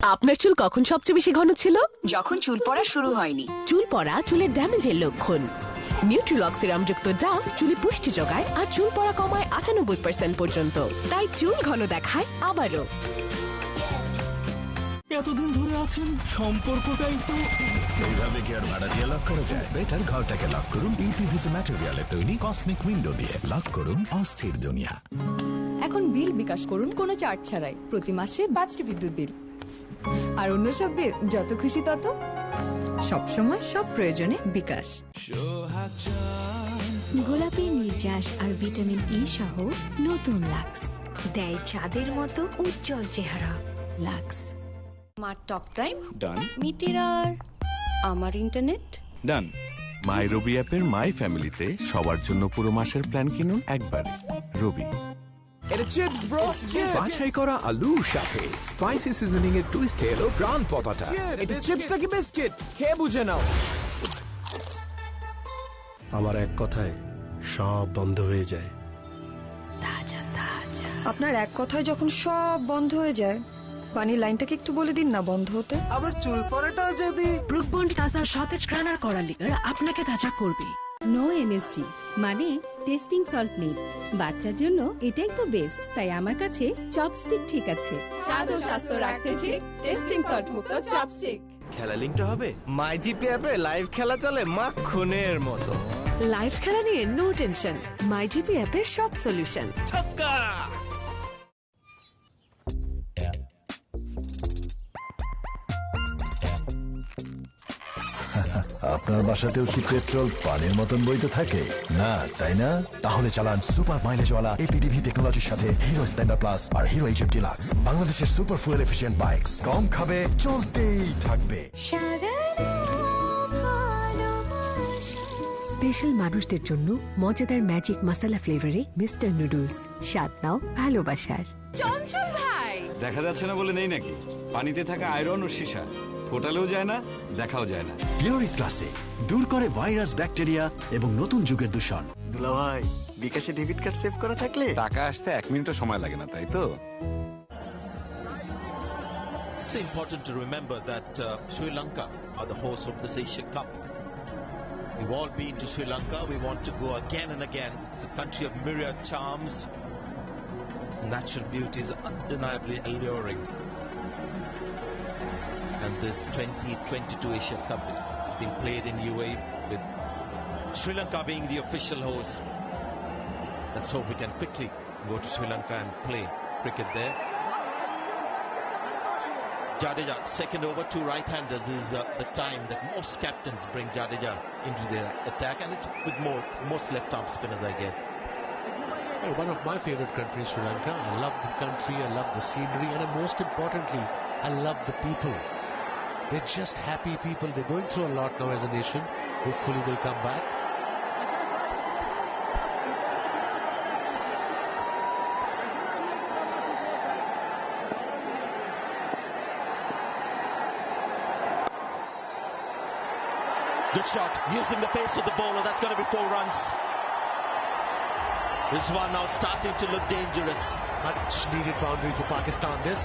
আপনার চুল কখন সবচেয়ে বেশি ঘন ছিল? যখন চুল পড়া শুরু হয়নি। চুল পড়া চুলের ড্যামেজের লক্ষণ। নিউট্রিলক্স সিরাম যুক্ত ডাভ চুলে পুষ্টি যোগায় আর চুল পড়া কমায় 98% পর্যন্ত। তাই চুল ঘন দেখায় আবারও। এতদিন ধরে আছেন, সম্পর্কটাই তো এইভাবে কি আর ভাড়া দিয়ে লক করা যায়? বেটার ঘরটাকে লক করুন ইউপিভিসি ম্যাটেরিয়ালে তৈরি কসমিক উইন্ডো দিয়ে। লক করুন অস্থির দুনিয়া। এখন বিল বিকাশ করুন কোনো চার্জ ছাড়াই, প্রতি মাসে 5টি বিদ্যুৎ বিল। আর অন্য সব বিল যত খুশি তত। সবসময় সব প্রয়োজনে বিকাশ। গোলাপি নির্যাস আর ভিটামিন ই সহ নতুন লাক্স দেয় চাঁদের মতো উজ্জ্বল চেহারা। লাক্স। আমার টক টাইম ডান। মিতির আর আমার ইন্টারনেট ডান। মাই রবি অ্যাপের মাই ফ্যামিলিতে সবার জন্য পুরো মাসের প্ল্যান কিনুন একবারে। রবি। এটা চিপস ব্রো, বাছাই করা আলুর সাথে স্পাইসি সিজনিং এর টুইস্ট এলো প্রাণ পতাটা। এটা চিপস নাকি বিস্কিট, খেয়ে বুঝে নাও। আমার এক কথায় সব বন্ধ হয়ে যায়। আপনার এক কথায় যখন সব বন্ধ হয়ে যায়, পানির লাইনটাকে একটু বলে দিন না বন্ধ হতে। আবার চুল পড়াটা যদি ব্রুকবন্ড তাজা সতেজ গ্রানার করা লিগার আপনাকে তাজা করবে। নো এমএসজি মানে টেস্টিং সল্ট নেই। বাচ্চার জন্য এটাই তো বেস্ট, তাই আমার কাছে চপস্টিক ঠিক আছে। স্বাদ ও স্বাস্থ্য রাখতে ঠিক টেস্টিং সল্ট মুক্ত চপস্টিক। খেলা লিঙ্কটা হবে? মাই জিপি অ্যাপে লাইভ খেলা চলে মাখনের মতো। লাইভ খেলা নিয়ে নো টেনশন, মাই জিপি অ্যাপের সব সলিউশন। ছক্কা। আপনার বাসাতেও কি পেট্রোল পানির মতন বইতে থাকে না, তাই না? তাহলে চালান সুপার মাইলেজওয়ালা এপিডিভি টেকনোলজির সাথে হিরো স্প্লেন্ডার প্লাস আর হিরো এইচএফ ডিলাক্স, বাংলাদেশের সুপার ফুয়েল এফিশিয়েন্ট বাইকস। কম খাবে, চলতেই থাকবে। স্পেশাল মানুষদের জন্য মজাদার ম্যাজিক মশলা ফ্লেভারে মিস্টার নুডলস। স্বাদ নাও ভালোবাসার। চঞ্চল ভাই, দেখা যাচ্ছে না বলে নেই নাকি? পানিতে থাকা আয়রন ও সীসা ফোটালেও যায় না, দেখাও যায় না। পিওরিক ক্লাসিক দূর করে ভাইরাস, ব্যাকটেরিয়া এবং নতুন যুগের দূষণ। দুলা ভাই, বিকাশে ডেবিট কার্ড সেভ করা থাকলে টাকা আসতে 1 মিনিটও সময় লাগে না, তাই তো? It's important to remember that Sri Lanka are the hosts of this Asia Cup. We've all been to Sri Lanka. We want to go again and again. It's a country of myriad charms. Its natural beauty is undeniably alluring. And this 2022 Asia Cup has been played in UAE with Sri Lanka being the official host. Let's hope we can quickly go to Sri Lanka and play cricket there. Jadeja, second over, 2 right-handers is the time that most captains bring Jadeja into their attack, and it's with most left-arm spinners, I guess. Hey, one of my favorite countries, Sri Lanka. I love the country, I love the scenery, and most importantly, I love the people. They're just happy people. They're going through a lot now as a nation. Hopefully they'll come back. Good shot, using the pace of the bowler. That's going to be 4 runs. Rizwan now starting to look dangerous. Much needed boundary for Pakistan this.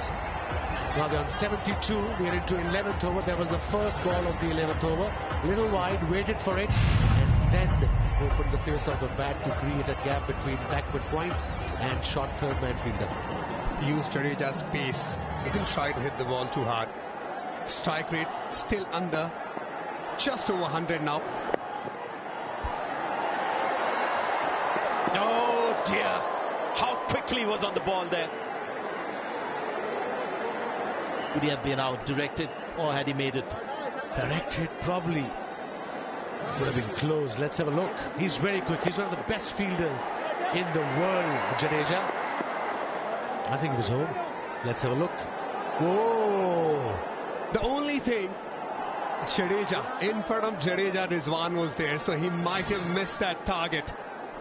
Now they're on 72, we're into 11th over. There was the first ball of the 11th over. Little wide, waited for it, and then opened the face of the bat to create a gap between backward point and short third man fielder. Used Jadeja's pace. He didn't try to hit the ball too hard. Strike rate still under, just over 100 now. Oh dear, how quickly he was on the ball there. Would he have been out directed, or had he made it? Directed, probably. Would have been close. Let's have a look. He's very quick. He's one of the best fielders in the world, Jadeja. I think he was home. Let's have a look. Whoa! The only thing, Jadeja, in front of Jadeja, Rizwan was there, so he might have missed that target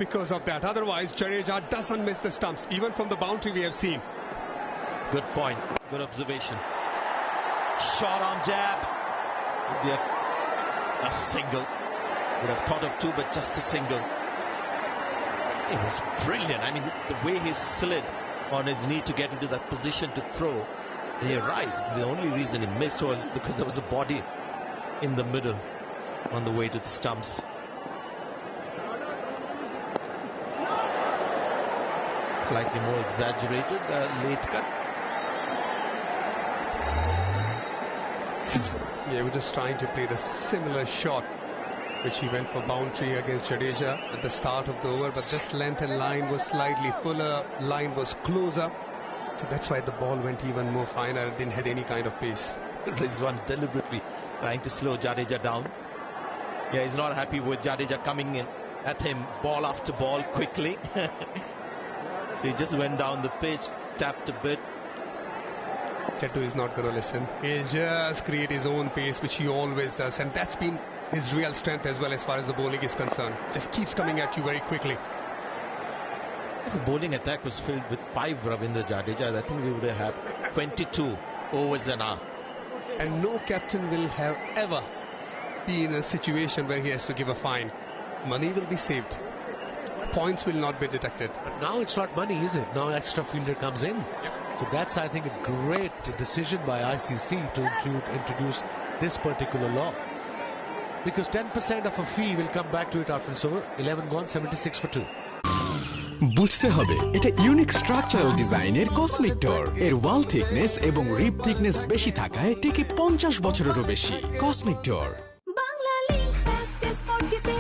because of that. Otherwise, Jadeja doesn't miss the stumps, even from the boundary we have seen. Good point, good observation. Short arm jab. Would be a single. Would have thought of 2, but just a single. It was brilliant. I mean, the way he slid on his knee to get into that position to throw You're right. The only reason he missed was because there was a body in the middle on the way to the stumps. Slightly more exaggerated, late cut. Yeah, we're just trying to play the similar shot which he went for boundary against Jadeja at the start of the over, but this length and line was slightly fuller, line was closer, so that's why the ball went even more finer, didn't have any kind of pace. Rizwan deliberately trying to slow Jadeja down. Yeah, he's not happy with Jadeja coming in at him ball after ball quickly. So he just went down the pitch, tapped a bit. Chettu is not going to listen. He'll just create his own pace, which he always does, and that's been his real strength as well as far as the bowling is concerned. Just keeps coming at you very quickly. If the bowling attack was filled with 5 Ravindra Jadeja, I think we would have had 22 overs an hour. And no captain will have ever be in a situation where he has to give a fine. Money will be saved. Points will not be deducted. But now it's not money, is it? Now extra fielder comes in. Yep. So that's, I think, a great decision by ICC to introduce this particular law. Because 10% of a fee will come back to it after this over. 11 gone, 76 for 2. বুঝতে হবে এটা unique structural ডিজাইনের cosmic ডোর এর ওয়াল thickness এবং রিপ thickness বেশি থাকায় টেকে 50 বছরেরও বেশি কসমিক ডোর বাংলা লিংক ফাস্টেস্ট ফরজিতে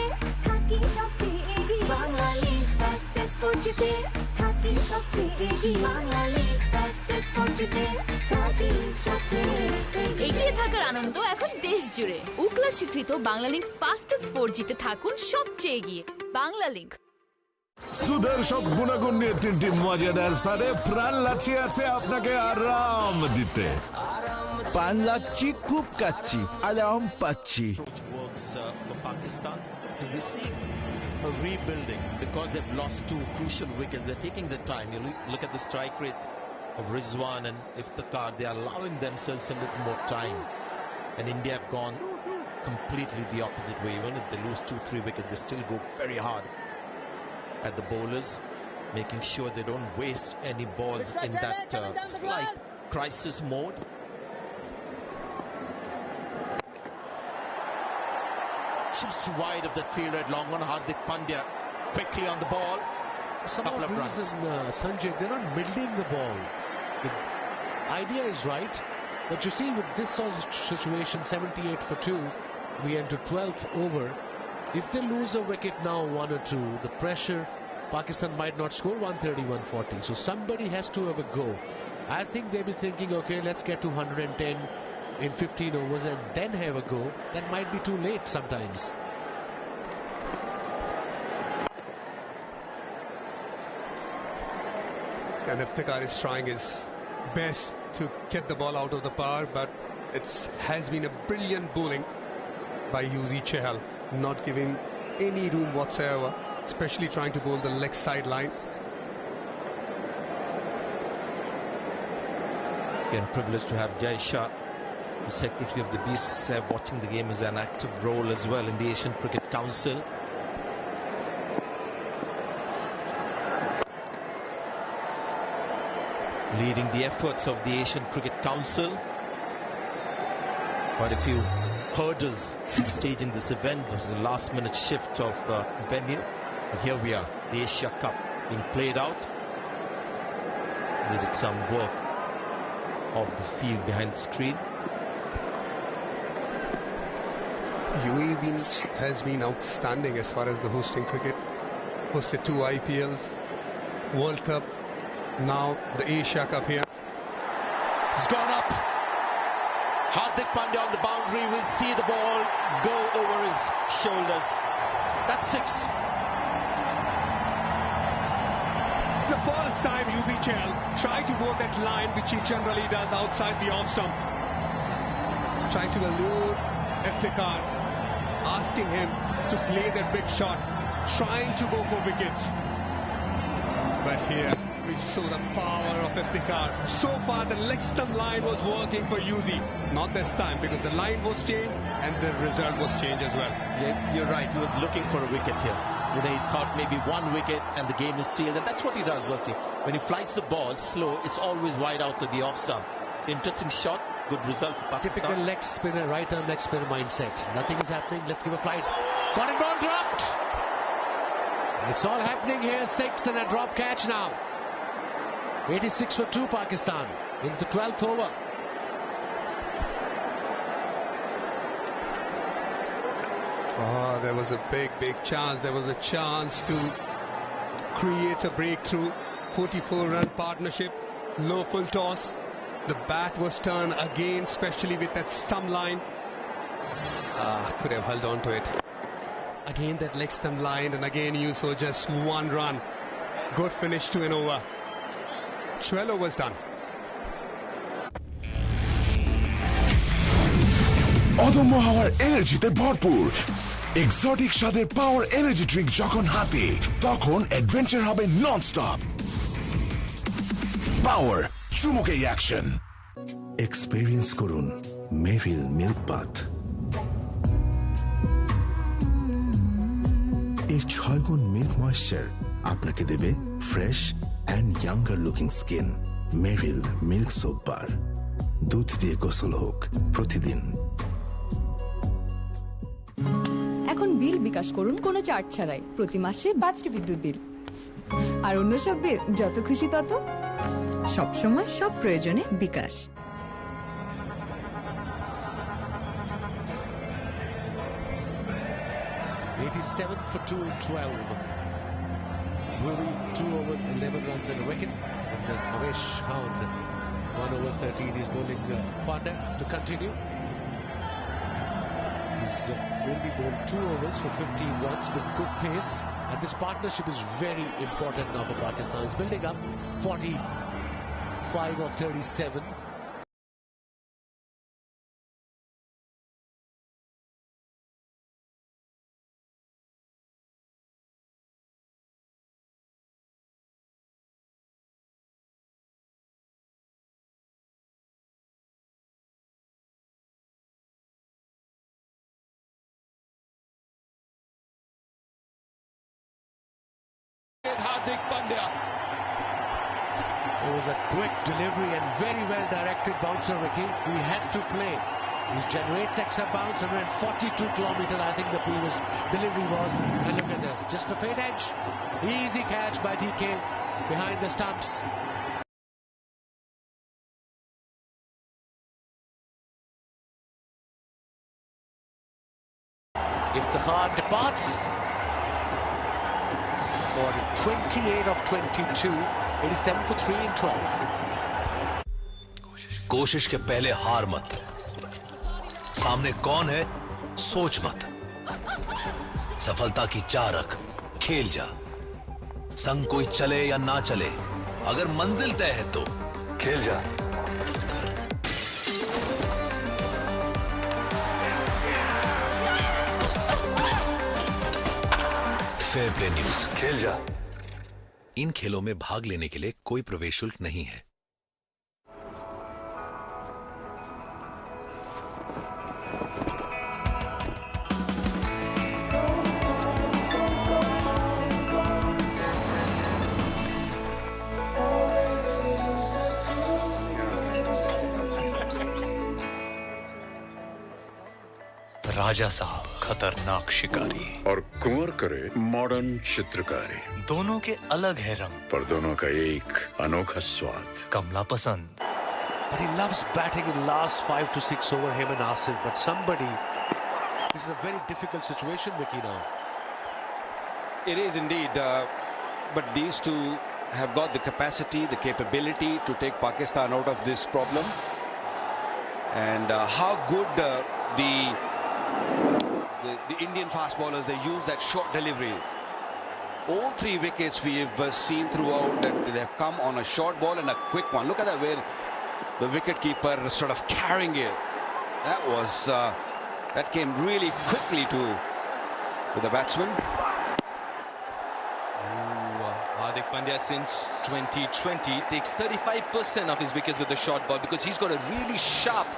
থাকি সবচেয়ে এগিয়ে বাংলা লিংক ফাস্টেস্ট ফরজিতে থাকি সবচেয়ে এগিয়ে বাংলা লিংক ফাস্টেস্ট ফরজিতে থাকি সবচেয়ে এগিয়ে থাকার আনন্দ এখন দেশ জুড়ে উকলা স্বীকৃত বাংলা লিংক ফাস্টেস্ট 4জিতে থাকুন সবচেয়ে এগিয়ে বাংলা লিংক সুদর্শক গুণাগুণ নিয়ে 3টি মজাদার সাথে প্রাণ লাচিয়ে আছে আপনাকে আরাম দিতে প্রাণ লাচ্ছি খুব কাচ্ছি আরাম পাচ্ছি Works for Pakistan is receiving a rebuilding because they've lost 2 crucial wickets. They're taking their time. You look at the strike rates of Rizwan and Iftikhar. They're allowing themselves a little more time. And India have gone completely the opposite way. Even if they lose 2-3 wickets, they still go very hard at the bowlers, making sure they don't waste any balls in that slight crisis mode. Just wide of that fielder at long on. Hardik Pandya quickly on the ball. Some of the reason, Sanjay, they're not middling the ball. The idea is right, but you see with this sort of situation, 78 for 2, we enter 12th over. If they lose a wicket now, 1 or 2, the pressure, Pakistan might not score 130-140. So somebody has to have a go. I think they'll be thinking, okay, let's get to 110 in 15 overs and then have a go. That might be too late sometimes. And Iftikhar is trying his best to get the ball out of the power, but it has been a brilliant bowling by Chahal, not giving any room whatsoever, especially trying to bowl the leg side line. Again, privileged to have Jai Shah, the secretary of the BCCI, watching the game as an active role as well in the Asian Cricket Council. Leading the efforts of the Asian Cricket Council. Quite a few hurdles staging this event. It was a last-minute shift of venue. But here we are, the Asia Cup being played out. Needed some work of the field behind the screen. UAE has been outstanding as far as the hosting cricket. Hosted 2 IPLs, World Cup, now the Asia Cup here. It's gone up. Hardik Pandya on the boundary. Will see the ball go over his shoulders. That's 6. The first time Chahal tried to bowl that line which he generally does outside the off stump. Trying to elude Iftikhar, asking him to play that big shot, trying to go for wickets. But here we saw the power of Iftikhar. So far the leg stump line was working for Yuzi. Not this time because the line was changed and the result was changed as well. Yeah, you're right. He was looking for a wicket here. He thought maybe 1 wicket and the game is sealed. And that's what he does, Wasi. When he flights the ball slow, it's always wide outside the off stump. Interesting shot. Good result for Pakistan. Typical leg spinner, right-arm leg spinner mindset. Nothing is happening. Let's give a flight. Got it, ball dropped. It's all happening here. 6 and a drop catch now. 86 for 2 Pakistan in the 12th over. Oh, there was a big chance. There was a chance to create a breakthrough. 44-run partnership. Low full toss. The bat was turned again, especially with that stump line. Could have held on to it. Again that leg stump line, and again you saw just 1 run. Good finish to an over. 12 overs done. অদম্য হওয়ার এনার্জিতে ভরপুর exotic স্বাদের power energy drink যখন হাতে তখন adventure হবে non stop পাওয়ার চুমুকে action experience করুন মেভিল মিল্ক বাথ এর 6 গুণ মিল্ক ময়েশ্চার আপনাকে দেবে fresh and younger looking skin Meril milk soap bar দুধ দিয়ে গোসল হোক প্রতিদিন এখন বিল বিকাশ করুন কোনো চার্জ ছাড়াই প্রতি মাসে 5টি বিদ্যুৎ বিল আর অন্য সব বিল যত খুশি তত সব সময় সব প্রয়োজনে বিকাশ For 2 and 12. Bhuvi 2 overs 11 runs and a wicket, and then Navesh Hound 1 over 13 is bowling Pandya to continue. He's only bowled 2 overs for 15 runs with good pace, and this partnership is very important now for Pakistan. It's building up 45 of 37. Hardik Pandya. It was a quick delivery and very well directed bouncer, Ricky. He had to play. He generates extra bounce, 142 kilometers, I think the previous delivery was. And look at this, just a fade edge. Easy catch by TK behind the stumps. If the card departs, for 28 of 22, 87 for 3 and 12. कोशिश के पहले हार मत सामने कौन है सोच मत सफलता की चाह रख खेल जा संग कोई चले या ना चले अगर मंजिल तय है तो खेल जा फेयर प्ले न्यूज खेल जा इन खेलों में भाग लेने के लिए कोई प्रवेश शुल्क नहीं है राजा साहब खतरनाक शिकारी और कुंवर करे मॉडर्न चित्रकारी दोनों के अलग है रंग पर दोनों का एक अनोखा स्वाद कमला पसंद But he loves batting in last 5 to 6 over him and Asif. But somebody, this is a very difficult situation, Vicky, now. It is indeed. But these two have got the capacity, the capability to take Pakistan out of this problem. And how good the Indian fast bowlers, they use that short delivery. All 3 wickets we've seen throughout, that they have come on a short ball and a quick one. Look at that, where the wicket keeper sort of carrying it. That was that came really quickly to the batsman. Hardik Pandya since 2020 takes 35% of his wickets with the short ball because he's got a really sharp.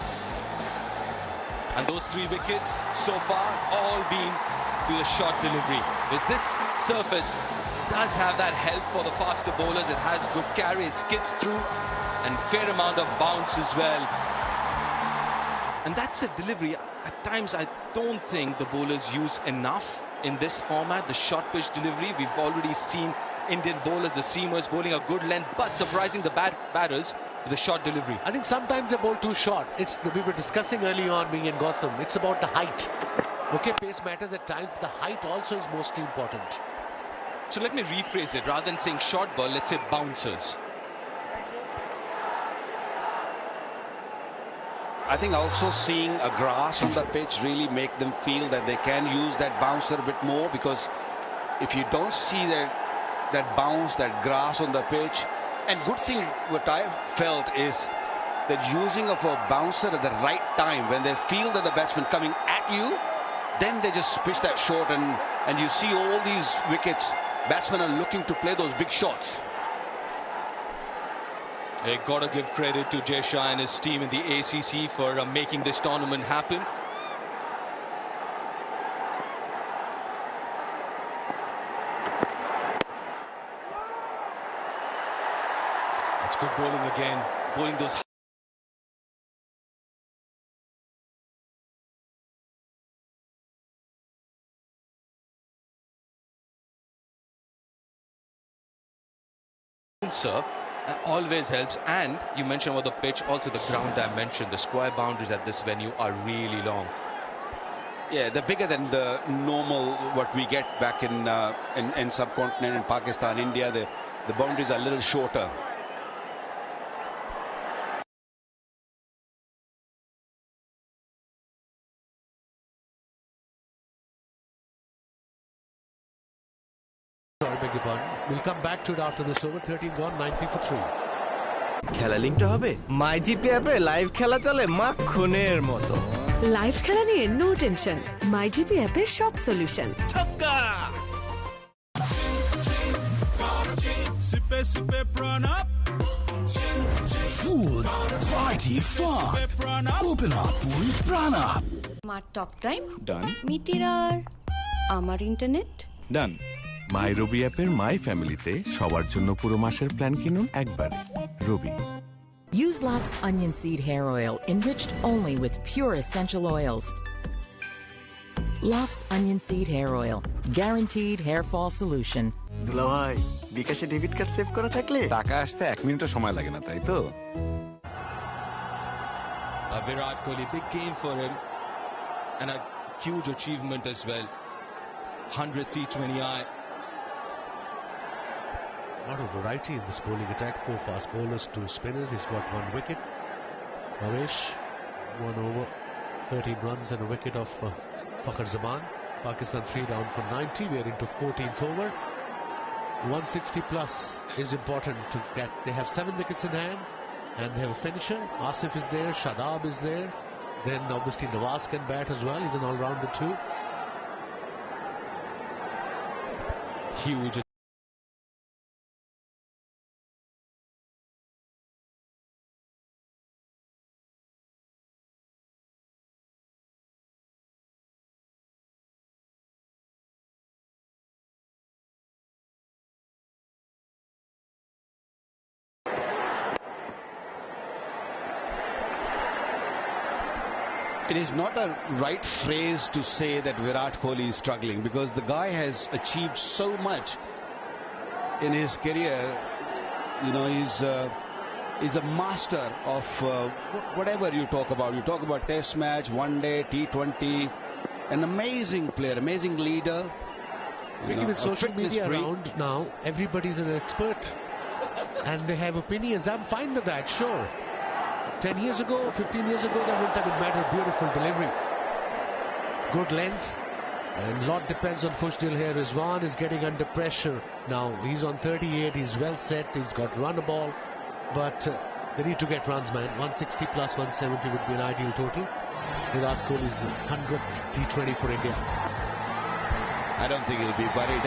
And those 3 wickets so far all been to the short delivery. With this surface does have that help for the faster bowlers. It has good carry, it skids through and fair amount of bounce as well. And that's a delivery. At times, I don't think the bowlers use enough in this format, the short pitch delivery. We've already seen Indian bowlers, the seamers, bowling a good length, but surprising the batters with a short delivery. I think sometimes they bowl too short. We were discussing early on, being in Gotham, it's about the height. Okay, pace matters at times, but the height also is mostly important. So let me rephrase it. Rather than saying short ball, let's say bouncers. I think also seeing a grass on the pitch really make them feel that they can use that bouncer a bit more, because if you don't see that bounce, that grass on the pitch, and good thing what I've felt is that using of a bouncer at the right time, when they feel that the batsman coming at you, then they just pitch that short, and you see all these wickets, batsmen are looking to play those big shots. They got to give credit to Jadeja and his team in the ACC for making this tournament happen. That's good bowling again, bowling those. Sir, that always helps. And you mentioned about the pitch, also the ground dimension. The square boundaries at this venue are really long. Yeah, they're bigger than the normal what we get back in subcontinent, in Pakistan, India. The boundaries are a little shorter. We'll come back to it after this over. 13 gone, 90 for 3. খেলা লিঙ্কটা হবে MyGP অ্যাপে live খেলা চলে মাখনের মতো। Live খেলা নিয়ে নো টেনশন, মাইজিপি অ্যাপের সব সলিউশন। ছক্কা সিপে সিপে প্রণাপ Food, party, fun. Open up with Prana. আমার টক টাইম ডান মিতিরার আমার ইন্টারনেট ডান। মাই রবি অ্যাপের মাই ফ্যামিলিতে সবার জন্য পুরো মাসের প্ল্যান কিনুন একবারে। রবি। Use Love's onion seed hair oil, enriched only with pure essential oils. Love's onion seed hair oil, guaranteed hair fall solution. দুলা ভাই, বিকাশে ডেবিট কার্ড সেভ করা থাকলে টাকা আসতে 1 মিনিটও সময় লাগে না, তাই তো? Virat Kohli, big game for him and a huge achievement as well. 100 T20I. A lot of variety in this bowling attack. 4 fast bowlers, 2 spinners. He's got 1 wicket. Navesh, 1 over, 13 runs and a wicket of Fakhar Zaman. Pakistan 3 down for 90. We're into 14th over. 160 plus is important to get. They have 7 wickets in hand and they have a finisher. Asif is there, Shadab is there. Then obviously Nawaz can bat as well. He's an all-rounder too. Huge. It is not a right phrase to say that Virat Kohli is struggling, because the guy has achieved so much in his career. You know, he's a master of whatever you talk about. You talk about Test match, One Day, T20, an amazing player, amazing leader. With social media around now, everybody's an expert and they have opinions. I'm fine with that, sure. 10 years ago, 15 years ago, that wouldn't have mattered. Beautiful delivery, good length, and a lot depends on Pushdil here. Rizwan is getting under pressure now. He's on 38, he's well set, he's got run a ball, but they need to get runs, man. 160 plus 170 would be an ideal total. Virat Kohli's 100th T20 for India. I don't think he'll be worried.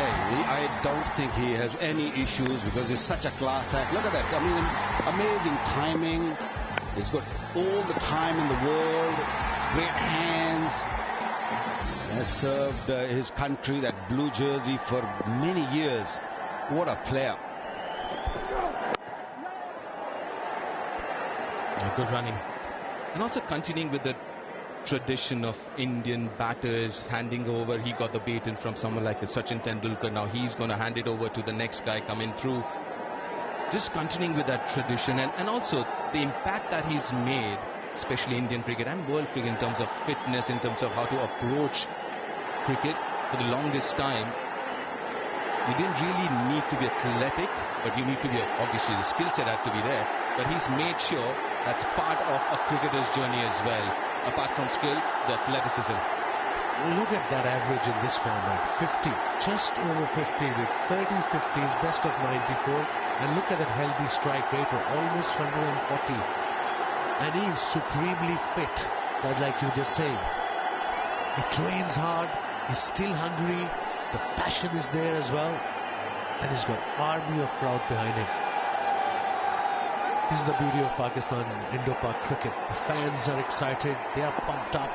I don't think he has any issues, because he's such a class act. Look at that. I mean, amazing timing. He's got all the time in the world. Great hands. Has served his country, that blue jersey, for many years. What a player. Good running. And also continuing with the tradition of Indian batters handing over. He got the baton from someone like Sachin Tendulkar. Now he's going to hand it over to the next guy coming through. Just continuing with that tradition, and also the impact that he's made, especially Indian cricket and world cricket, in terms of fitness, in terms of how to approach cricket. For the longest time, you didn't really need to be athletic, but you need to be, obviously the skill set had to be there, but he's made sure that's part of a cricketer's journey as well. Apart from skill, the athleticism. Look at that average in this format, 50, just over 50 with 30 50s, best of 94, and look at that healthy strike rate of almost 140. And he is supremely fit, like you were just saying. He trains hard, he's still hungry, the passion is there as well, and he's got an army of crowd behind him. This is the beauty of Pakistan Indo-Pak cricket. The fans are excited, they are pumped up.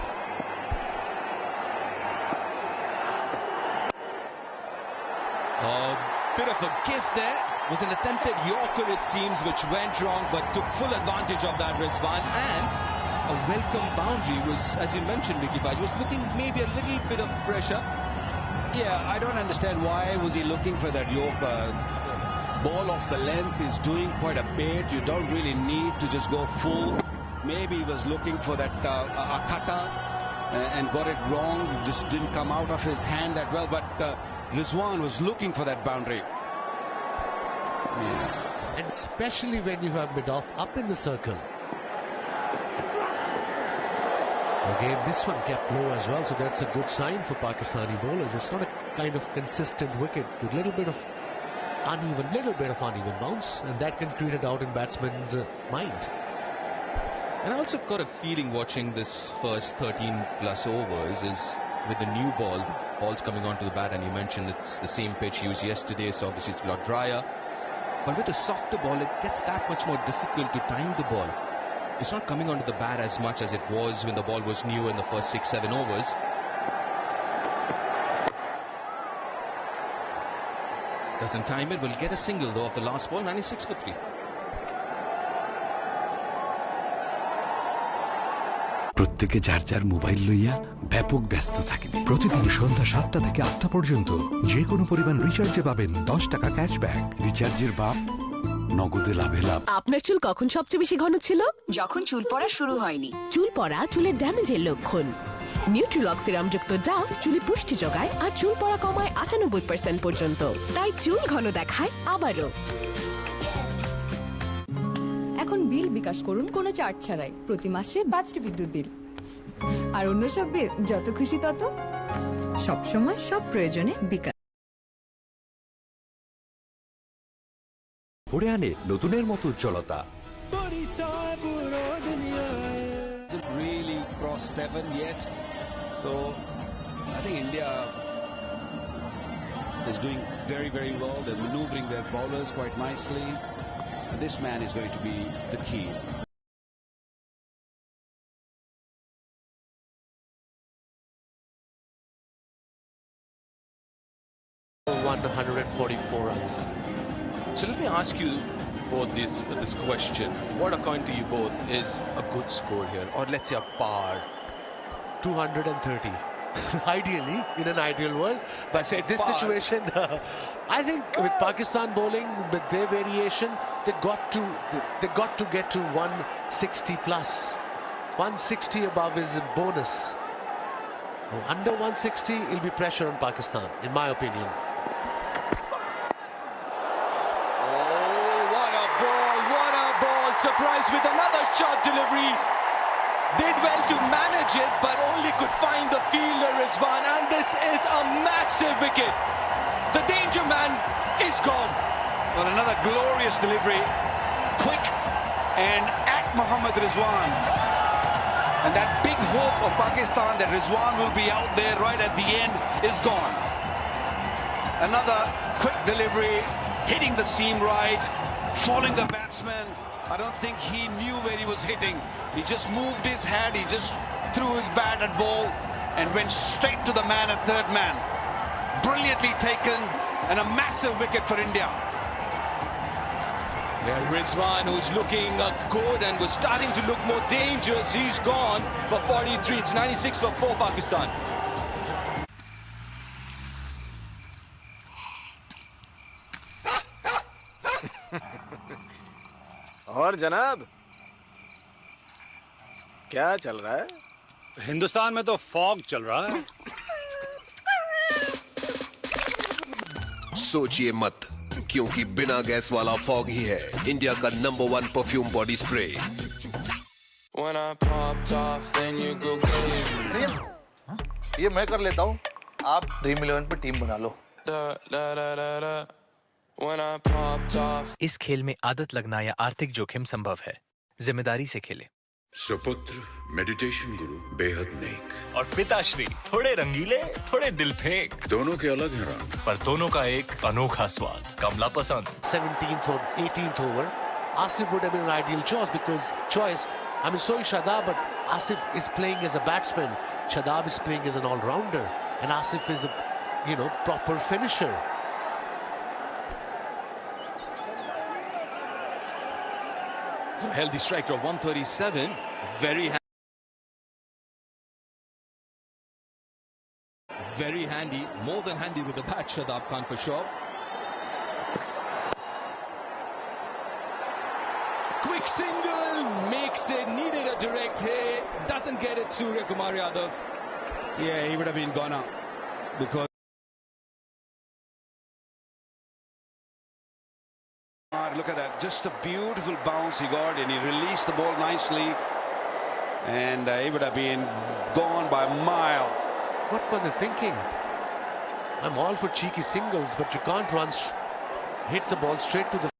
A bit of a gift there. Was an attempted Yorker, it seems, which went wrong, but took full advantage of that, Rizwan. And a welcome boundary was, as you mentioned, Vicky Baj, was looking maybe a little bit of pressure. Yeah, I don't understand why was he looking for that Yorker. Ball off the length is doing quite a bit. You don't really need to just go full. Maybe he was looking for that Akata and got it wrong. It just didn't come out of his hand that well. But Rizwan was looking for that boundary. Yeah. And especially when you have mid-off up in the circle. Again, this one kept low as well, so that's a good sign for Pakistani bowlers. It's not a kind of consistent wicket with little bit of uneven bounce, and that can create a doubt in batsman's mind. And I also got a feeling watching this first 13 plus overs is with the new ball, the ball's coming onto the bat, and you mentioned it's the same pitch used yesterday, so obviously it's a lot drier. But with a softer ball, it gets that much more difficult to time the ball. It's not coming onto the bat as much as it was when the ball was new in the first 6-7 overs. Doesn't time it, will get a single though of the last ball, 96 for 3. প্রত্যেকে যার যার mobile লইয়া ব্যাপক ব্যস্ত থাকেন। প্রতিদিন সন্ধ্যা 7টা থেকে 8টা পর্যন্ত যে কোনো পরিমাণ রিচার্জে পাবেন 10 টাকা ক্যাশব্যাক। রিচার্জের বাপ নগদে লাভে লাভ। আপনার চুল কখন সবচেয়ে বেশি ঘন ছিল? যখন চুল পড়া শুরু হয়নি। চুল পড়া চুলের ড্যামেজের লক্ষণ। নিউট্রিলক সিরামযুক্ত ডাভ চুলে পুষ্টি যোগায় আর চুল পড়া কমায় 98% পর্যন্ত। তাই চুল ঘন দেখায় আবারও। এখন বিল বিকাশ করুন কোনো চার্জ ছাড়াই, প্রতি মাসে 5টি বিদ্যুৎ বিল। আর অন্য সব বিল যত খুশি তত, সব সময় সব প্রয়োজনে বিকাশ। ভরে আনে নতুনের মতো উজ্জ্বলতা। Hasn't really crossed 7 yet, so I think India is doing very, very well. They're maneuvering their bowlers quite nicely. This man is going to be the key. $144 runs. So let me ask you both this question. What, according to you both, is a good score here, or let's say a par? 230. Ideally, in an ideal world, but this par. situation, I think with Pakistan bowling, with their variation, they got to get to 160 plus. 160 above is a bonus. Under 160, it'll be pressure on Pakistan, in my opinion. Surprised with another shot delivery. Did well to manage it, but only could find the fielder, Rizwan, and this is a massive wicket. The danger man is gone. Well, another glorious delivery, quick and at Mohammad Rizwan. And that big hope of Pakistan that Rizwan will be out there right at the end is gone. Another quick delivery, hitting the seam right, falling the batsman. I don't think he knew where he was hitting. He just moved his head, he just threw his bat at ball and went straight to the man at third man. Brilliantly taken and a massive wicket for India. Yeah, Rizwan, who's looking good and was starting to look more dangerous. He's gone for 43. It's 96 for 4 Pakistan. और जनाब क्या चल रहा है? हिंदुस्तान में तो fog चल रहा है। सोचिए मत, क्योंकि बिना गैस वाला फॉग ही है इंडिया का नंबर 1 परफ्यूम बॉडी स्प्रे। ये मैं कर लेता हूँ, आप ड्रीम 11 पे टीम बना लो। इस खेल में आदत लगना या आर्थिक जोखिम संभव है, जिम्मेदारी से खेलें। सुपुत्र मेडिटेशन गुरु बेहद नेक और पिताश्री थोड़े रंगीले, थोड़े दिल फेंक। दोनों के अलग हैं रंग, पर दोनों का एक अनोखा स्वाद। कमला पसंद। 17th or 18th over, Asif would have been an ideal choice. I mean, so is Shadab, but Asif is playing as a batsman. Shadab is playing as an all-rounder, and Asif is a, proper finisher. A healthy strike of 137. Very handy, more than handy with the bat, Shadab Khan for sure. Quick single, makes it, needed a direct hit, doesn't get it, Surya Kumar Yadav. Yeah, he would have been gone out because look at that, just a beautiful bounce he got, and he released the ball nicely, and he would have been gone by a mile. What were they thinking? I'm all for cheeky singles, but you can't hit the ball straight to the...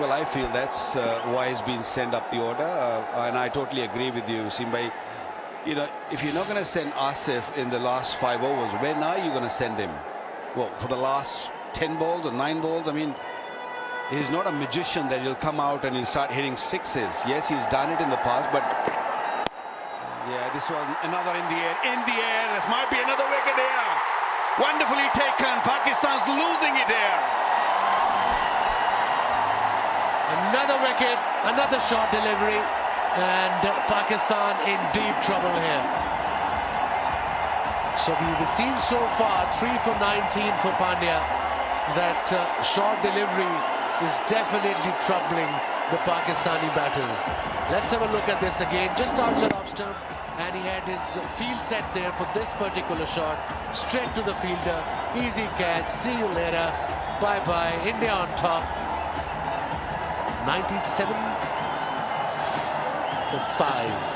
Well, I feel that's why he's been sent up the order, and I totally agree with you, Simbai. If you're not going to send Asif in the last 5 overs, when are you going to send him? Well, for the last 10 balls or 9 balls? I mean, he's not a magician that he'll come out and he'll start hitting sixes. Yes, he's done it in the past, but yeah, this one, another in the air. This might be another wicket here. Wonderfully taken. Pakistan's losing it here. Another wicket, another short delivery. And Pakistan in deep trouble here. So we've seen so far 3 for 19 for Pandya. That short delivery is definitely troubling the Pakistani batters. Let's have a look at this again, just outside off stump, and he had his field set there for this particular shot. Straight to the fielder, easy catch, see you later, bye-bye, India on top. 97 for 5.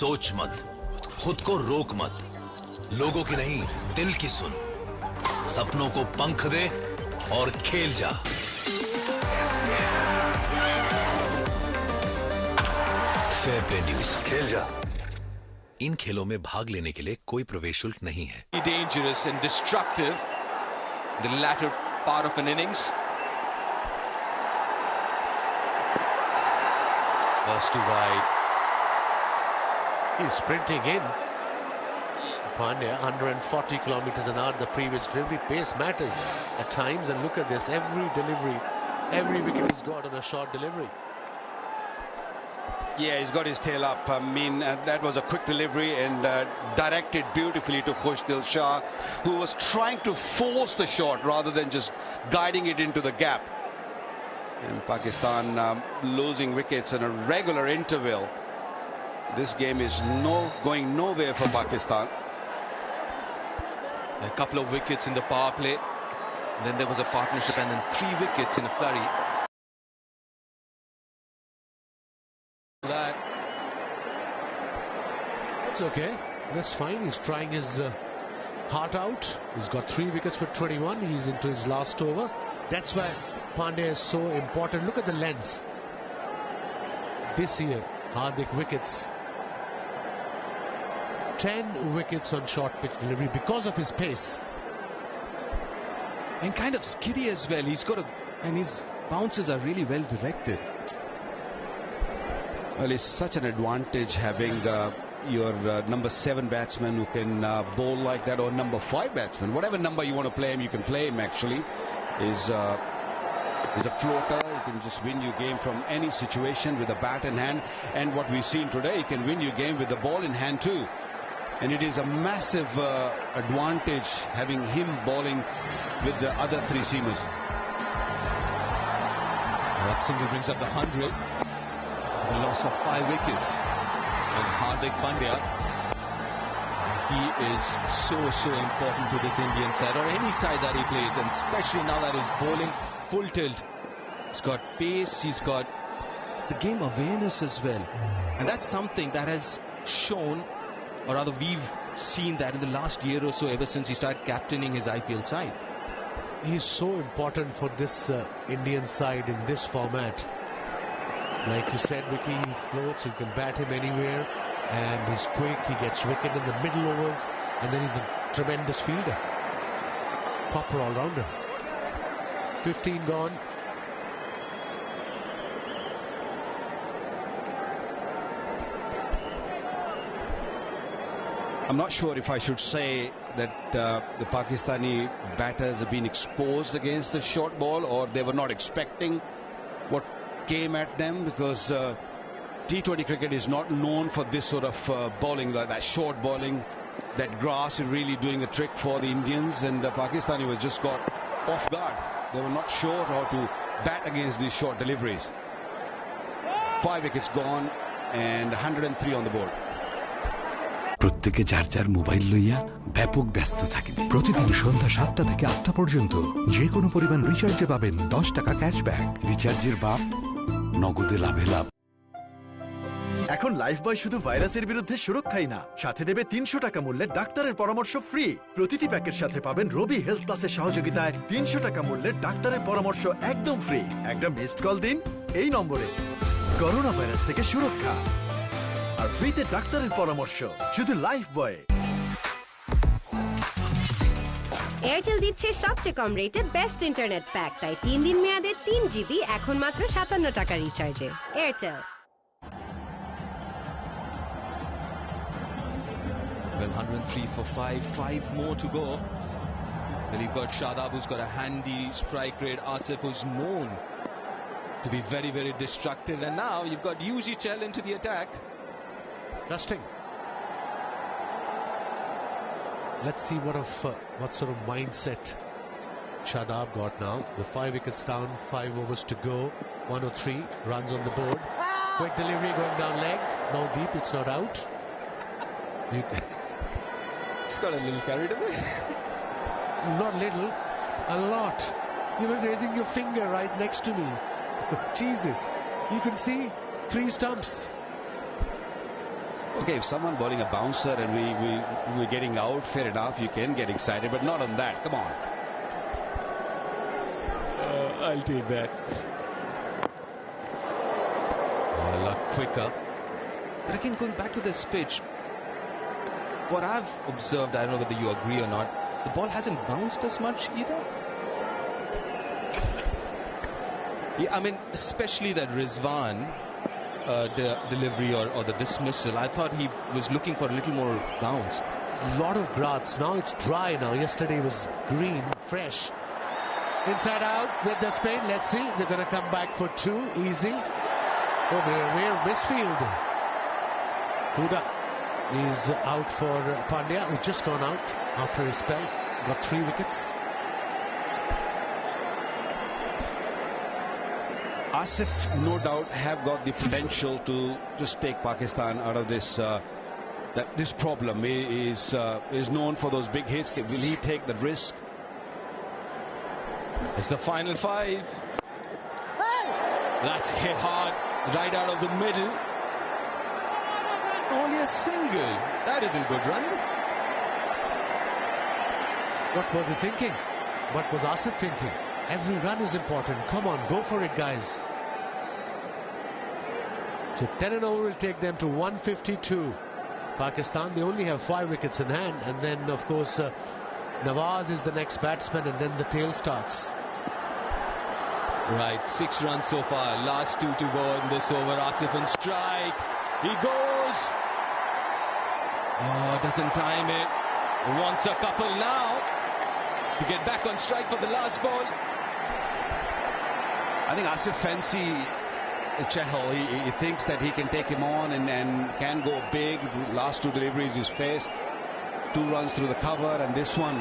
सोच मत, खुद को रोक मत, लोगों की नहीं दिल की सुन, सपनों को पंख दे और खेल जा। फेयर प्ले न्यूज, खेल जा। इन खेलों में भाग लेने के लिए कोई प्रवेश शुल्क नहीं है। Dangerous and destructive, the latter part of an innings. First to wide. He's sprinting in. Pandya, 140 kilometers an hour the previous delivery. Pace matters at times, and look at this. Every delivery, every wicket he's got on a short delivery. Yeah, he's got his tail up. I mean, that was a quick delivery and directed beautifully to Kohli Shah, who was trying to force the shot rather than just guiding it into the gap. And Pakistan losing wickets in a regular interval. This game is going nowhere for Pakistan. A couple of wickets in the power play. Then there was a partnership, and then 3 wickets in a flurry. That's okay. That's fine. He's trying his heart out. He's got 3 wickets for 21. He's into his last over. That's why Pandya is so important. Look at the lens. this year. Hardik wickets. 10 wickets on short pitch delivery because of his pace. And kind of skiddy as well. He's got and his bounces are really well directed. Well, it's such an advantage having your number 7 batsman who can bowl like that, or number 5 batsman, whatever number you want to play him, you can play him. Actually, is a floater. He can just win your game from any situation with a bat in hand. And what we've seen today, he can win your game with the ball in hand too. And it is a massive advantage having him bowling with the other 3 seamers. That single brings up the 100. The loss of 5 wickets. And Hardik Pandya, he is so important to this Indian side, or any side that he plays, and especially now that he's bowling full tilt. He's got pace, he's got the game awareness as well. And that's something that has shown, or rather we've seen that in the last year or so, ever since he started captaining his IPL side. He's so important for this Indian side in this format. Like you said, Vicky, he floats, you can bat him anywhere, and he's quick, he gets wicket in the middle overs, and then he's a tremendous fielder. Proper all-rounder. 15 gone. I'm not sure if I should say that the Pakistani batters have been exposed against the short ball, or they were not expecting what came at them, because T20 cricket is not known for this sort of bowling, like that short bowling. That grass is really doing a trick for the Indians, and the Pakistani was just got off guard. They were not sure how to bat against these short deliveries. 5 wickets gone and 103 on the board. প্রত্যেকে যার যার mobile লইয়া ব্যাপক ব্যস্ত থাকেন। প্রতিদিন সন্ধ্যা 7টা থেকে 8টা পর্যন্ত যে কোনো পরিমাণ রিচার্জে পাবেন 10 টাকা ক্যাশব্যাক। রিচার্জের বাপ নগদে লাভে লাভ। এখন লাইফবয় শুধু ভাইরাসের বিরুদ্ধে সুরক্ষাই না, সাথে দেবে 300 টাকা মূল্যের ডাক্তারের পরামর্শ ফ্রি। প্রতিটি প্যাকের সাথে পাবেন রবি হেলথ প্লাসের সহযোগিতায় 300 টাকা মূল্যের ডাক্তারের পরামর্শ একদম ফ্রি। একটা মিসড কল দিন এই নম্বরে, করোনা ভাইরাস থেকে সুরক্ষা আর ফ্রিতে ডাক্তারের পরামর্শ শুধু লাইফবয়। এয়ারটেল দিচ্ছে সবচেয়ে কম রেটে বেস্ট ইন্টারনেট প্যাক, তাই 3 দিন মেয়াদে 3 জিবি এখন মাত্র 57 টাকা রিচার্জে। Airtel. Well, 103 for 5 more to go. Then you've got Shadab, who's got a handy strike rate. Asif, who's known to be very destructive, and now you've got Chahal into the attack. Trusting. Let's see what sort of mindset Shadab got now. The 5 wickets down, 5 overs to go. 103 runs on the board. Quick delivery going down leg. No deep, it's not out. It's got a little carried away. Not little, a lot. You were raising your finger right next to me. Jesus, you can see 3 stumps. Okay, if someone bowling a bouncer and we're getting out, fair enough, you can get excited, but not on that. Come on. I'll take that. A lot quicker. But again, going back to this pitch, what I've observed, I don't know whether you agree or not, the ball hasn't bounced as much either. Yeah, I mean, especially that Rizwan the delivery or the dismissal, I thought he was looking for a little more bounce. A lot of grass. Now it's dry now. Yesterday was green, fresh. Inside out with the spin. Let's see. They're going to come back for 2. Easy. Oh, we're misfield. Huda is out for Pandya, who's just gone out after his spell. Got 3 wickets. Asif, no doubt, have got the potential to just take Pakistan out of this this problem. He is known for those big hits. Will he take the risk? It's the final 5. That's hit hard, right out of the middle. Only a single. That isn't good running. What were they thinking? What was Asif thinking? Every run is important. Come on, go for it, guys. So 10 and over will take them to 152. Pakistan, they only have 5 wickets in hand, and then of course Nawaz is the next batsman, and then the tail starts. Right, 6 runs so far. Last 2 to go in this over. Asif on strike. He goes. Oh, doesn't time it. Wants a couple now to get back on strike for the last ball. I think Asif fancy Chahal. He thinks that he can take him on and can go big. The last 2 deliveries he's faced. 2 runs through the cover, and this one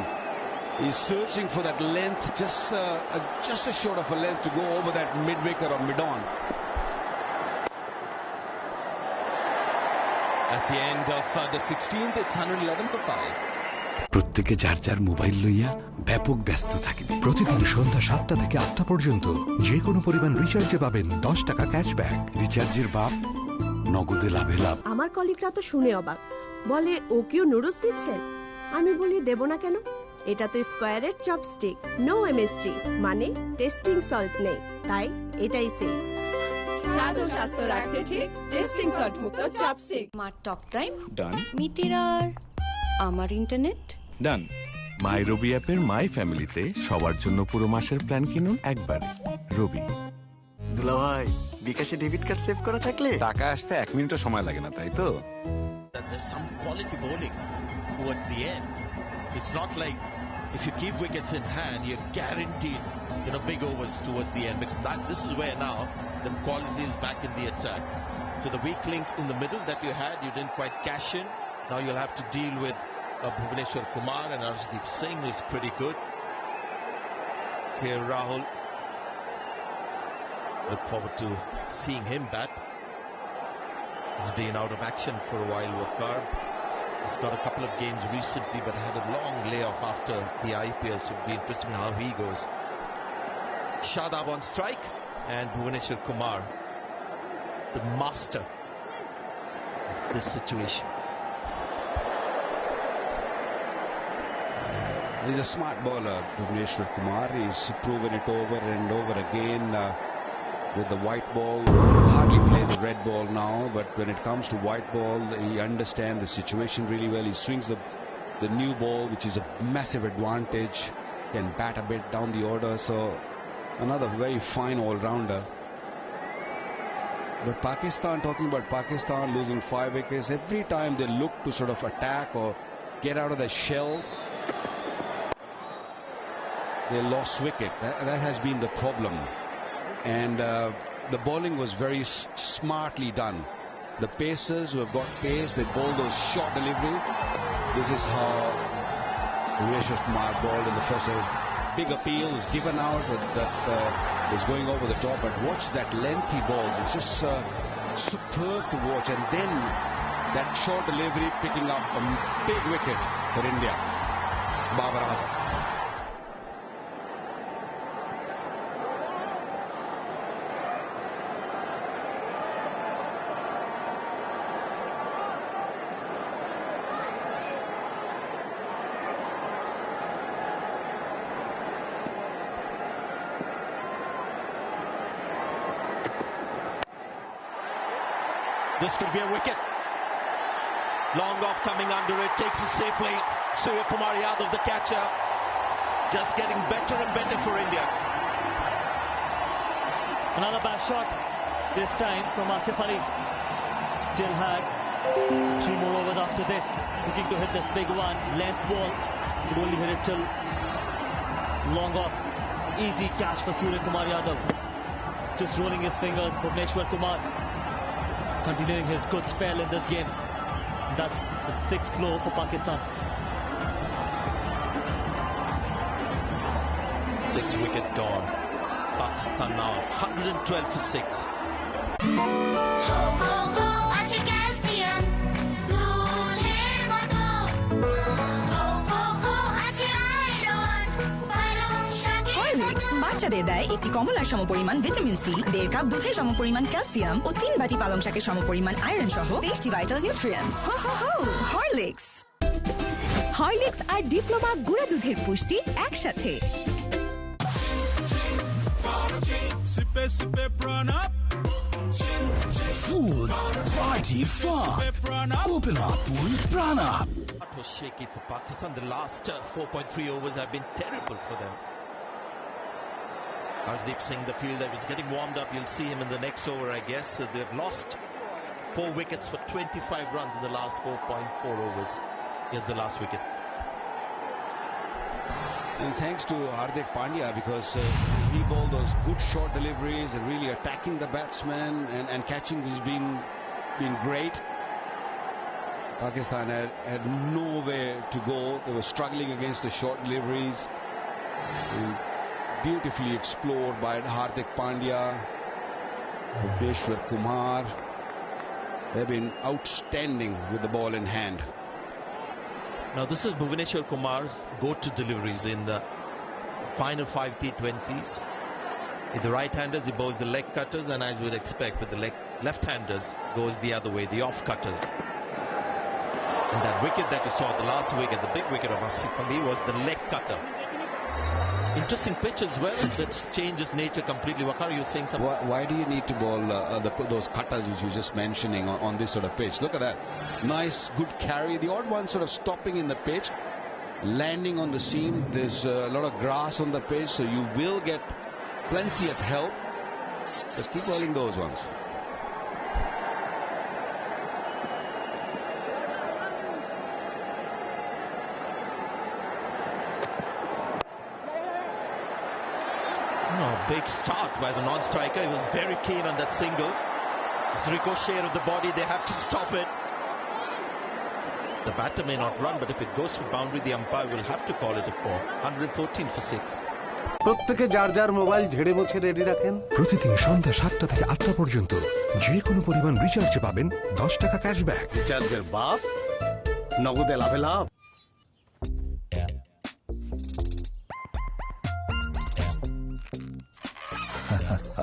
is searching for that length, just a short of a length to go over that mid-wicket or mid-on. That's the end of the 16th. It's 111 for 5. প্রত্যেকে যার যার mobile লইয়া ব্যাপক ব্যস্ত থাকিবে। প্রতিদিন সন্ধ্যা 7টা থেকে 8টা পর্যন্ত যে কোনো পরিমাণ রিচার্জে পাবেন 10 টাকা ক্যাশব্যাক। রিচার্জের বাপ নগদে লাভে লাভ। আমার কলিগরা তো শুনে অবাক, বলে ও কিও নুডলস দিচ্ছেন? আমি বলি দেব না কেন, এটা তো স্কয়ারের চপস্টিক, নো এমএসজি, মানে টেস্টিং সল্ট নেই, তাই এটাই সেফ। স্বাদ ও স্বাস্থ্য রাখতে ঠিক টেস্টিং সল্ট মুক্ত চপস্টিক। মার টক টাইম ডান। মিতিরার আমার ইন্টারনেট ডান। মাই রবি অ্যাপের মাই ফ্যামিলিতে সবার জন্য পুরো মাসের প্ল্যান কিনুন একবারে। রবি। দুলা ভাই, বিকাশে ডেবিট কার্ড সেভ করা থাকলে টাকা আসতে 1 মিনিটও সময় লাগে না, তাই তো? There's some quality bowling towards the end. It's not like if you keep wickets in hand, you're guaranteed, big overs towards the end. Because this is where now the quality is back in the attack. So the weak link in the middle that you had, you didn't quite cash in. Now you'll have to deal with Bhuvaneshwar Kumar, and Arshdeep Singh is pretty good. Here Rahul. Look forward to seeing him bat. He's been out of action for a while, Wakar. He's got a couple of games recently, but had a long layoff after the IPL, so it'll be interesting how he goes. Shadab on strike, and Bhuvaneshwar Kumar, the master of this situation. He's a smart bowler, Bhuvaneshwar Kumar. He's proven it over and over again. With the white ball, hardly plays a red ball now, but when it comes to white ball, he understands the situation really well. He swings the new ball, which is a massive advantage, can bat a bit down the order, so another very fine all-rounder. But Pakistan, talking about Pakistan losing 5 wickets, every time they look to sort of attack or get out of the shell, they lost wicket. That has been the problem. And the bowling was very smartly done. The pacers who have got pace, they bowl those short delivery. This is how Bhuvaneshwar Kumar bowled in the first over. Big appeal was given out that was going over the top, but watch that length he bowls. It's just superb to watch. And then that short delivery picking up a big wicket for India. Babar Azam. This could be a wicket. Long off coming under it, takes it safely. Surya Kumar Yadav, the catcher, just getting better and better for India. Another bad shot, this time from Asif Ali. Still had 3 more overs after this. Looking to hit this big one, length ball. Could only hit it till long off. Easy catch for Surya Kumar Yadav. Just rolling his fingers, Bhuvaneshwar Kumar continuing his good spell in this game. That's the 6th blow for Pakistan. 6 wicket gone. Pakistan now 112 for 6. বাচ্চাদের দেয় একটি কমলার সমপরিমাণ vitamin C, 1.5 cup দুধের সমপরিমাণ calcium ও 3 বাটি পালং শাকের সমপরিমাণ আয়রন সহ 23টি ভাইটাল নিউট্রিয়েন্টস। হরলিক্স। হরলিক্স আর ডিপ্লোমা গুঁড়া দুধের পুষ্টি একসাথে। Sippe, sippe, prawn up. Food, party, fun. Open up with Prana. That was shaky for Pakistan. The last 4.3 overs have been terrible for them. Harshdeep Singh, the fielder, was getting warmed up. You'll see him in the next over, I guess. They've lost 4 wickets for 25 runs in the last 4.4 overs. Here's the last wicket. And thanks to Hardik Pandya, because he bowled those good short deliveries and really attacking the batsman and catching has been great. Pakistan had nowhere to go. They were struggling against the short deliveries. And beautifully explored by Hardik Pandya, Kumar. They've been outstanding with the ball in hand. Now this is Bhuvaneshwar Kumar's go-to deliveries in the final 5 T20s. With the right-handers, he bowls the leg cutters, and as we'd expect with the left-handers, goes the other way, the off-cutters. And that wicket that you saw, the last wicket, the big wicket of Asif Ali, was the leg cutter. Interesting pitch as well. That changes nature completely. Wakar, you saying something? Why do you need to bowl those cutters which you were just mentioning on this sort of pitch? Look at that. Nice, good carry. The odd one sort of stopping in the pitch, landing on the seam. There's a lot of grass on the pitch, so you will get plenty of help. But keep bowling those ones. Big start by the non-striker. He was very keen on that single. It's ricochet of the body. They have to stop it. The batter may not run, but if it goes for boundary, the umpire will have to call it a 4. 114 for 6. প্রত্যেকে যার যার mobile ঝেড়ে মুছে ready রাখেন। প্রতিদিন সন্ধ্যা 7টা থেকে 8টা পর্যন্ত যে কোনো পরিমাণ রিচার্জে পাবেন 10 টাকা ক্যাশব্যাক। রিচার্জের বাপ, নগদে লাভে লাভ।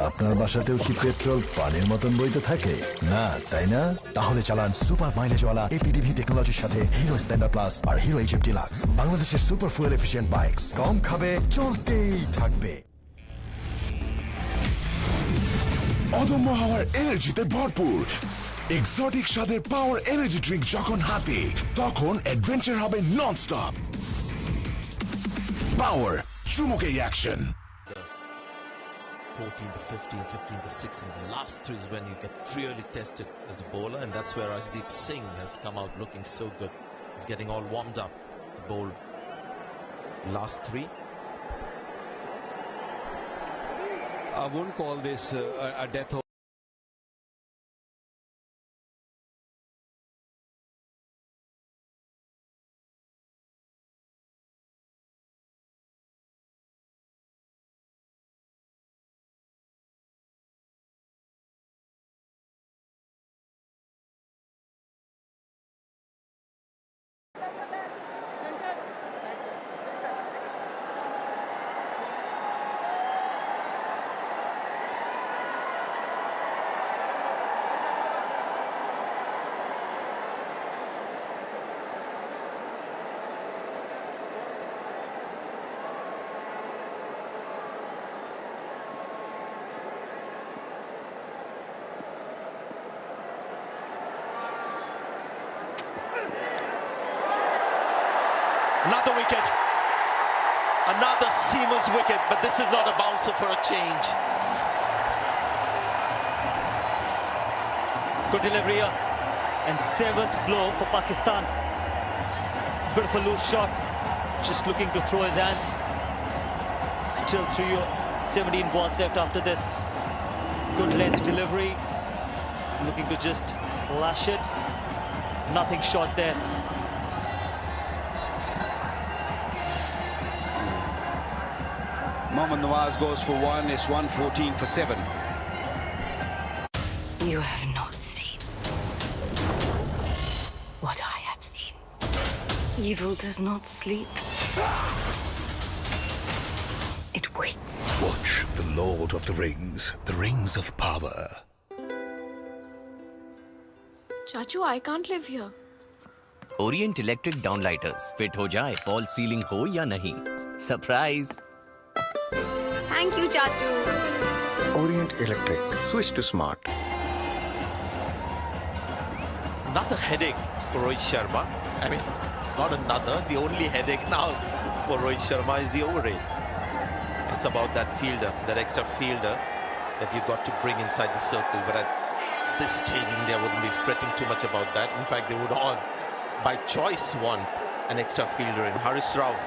আপনার বাসাতেও কি পেট্রোল পানির মতন বইতে থাকে? না, তাই না? তাহলে চালান সুপার মাইলেজওয়ালা এপিডিভি টেকনোলজির সাথে হিরো স্প্লেন্ডার প্লাস আর হিরো এইচএফ ডিলাক্স। বাংলাদেশের সুপার ফুয়েল এফিশিয়েন্ট বাইকস, কম খাবে, চলতেই থাকবে। অদম্য হওয়ার এনার্জিতে ভরপুর এক্সোটিক স্বাদের পাওয়ার এনার্জি ড্রিঙ্ক যখন হাতে, তখন অ্যাডভেঞ্চার হবে ননস্টপ। পাওয়ার, চুমুকে action. 14 to 15, 15 to 6, and the last 3 is when you get really tested as a bowler, and that's where Harshdeep Singh has come out looking so good. He's getting all warmed up to bowl last 3. I wouldn't call this a death over. Another wicket. Another seamer's wicket, but this is not a bouncer for a change. Good delivery here. And 7th blow for Pakistan. Bit of a loose shot. Just looking to throw his hands. Still 17 balls left after this. Good length delivery. Looking to just slash it. Nothing short there. Mohammad Nawaz goes for 1. It's 114 for 7. You have not seen what I have seen. Evil does not sleep. It waits. Watch the Lord of the Rings of Power. Chachu, I can't live here. Orient Electric Downlighters. Fit हो जाए, false ceiling हो या नहीं. Surprise! Thank you, Chachu. Orient Electric. Switch to smart. Another headache for Rohit Sharma. I mean, not another. The only headache now for Rohit Sharma is the over rate. It's about that fielder, that extra fielder that you've got to bring inside the circle. But at this stage, India wouldn't be fretting too much about that. In fact, they would all, by choice, want an extra fielder in. Haris Rauf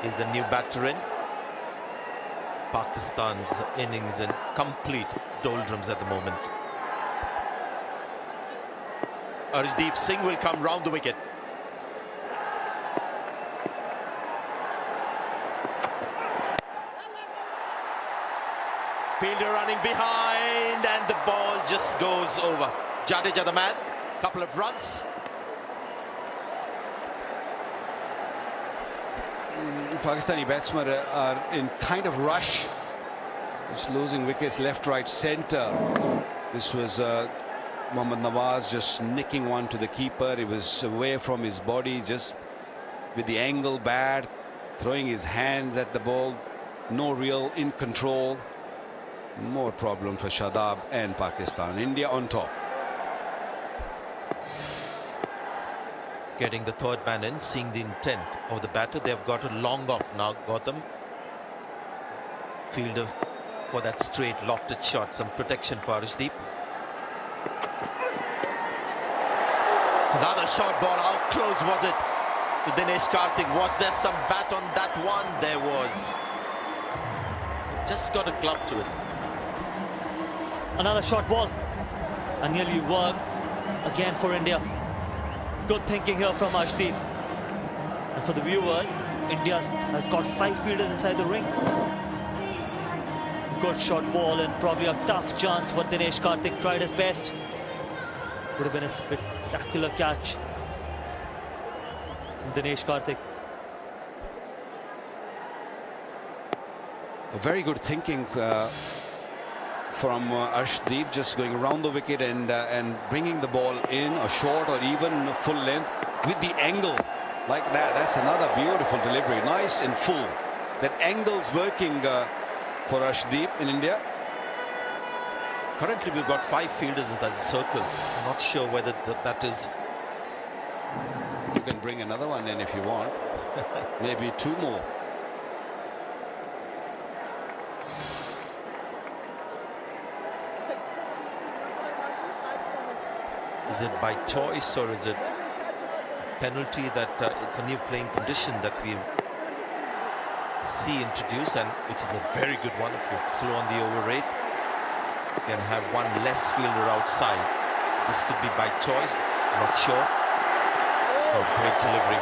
is the new batter in. Pakistan's innings in complete doldrums at the moment. Arshdeep Singh will come round the wicket. Fielder running behind and the ball just goes over. Jadeja the man, couple of runs. Pakistani batsmen are in kind of rush. Just losing wickets left, right, centre. This was Mohammad Nawaz just nicking one to the keeper. It was away from his body, just with the angle bad, throwing his hands at the ball. No real in control. More problem for Shadab and Pakistan. India on top. Getting the third man in, seeing the intent of the batter. They've got a long off now, Gautam. Fielder for that straight lofted shot. Some protection for Arshdeep. Another short ball. How close was it to Dinesh Karthik? Was there some bat on that one? There was. Just got a glove to it. Another short ball. And nearly worked again for India. Good thinking here from Arshdeep. And for the viewers, India has got 5 fielders inside the ring. Good short ball and probably a tough chance for Dinesh Karthik. Tried his best. Would have been a spectacular catch. Dinesh Karthik. A very good thinking from Arshdeep, just going around the wicket and bringing the ball in a short or even full length with the angle like that. That's another beautiful delivery, nice and full. That angle's working for Arshdeep in India. Currently we've got 5 fielders in that circle. I'm not sure whether that is. You can bring another one in if you want. Maybe 2 more. Is it by choice or is it penalty that it's a new playing condition that we see introduced, and which is a very good one. If you're slow on the over rate, you can have one less fielder outside. This could be by choice, I'm not sure. Oh, great delivery,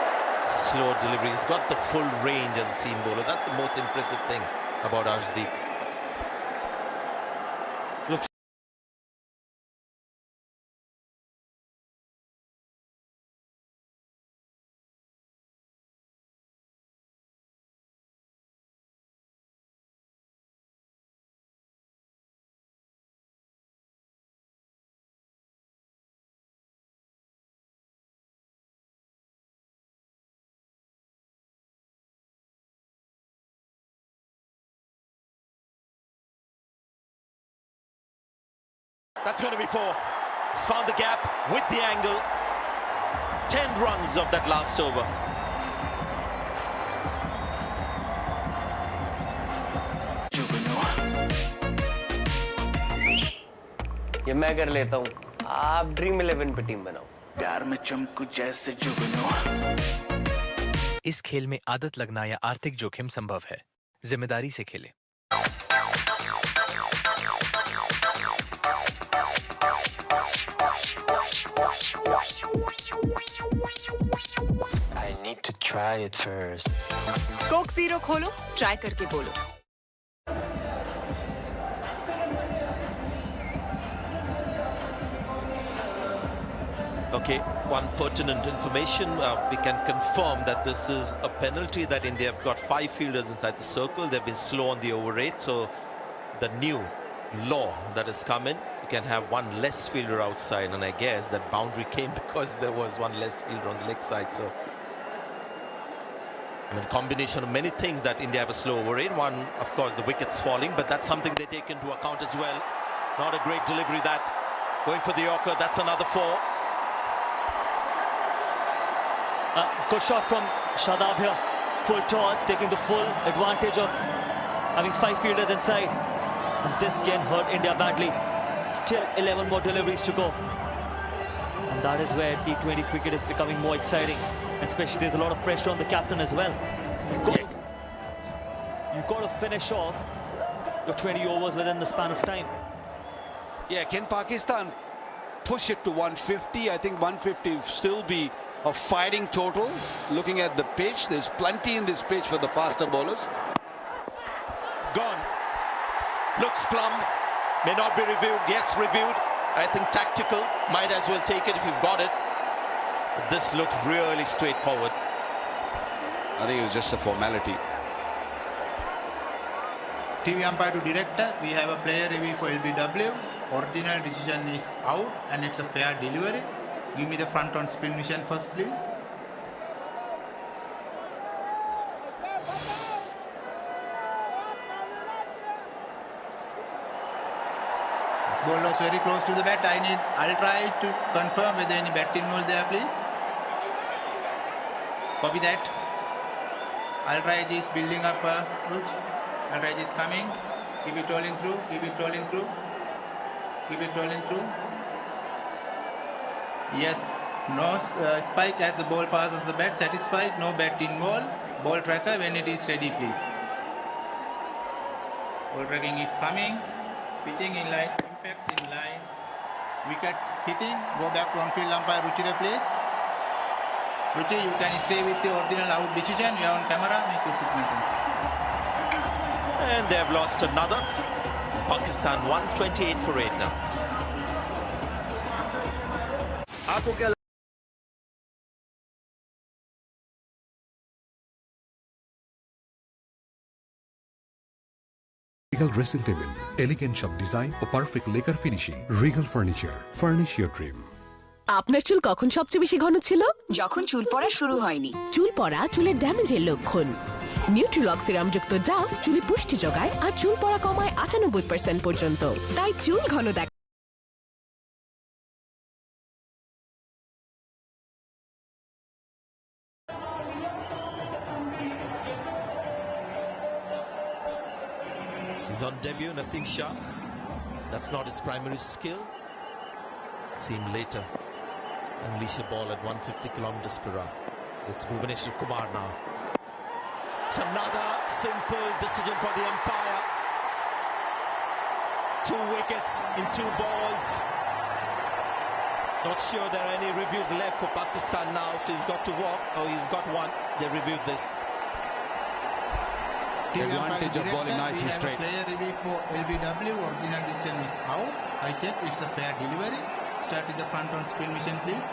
slow delivery. He's got the full range as a seam bowler. That's the most impressive thing about Arshdeep. Look. That's going to be 4. He's found the gap with the angle. 10 runs of that last over. ये मैं कर लेता हूँ, आप dream 11 पे team बनाओ। प्यार में चमकू जैसे जुगनू। इस खेल में आदत लगना या आर्थिक जोखिम संभव है। जिम्मेदारी से खेलें। I need to try it first. Coke zero खोलो, ट्राई करके बोलो। Okay, one pertinent information. We can confirm that this is a penalty that India have got 5 fielders inside the circle. They've been slow on the over rate. So the new law that has come in, you can have one less fielder outside. And I guess that boundary came because there was one less fielder on the leg side. So, I mean, combination of many things that India have a slow over rate. One, of course, the wickets falling, but that's something they take into account as well. Not a great delivery that. Going for the Yorker, that's another 4. Good shot from Shadab here. Full toss, taking the full advantage of having 5 fielders inside. And this can hurt India badly. Still 11 more deliveries to go. And that is where T20 cricket is becoming more exciting. And especially there's a lot of pressure on the captain as well. You've got to finish off your 20 overs within the span of time. Yeah, can Pakistan push it to 150? I think 150 still be a fighting total. Looking at the pitch, there's plenty in this pitch for the faster bowlers. Gone. Looks plumb. May not be reviewed. Yes, reviewed. I think tactical. Might as well take it if you've got it. But this looked really straightforward. I think it was just a formality. TV umpire to director. We have a player review for LBW. Original decision is out and it's a fair delivery. Give me the front on spin mission first, please. This ball was very close to the bat. I'll try to confirm whether any bat involved there, please. Copy that. I'll try this building up route. I'll try this coming. Keep it rolling through. Keep it rolling through. Keep it rolling through. Yes, no spike as the ball passes the bat. Satisfied, no bat involved. Ball tracker when it is ready, please. Ball tracking is coming. Pitching in line, impact in line. Wickets hitting. Go back to on-field umpire Ruchi replace. Ruchi, you can stay with the original out decision. You are on camera. Make your signal. And they've lost another. Pakistan 128 for 8 now. Regal dressing table, elegant shop design or perfect lacquer finishing. Regal furniture, furnish your dream. আপনার চুল কখন সবচেয়ে বেশি ঘন ছিল? যখন চুল পড়া শুরু হয়নি। চুল পড়া চুলের ড্যামেজের লক্ষণ। নিউট্রিলক সিরামযুক্ত ডাভ চুলে পুষ্টি যোগায় আর চুল পড়া কমায় 98% পর্যন্ত। তাই চুল ঘন দেখ। He's on debut, Naseem Shah. That's not his primary skill. See him later. Unleash a ball at 150 kilometers per hour. It's Kumar now. It's another simple decision for the umpire. 2 wickets in 2 balls. Not sure there are any reviews left for Pakistan now, so he's got to walk. Oh, he's got one. They reviewed this. Advantage of bowling nicely straight. Player review for LBW. Original decision is out. I check. It's a fair delivery. Start with the front on spin mission, please.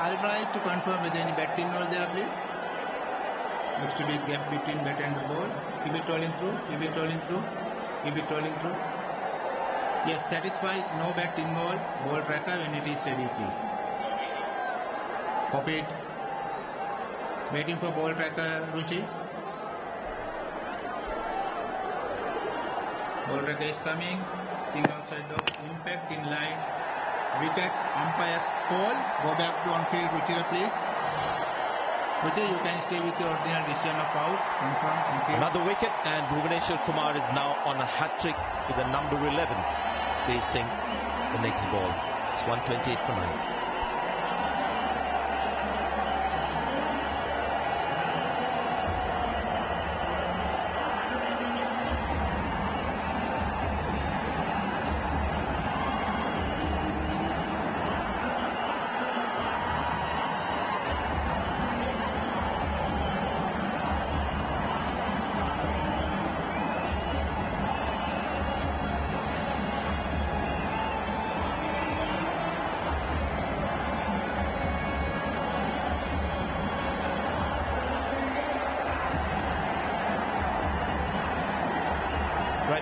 I'll try to confirm whether any bat involved there, please. Looks to be a gap between bat and the ball. Keep it rolling through. Keep it rolling through. Keep it rolling through. Yes, satisfied. No bat involved. Ball tracker when it is ready, please. Copy it. Waiting for ball tracker, Ruchi. Ball tracker is coming. Thing outside the impact in line. Wickets, umpire's call. Go back to on-field, Ruchira, please. Ruchi, you can stay with the original decision of out. Confirm. Another wicket, and Kumar is now on a hat-trick with the number 11 facing the next ball. It's 128 for 9.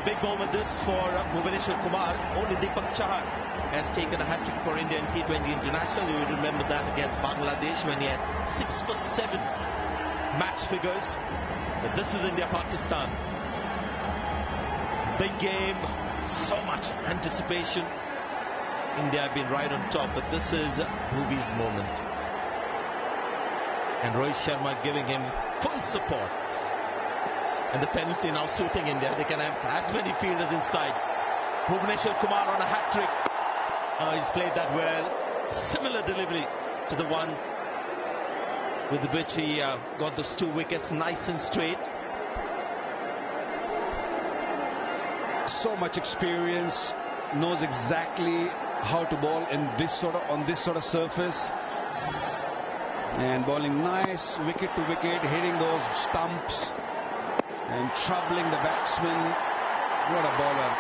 Big moment this for Kumar. Only Chahal has taken a hat-trick for India in T20 International. You will remember that against Bangladesh when he had 6 for 7 match figures. But this is India-Pakistan. Big game, so much anticipation. India have been right on top, but this is Bhuvi's moment. And Rohit Sharma giving him full support. And the penalty now suiting India. They can have as many fielders inside. Bhuvaneshwar Kumar on a hat-trick. He's played that well. Similar delivery to the one with which he got those 2 wickets nice and straight. So much experience, knows exactly how to bowl in on this sort of surface, and bowling nice wicket to wicket, hitting those stumps and troubling the batsman. What a bowler,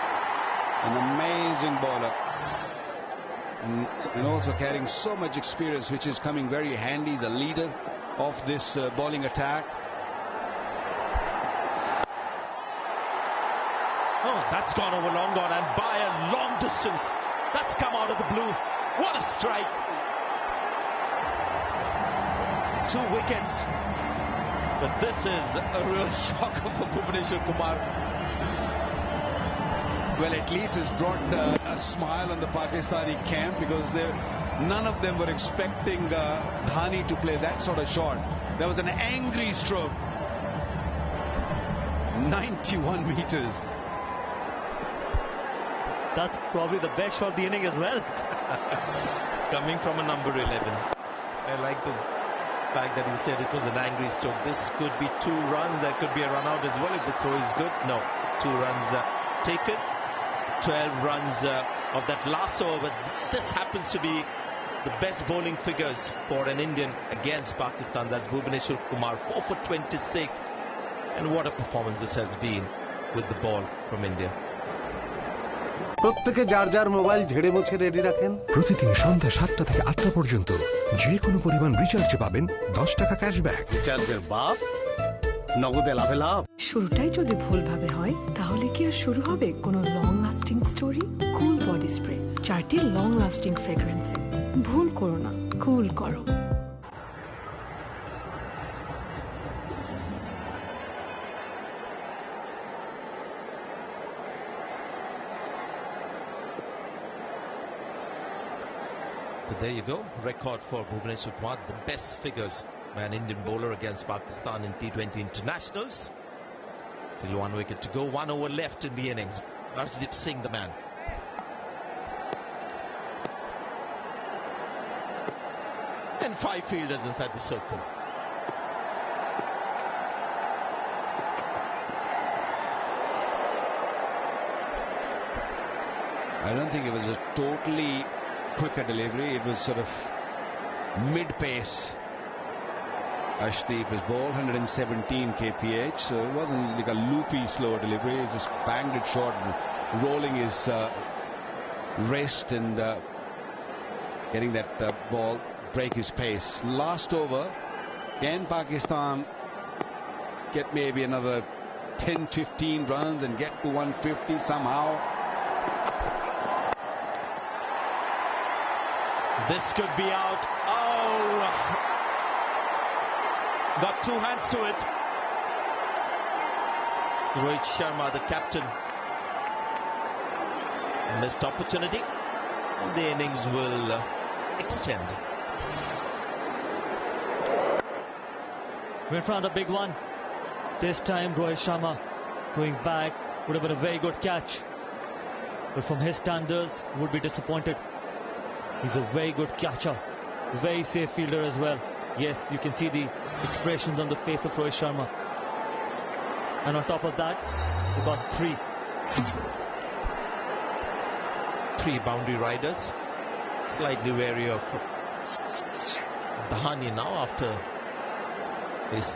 an amazing bowler, and also carrying so much experience, which is coming very handy. He's a leader of this bowling attack. Oh, that's gone over long gone, and by a long distance. That's come out of the blue. What a strike. 2 wickets. But this is a real shocker for Bhuvaneshwar Kumar. Well, at least it's brought a smile on the Pakistani camp, because none of them were expecting Dhani to play that sort of shot. There was an angry stroke. 91 meters. That's probably the best shot of the inning as well. Coming from a number 11. I like the fact that he said it was an angry stroke. This could be 2 runs. There could be a run out as well if the throw is good. No, 2 runs taken. 12 runs of that last over. But this happens to be the best bowling figures for an Indian against Pakistan. That's Bhuvaneshwar Kumar, 4 for 26. And what a performance this has been with the ball from India. প্রত্যেকে যার যার mobile ঝেড়ে মুছে ready রাখেন। প্রতিদিন সন্ধ্যা 7টা থেকে 8টা পর্যন্ত যে কোনো পরিমাণ রিচার্জে পাবেন 10 টাকা ক্যাশব্যাক। রিচার্জের বাপ, নগদে লাভে লাভ। শুরুটাই যদি ভুলভাবে হয়, তাহলে কি আর শুরু হবে কোনো লং লাস্টিং স্টোরি? কুল বডি স্প্রে, 4টি লং লাস্টিং ফ্রেগ্রেন্সে। ভুল করো না, কুল করো। So there you go, record for Bhuvaneshwar Kumar, the best figures by an Indian bowler against Pakistan in T20 internationals. Still 1 wicket to go, 1 over left in the innings. Arshdeep Singh, the man. And 5 fielders inside the circle. I don't think it was a totally quicker delivery. It was sort of mid-pace. Arshdeep is ball, 117 kph, so it wasn't like a loopy, slower delivery. He just banged it short, rolling his wrist and getting that ball break his pace. Last over, can Pakistan get maybe another 10-15 runs and get to 150 somehow? This could be out. Oh! Got 2 hands to it. Rohit Sharma, the captain. Missed opportunity. And the innings will extend. We're in front of the big one. This time Rohit Sharma going back would have been a very good catch. But from his standards, would be disappointed. He's a very good catcher, very safe fielder as well. Yes, you can see the expressions on the face of Rohit Sharma. And on top of that, we got 3. 3 boundary riders. Slightly wary of Dhani now after his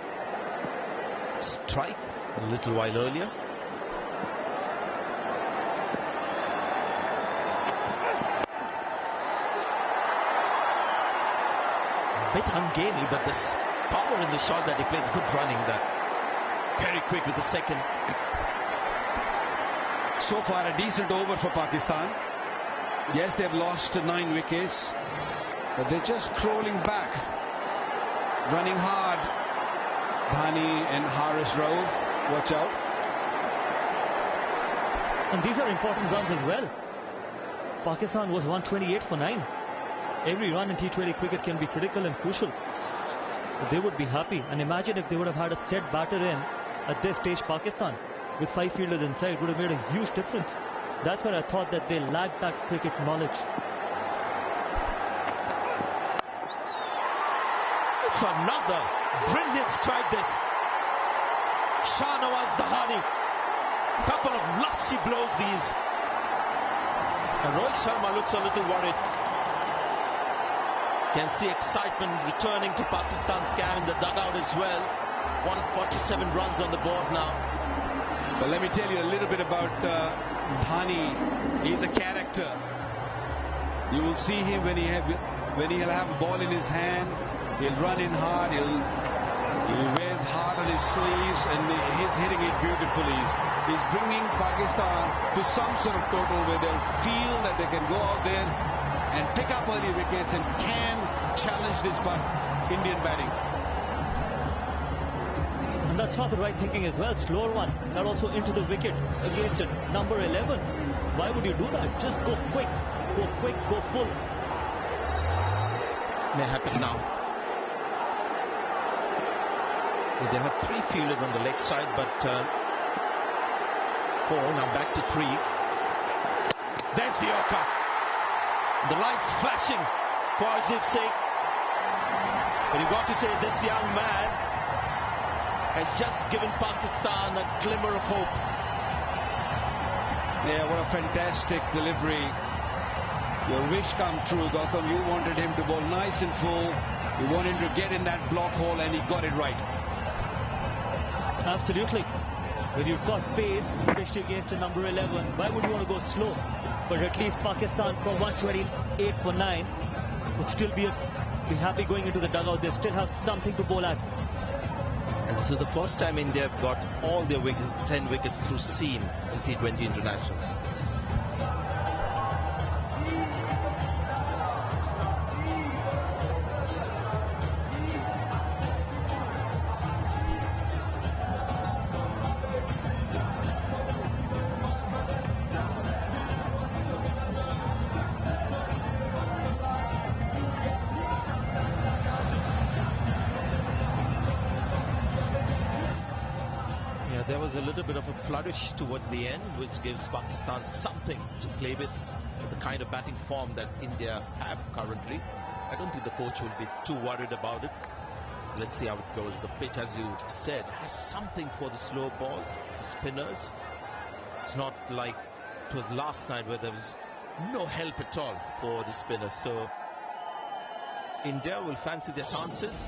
strike a little while earlier. Bit ungainly, but this power in the shot that he plays, good running there. Very quick with the second. So far a decent over for Pakistan. Yes, they've lost 9 wickets, but they're just crawling back, running hard, Dhani and Haris Rahul. Watch out. And these are important runs as well. Pakistan was 128 for 9. Every run in T20 cricket can be critical and crucial. But they would be happy. And imagine if they would have had a set batter in at this stage, Pakistan, with 5 fielders inside, would have made a huge difference. That's where I thought that they lacked that cricket knowledge. It's another brilliant strike, this. Dhani. Couple of lusty blows, these. And Rohit Sharma looks a little worried. Can see excitement returning to Pakistan's camp in the dugout as well. 147 runs on the board now. But let me tell you a little bit about Dhani. He's a character. You will see him when he'll have a ball in his hand. He'll run in hard. He wears hard on his sleeves, and he's hitting it beautifully. He's bringing Pakistan to some sort of total where they'll feel that they can go out there and pick up early wickets and can challenge this Indian batting. And that's not the right thinking as well. Slower one, that also into the wicket against it. Number 11. Why would you do that? Just go quick, go full. May happen now. They have 3 fielders on the leg side, but 4, now back to 3. There's the Yorker. The lights flashing for Arjit Singh. But you've got to say this young man has just given Pakistan a glimmer of hope. Yeah, what a fantastic delivery. Your wish come true, Gautam. You wanted him to bowl nice and full. You wanted him to get in that block hole, and he got it right. Absolutely. When you've got pace, especially against a number 11, why would you want to go slow? But at least Pakistan from 128 for 9 would still be happy going into the dugout. They still have something to bowl at. And this is the first time India have got all their 10 wickets through seam in T20 internationals. There was a little bit of a flourish towards the end, which gives Pakistan something to play with the kind of batting form that India have currently. I don't think the coach will be too worried about it. Let's see how it goes. The pitch, as you said, has something for the slow balls, the spinners. It's not like it was last night where there was no help at all for the spinners. So India will fancy their chances.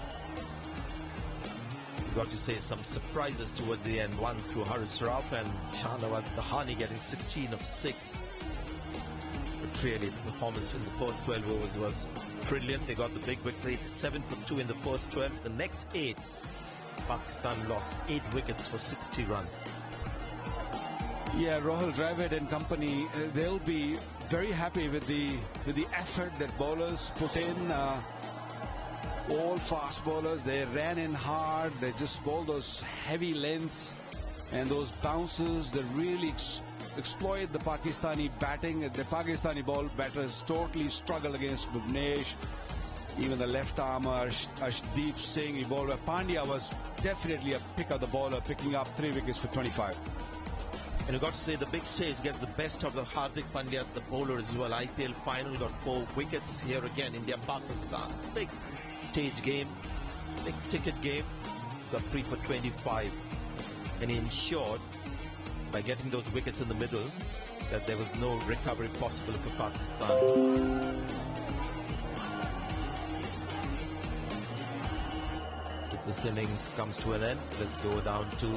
Got to say some surprises towards the end. One through Haris Rahul and Dhani getting 16 of 6. But really, the performance in the first 12 overs was brilliant. They got the big victory, 7 for 2 in the first 12. The next 8, Pakistan lost 8 wickets for 60 runs. Yeah, Rahul Dravid and company, they'll be very happy with the effort that bowlers put in. All fast bowlers, they ran in hard, they just bowled those heavy lengths and those bounces that really exploit the Pakistani batting. The Pakistani ball batters totally struggled against Bhuvnesh. Even the left armer, Arshdeep Singh, he bowled. Pandya was definitely a pick of the bowler, picking up 3 wickets for 25. And you've got to say the big stage gets the best of the Hardik Pandya, the bowler as well. IPL final got 4 wickets. Here again, India-Pakistan. Big stage game, big ticket game. He's got 3 for 25. And he ensured, by getting those wickets in the middle, that there was no recovery possible for Pakistan. With this innings comes to an end, let's go down to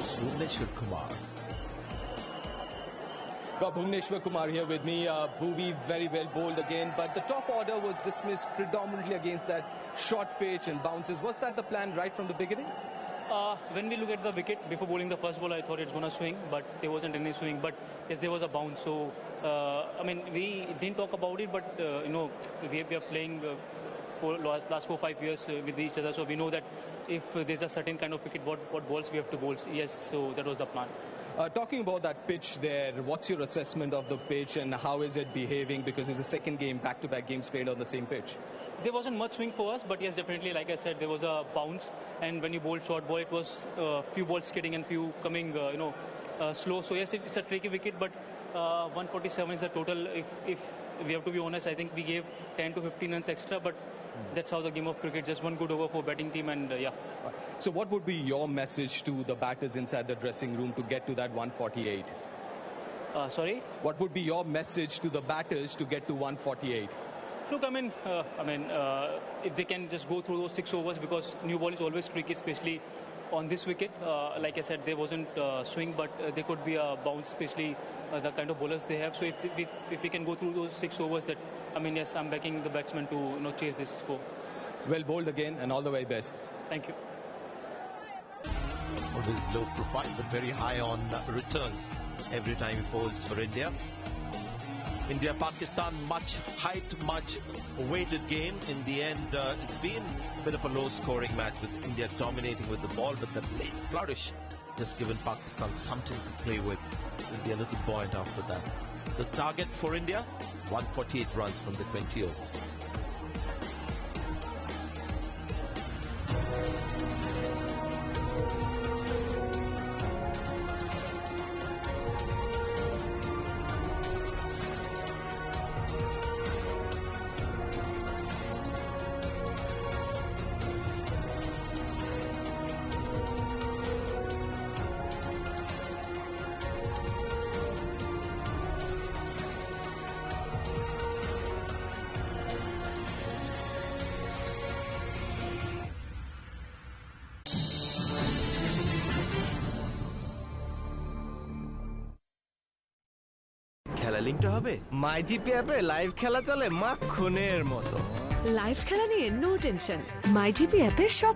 Kumar. Got Bhuvneshwar Kumar here with me. Bhuvi very well bowled again, but the top order was dismissed predominantly against that short pitch and bounces. Was that the plan right from the beginning? When we look at the wicket, before bowling the first ball, I thought it's going to swing, but there wasn't any swing. But yes, there was a bounce. So, I mean, we didn't talk about it, but, you know, we are playing last 4-5 years with each other. So we know that if there's a certain kind of wicket, what balls we have to bowl. Yes, so that was the plan. Talking about that pitch there, what's your assessment of the pitch and how is it behaving? Because it's the second game, back-to-back games played on the same pitch. There wasn't much swing for us, but yes, definitely, like I said, there was a bounce. And when you bowl short ball, it was few balls skidding and few coming, slow. So yes, it's a tricky wicket, but 147 is the total. If we have to be honest, I think we gave 10 to 15 runs extra, but that's how the game of cricket, just one good over for batting team, and yeah. So what would be your message to the batters inside the dressing room to get to that 148? Sorry? What would be your message to the batters to get to 148? Look, if they can just go through those 6 overs, because new ball is always tricky, especially on this wicket. Like I said, there wasn't swing, but there could be a bounce, especially the kind of bowlers they have. So if we can go through those 6 overs, yes, I'm backing the batsman to chase this score. Well bowled again, and all the way best. Thank you. Always low profile, but very high on returns every time he bowls for India. India-Pakistan, much height, much weighted game. In the end, it's been a bit of a low-scoring match with India dominating with the ball, but that late flourish just given Pakistan something to play with. Will be a little buoyant after that. The target for India, 148 runs from the 20 overs. খেলা লিংকটা হবে MyGP অ্যাপে live খেলা চলে মাখনের মতো। Live খেলা নিয়ে নো টেনশন, মাইজিপি অ্যাপে সব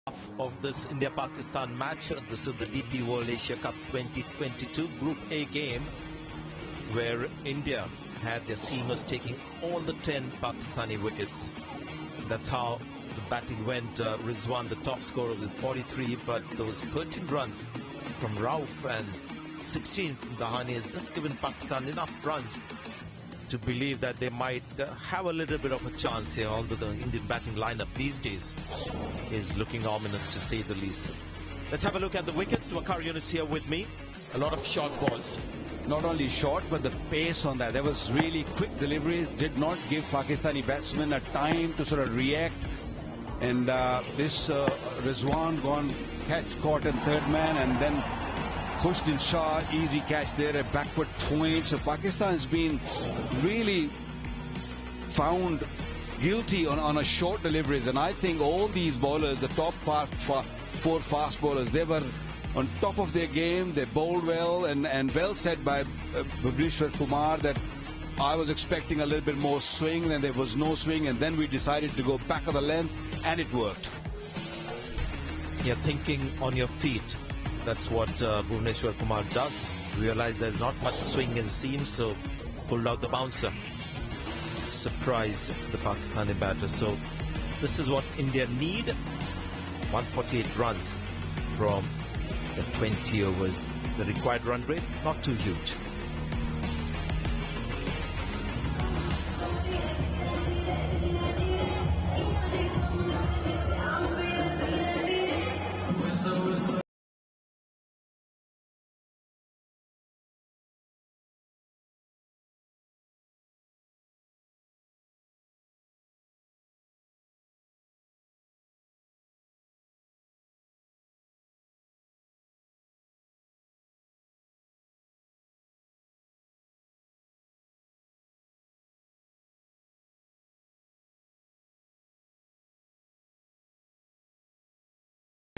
of this India-Pakistan match. This is the DP World Asia Cup 2022 Group A game, where India had their seamers taking all the 10 Pakistani wickets. That's how the batting went. Rizwan, the top scorer, with 43, but those 13 runs from Rahul and 16 from Dhani has just given Pakistan enough runs to believe that they might have a little bit of a chance here, although the Indian batting lineup these days is looking ominous, to say the least. Let's have a look at the wickets. Wakar Yunus here with me. A lot of short balls. Not only short, but the pace on that. There was really quick delivery. Did not give Pakistani batsmen a time to sort of react. And this Rizwan caught in third man, and then Kohli and Shah, easy catch there, a backward point. So Pakistan has been really found guilty on a short deliveries. And I think all these bowlers, the top four fast bowlers, they were on top of their game. They bowled well, and well said by Kumar that I was expecting a little bit more swing, and there was no swing, and then we decided to go back of the length, and it worked. You're thinking on your feet. That's what Kumar does. Realized there's not much swing in seam, so pulled out the bouncer. Surprised the Pakistani batters. So this is what India need. 148 runs from the 20 overs. The required run rate, not too huge.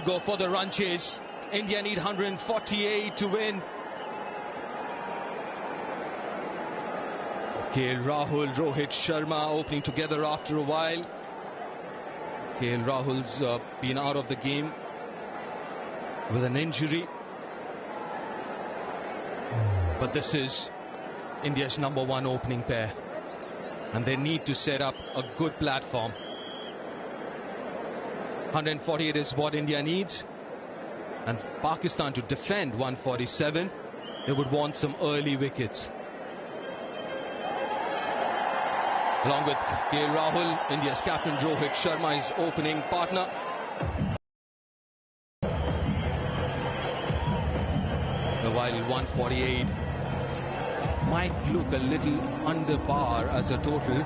Go for the run chase. India need 148 to win. KL Rahul, Rohit Sharma opening together after a while. KL Rahul's been out of the game with an injury. But this is India's #1 opening pair, and they need to set up a good platform. 148 is what India needs, and Pakistan to defend 147, they would want some early wickets. Along with KL Rahul, India's captain Rohit Sharma is opening partner. While 148 might look a little under par as a total,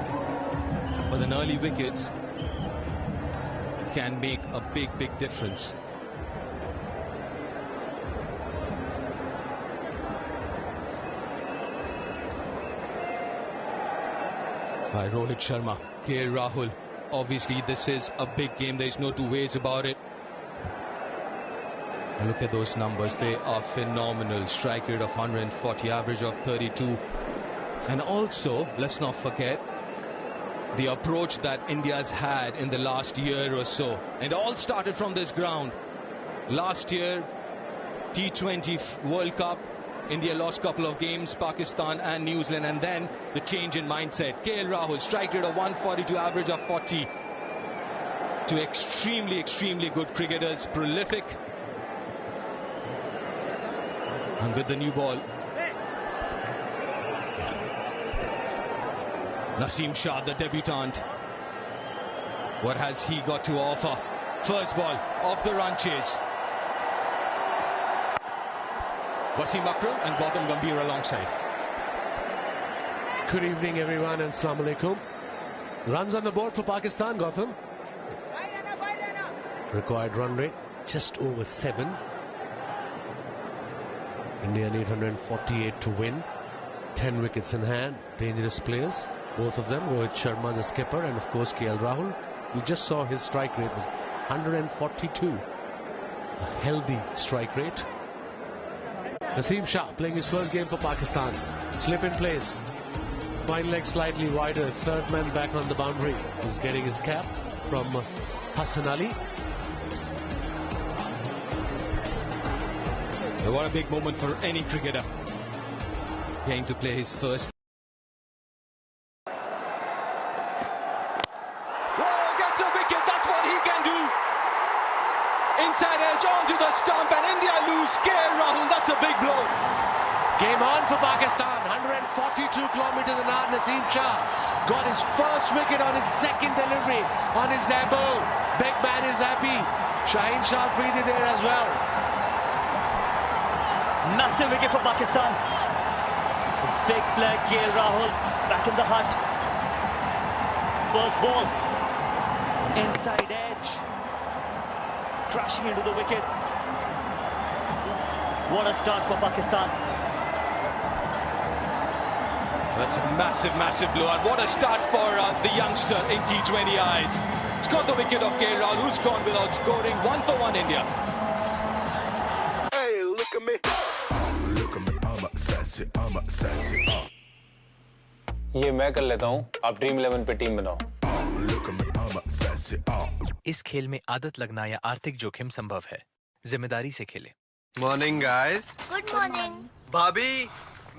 but an early wickets can make a big difference. By Rohit Sharma, KL Rahul. Obviously, this is a big game. There's no two ways about it. And look at those numbers. They are phenomenal. Strike rate of 140, average of 32. And also, let's not forget the approach that India's had in the last year or so. And all started from this ground. Last year, T20 World Cup, India lost a couple of games, Pakistan and New Zealand, and then the change in mindset. KL Rahul, strike rate of 142, average of 40. Two extremely good cricketers, prolific. And with the new ball, Naseem Shah, the debutant. What has he got to offer? First ball off the run chase. Wasim Akram and Gautam Gambhir alongside. Good evening, everyone, and Assalamu Alaikum. Runs on the board for Pakistan, Gautam. Required run rate just over 7. India need 148 to win. 10 wickets in hand. Dangerous players, both of them. Rohit Sharma, the skipper, and of course KL Rahul. We just saw his strike rate was 142. A healthy strike rate. Naseem Shah playing his first game for Pakistan. Slip in place. Fine leg slightly wider. Third man back on the boundary. He's getting his cap from Hassan Ali. What a big moment for any cricketer. Getting to play his first. Gets a wicket, that's what he can do. Inside edge onto the stump and India lose. Rahul, that's a big blow. Game on for Pakistan. 142 kilometers an hour. Naseem Shah got his first wicket on his second delivery on his debut. Big man is happy. Shaheen Shah freed there as well. Massive wicket for Pakistan. Big play, Rahul back in the hut. First ball. Inside edge. Crashing into the wicket. What a start for Pakistan. That's a massive blow. And what a start for the youngster in T20 eyes. He's got the wicket of Rahul, who's gone without scoring. 1 for 1 India. Hey, look at me. Look at me, I'm a sassy. ये मैं कर लेता हूँ, आप dream 11 पे team बनाओ। इस खेल में आदत लगना या आर्थिक जोखिम संभव है। जिम्मेदारी से खेलें। Morning, guys. Good morning. भाभी,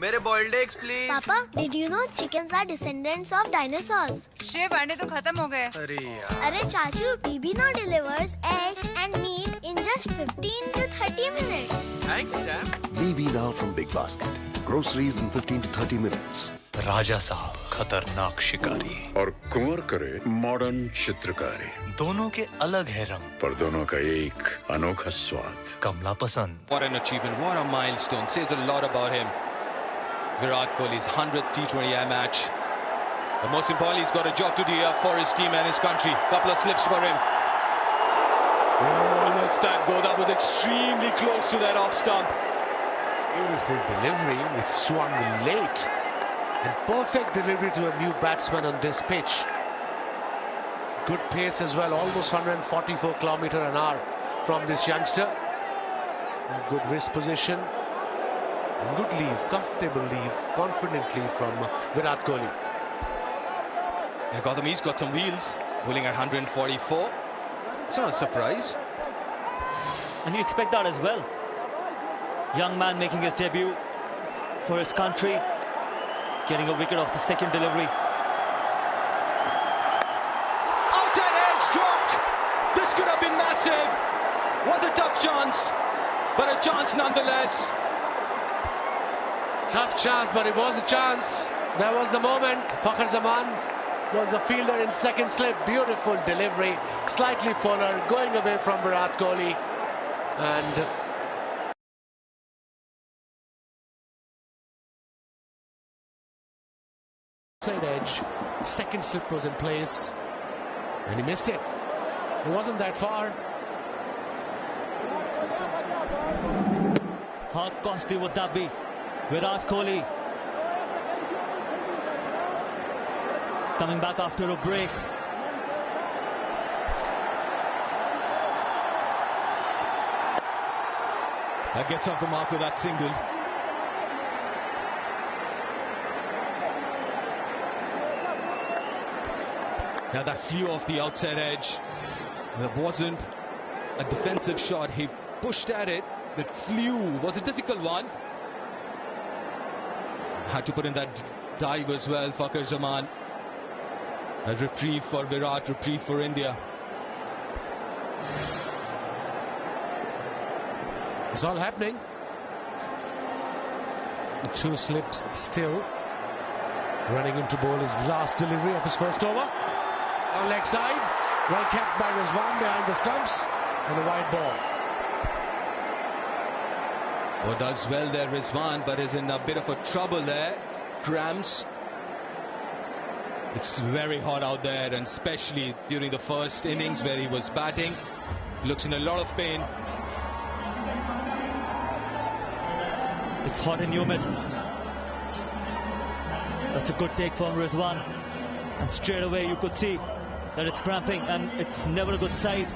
मेरे boiled eggs, please. Papa, did you know chickens are descendants of dinosaurs? Chef अंडे तो खत्म हो गए। अरे यार। अरे चाचू, BB now delivers eggs and meat in just 15 to 30 minutes. Thanks, champ. BB now from Big Basket. Groceries in 15 to 30 minutes. राजा साहब खतरनाक शिकारी और कुंवर करे मॉडर्न चित्रकारी। दोनों के अलग है रंग, पर दोनों का एक अनोखा स्वाद। कमला पसंद। What an achievement, what a milestone, says a lot about him. Virat Kohli's 100th T20I match. But most importantly, he's got a job to do here for his team and his country. Couple of slips for him. Oh, lets that go. That was extremely close to that off stump. Beautiful delivery. It swung late. And perfect delivery to a new batsman on this pitch. Good pace as well, almost 144 kilometers an hour from this youngster. Good wrist position. And good leave, comfortable leave, confidently from Virat Kohli. Yeah, Gautam, he's got some wheels, bowling at 144. It's not a surprise. And you expect that as well. Young man making his debut for his country. Getting a wicket off the second delivery. Outside edge dropped. This could have been massive. What a tough chance, but a chance nonetheless. Tough chance, but it was a chance. That was the moment. Fakhar Zaman was the fielder in second slip. Beautiful delivery, slightly fuller, going away from Virat Kohli. And side edge, second slip was in place, and he missed it. It wasn't that far. How costly would that be? Virat Kohli coming back after a break. That gets off the mark with that single. Now that flew off the outside edge. That wasn't a defensive shot. He pushed at it. That flew. It was a difficult one. Had to put in that dive as well, Fakhar Zaman. A reprieve for Virat, reprieve for India. It's all happening. 2 slips still. Running into bowl his last delivery of his first over. On leg side. Well kept by Rizwan behind the stumps. And a wide ball. Oh, does well there, Rizwan, but is in a bit of a trouble there. Cramps. It's very hot out there, and especially during the first innings where he was batting. Looks in a lot of pain. It's hot and humid. That's a good take from Rizwan. And straight away you could see that it's cramping, and it's never a good side.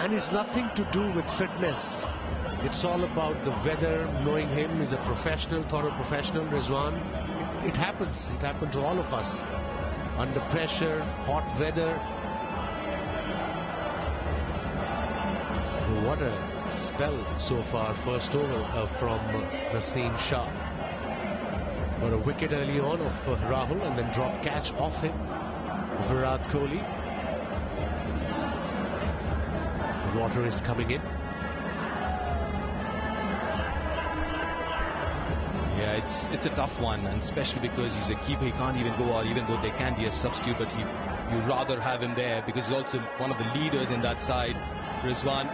And it's nothing to do with fitness. It's all about the weather, knowing him. He's a professional, thorough professional, Rizwan. It happens. It happened to all of us. Under pressure, hot weather. What a spell so far. First over from Naseem Shah. Got a wicket early on of Rahul and then drop catch off him. Virat Kohli. The water is coming in. Yeah, it's a tough one, and especially because he's a keeper. He can't even go out, even though there can be a substitute, but you'd rather have him there because he's also one of the leaders in that side. Rizwan.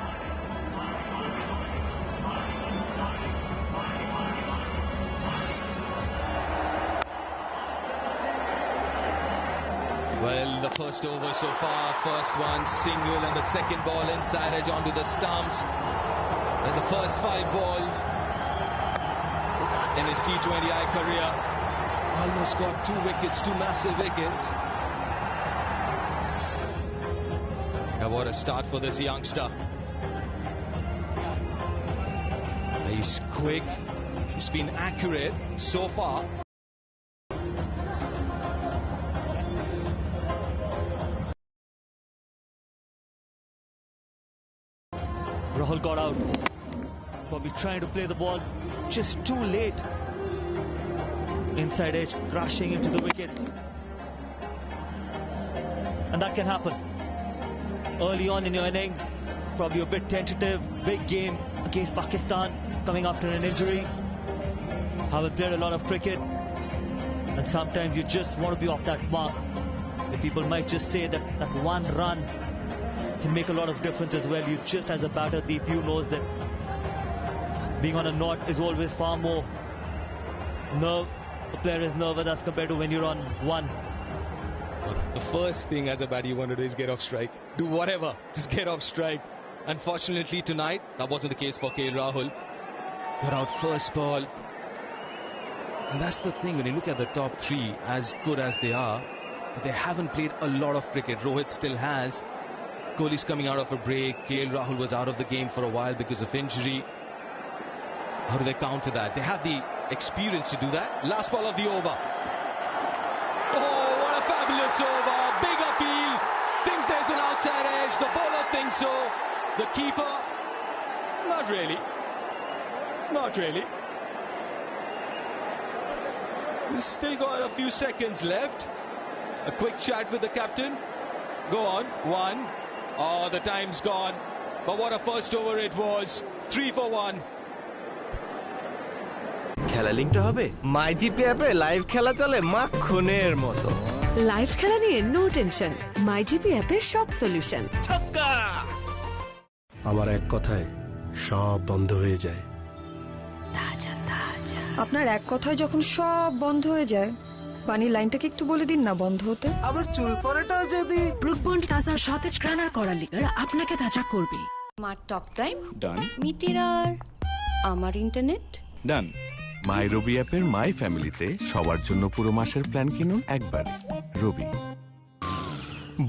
Well, the first over so far, first one single, and the second ball inside edge onto the stumps. There's the first 5 balls in his T20I career. Almost got 2 wickets, 2 massive wickets. Now what a start for this youngster. He's quick, he's been accurate so far. Rahul got out. Probably trying to play the ball just too late. Inside edge crashing into the wickets. And that can happen. Early on in your innings, probably a bit tentative. Big game against Pakistan, coming after an injury. Haven't played a lot of cricket. And sometimes you just want to be off that mark. The people might just say that that one run can make a lot of difference as well. You just, as a batter, the view knows that being on a knot is always far more a player is nervous as compared to when you're on one. The first thing as a batter you want to do is get off strike. Do whatever, just get off strike. Unfortunately tonight, that wasn't the case for KL Rahul. Got out first ball. And that's the thing, when you look at the top 3, as good as they are, they haven't played a lot of cricket. Rohit still has. Kohli's coming out of a break. KL Rahul was out of the game for a while because of injury. How do they counter that? They have the experience to do that. Last ball of the over. Oh, what a fabulous over. Big appeal. Thinks there's an outside edge. The bowler thinks so. The keeper, not really. Not really. He's still got a few seconds left. A quick chat with the captain. Go on. 1. Oh, the time's gone. But what a first over it was. 3 for 1. খেলা লিংকটা হবে MyGP অ্যাপে live খেলা চলে মাখনের মতো। Live খেলা নিয়ে নো টেনশন, মাইজিপি অ্যাপে সব সলিউশন। ছক্কা! আমার এক কথায় সব বন্ধ হয়ে যায়। আপনার এক কথায় যখন সব বন্ধ হয়ে যায়, পানির লাইনটাকে একটু বলে দিন না বন্ধ হতে। আবার চুল পড়াটা যদি ব্রুকবন্ড তাজা সতেজ ক্রানার করা লিগার আপনাকে তাজা করবে। আমার টক টাইম ডান, মিতিরার আমার ইন্টারনেট ডান। মাই রবি অ্যাপের মাই ফ্যামিলিতে সবার জন্য পুরো মাসের প্ল্যান কিনুন একবারে। রবি।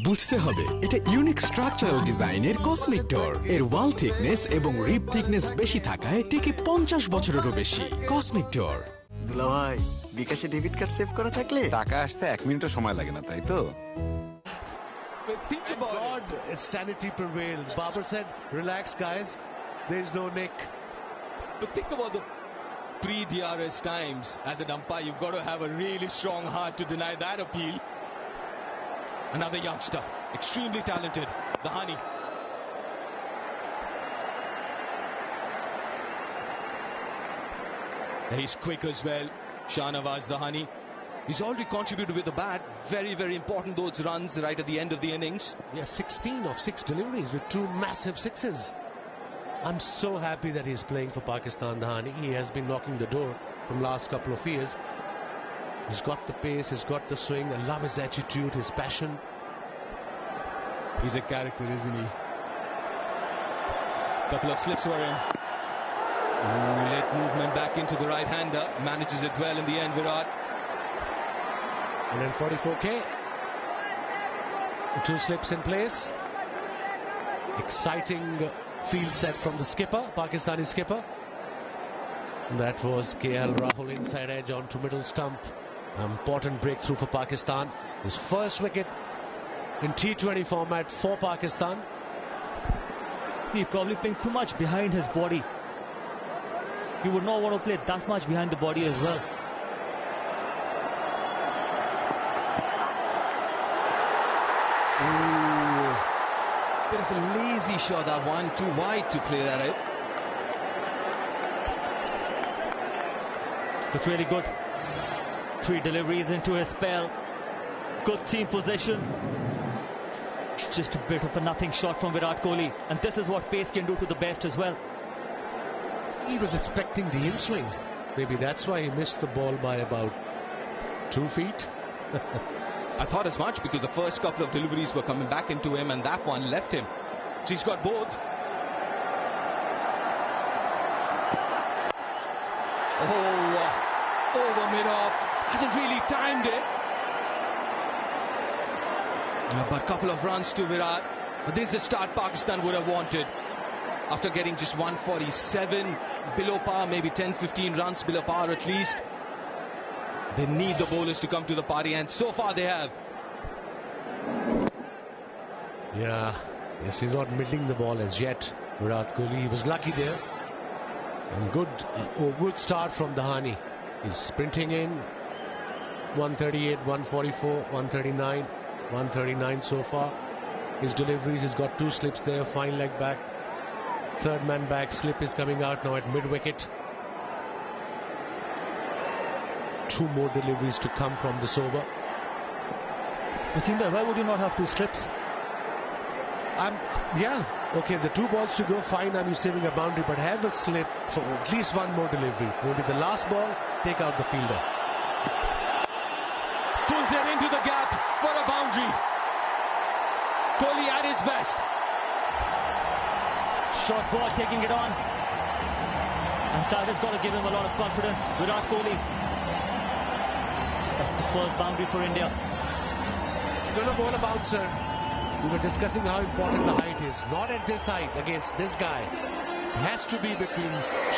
বুঝতে হবে এটা ইউনিক স্ট্রাকচারাল ডিজাইনের কসমিক ডোর। এর ওয়াল থিকনেস এবং রিপ থিকনেস বেশি থাকায় টিকে 50 বছরেরও বেশি। কসমিক ডোর। দুলাভাই, বিকাশে ডেবিট কার্ড সেভ করা থাকলে টাকা আসতে 1 মিনিটও সময় লাগে না, তাই তো? Think about it. Sanity prevailed. Babar said, "Relax, guys. There is no nick." But think about the pre-DRS times. As an umpire, you've got to have a really strong heart to deny that appeal. Another youngster, extremely talented, Dhani. He's quick as well, Shahnawaz Dhani. He's already contributed with the bat. Very, very important, those runs right at the end of the innings. Yeah, 16 of 6 deliveries with 2 massive sixes. I'm so happy that he's playing for Pakistan, Dhani. He has been knocking the door from last couple of years. He's got the pace, he's got the swing. I love his attitude, his passion. He's a character, isn't he? Couple of slips for him. Late movement back into the right-hander. Manages it well in the end, Virat. And then 44k. 2 slips in place. Exciting field set from the skipper, Pakistani skipper. That was KL Rahul inside edge onto middle stump. Important breakthrough for Pakistan. His first wicket in T20 format for Pakistan. Kohli probably playing too much behind his body. He would not want to play that much behind the body as well. Ooh, bit of a lazy shot, that one. Too wide to play that out. Looked really good. 3 deliveries into his spell. Good team possession. Just a bit of a nothing shot from Virat Kohli. And this is what pace can do to the best as well. He was expecting the in-swing. Maybe that's why he missed the ball by about 2 feet. I thought as much, because the first couple of deliveries were coming back into him and that one left him. So he's got both. Oh, over mid-off. Hasn't really timed it. But a couple of runs to Virat. But this is the start Pakistan would have wanted. After getting just 147 below par, maybe 10-15 runs below par at least. They need the bowlers to come to the party, and so far they have. Yeah, yes, he's not middling the ball as yet. Virat Kohli, he was lucky there. And good start from Dhani. He's sprinting in. 138, 144, 139, 139 so far. His deliveries, he's got 2 slips there, fine leg back. Third man back, slip is coming out now at mid-wicket. 2 more deliveries to come from this over. Naseem, why would you not have 2 slips? Yeah, okay, the 2 balls to go, fine, I'm saving a boundary, but have a slip for at least 1 more delivery. Maybe the last ball, take out the fielder. Pulls it into the gap for a boundary. Kohli at his best. Short ball, taking it on. And that has got to give him a lot of confidence. Virat Kohli. That's the first boundary for India. Gonna bowl a bouncer. We were discussing how important the height is. Not at this height against this guy. It has to be between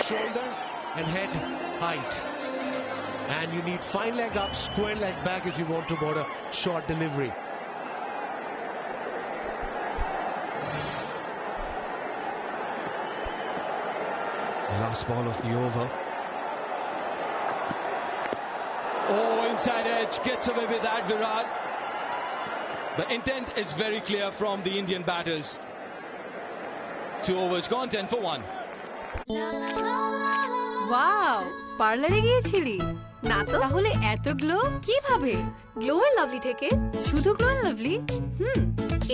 shoulder and head height. And you need fine leg up, square leg back if you want to bowl a short delivery. Last ball of the over. Oh, inside edge, gets away with that, Virat. The intent is very clear from the Indian batters. 2 overs gone, 10 for 1. Wow পার্লারে গিয়েছিলি না তো তাহলে এত glow কিভাবে glow and lovely থেকে শুধু glow and lovely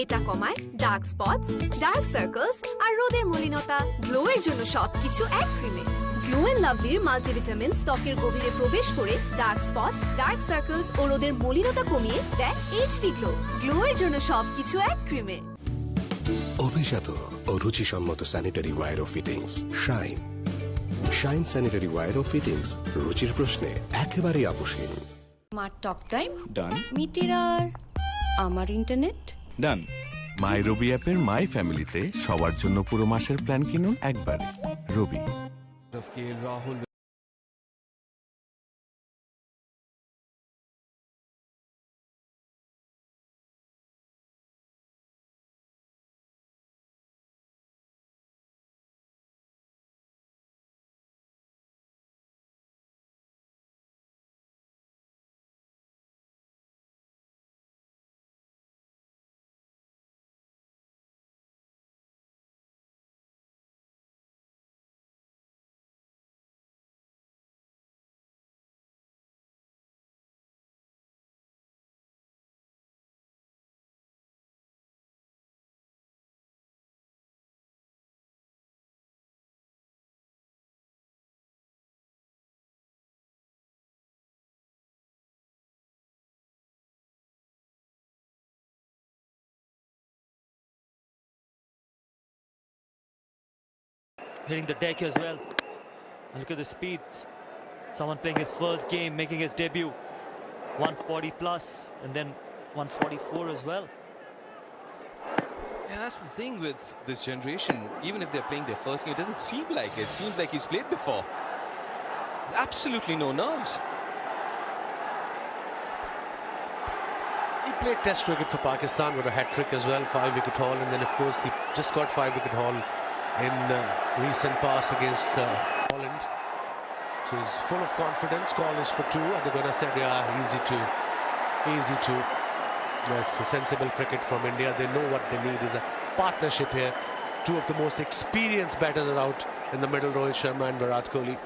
এটা কমায় ডার্ক স্পটস, ডার্ক সার্কেলস আর রোদের মলিনতা। গ্লো এর জন্য সবকিছু এক ক্রিমে। গ্লো এন্ড লাভলির মাল্টিভিটামিন ত্বকের গভীরে প্রবেশ করে ডার্ক স্পটস, ডার্ক সার্কেলস ও রোদের মলিনতা কমিয়ে দেয় এইচডি গ্লো। গ্লো এর জন্য সবকিছু এক ক্রিমে। অভিজাত ও রুচিসম্মত স্যানিটারি ওয়্যার ও fittings Shine. Shine sanitary ware ও ফিটিংস রুচির প্রশ্নে একেবারেই আপোষহীন। আমার টক টাইম ডান। মিতিরার আমার ইন্টারনেট ডান। মাই রবি অ্যাপের মাই ফ্যামিলিতে সবার জন্য পুরো মাসের প্ল্যান কিনুন একবারে। রবি। Rahul. Hitting the deck as well. And look at the speeds. Someone playing his first game, making his debut. 140 plus, and then 144 as well. Yeah, that's the thing with this generation. Even if they're playing their first game, it doesn't seem like it. It seems like he's played before. Absolutely no nerves. He played test cricket for Pakistan with a hat-trick as well, 5-wicket haul, and then of course he just got 5-wicket haul in recent past against Holland. So he's full of confidence. Call is for 2, and they're going to say, yeah, easy two. That's a sensible cricket from India. They know what they need is a partnership here. Two of the most experienced batters are out in the middle, Rohit Sharma and Virat Kohli.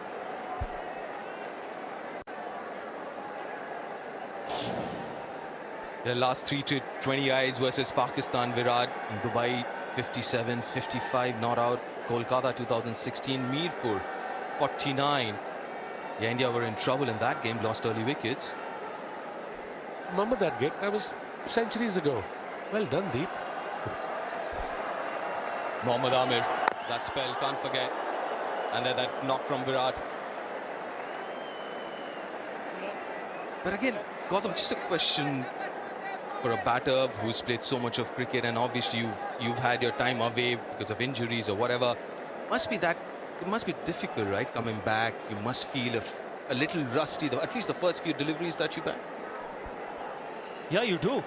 The last 3-20 versus Pakistan, Virat in Dubai 57, 55 not out. Kolkata 2016, Mirpur 49. Yeah, India were in trouble in that game, lost early wickets. Remember that game? That was centuries ago. Well done, Deep. Mohammad Amir, that spell, can't forget. And then that knock from Virat. But again, Gautam, just a question for a batter who's played so much of cricket, and obviously you've had your time away because of injuries or whatever. It must be difficult, right? Coming back, you must feel a little rusty, though, at least the first few deliveries that you had. Yeah, you do.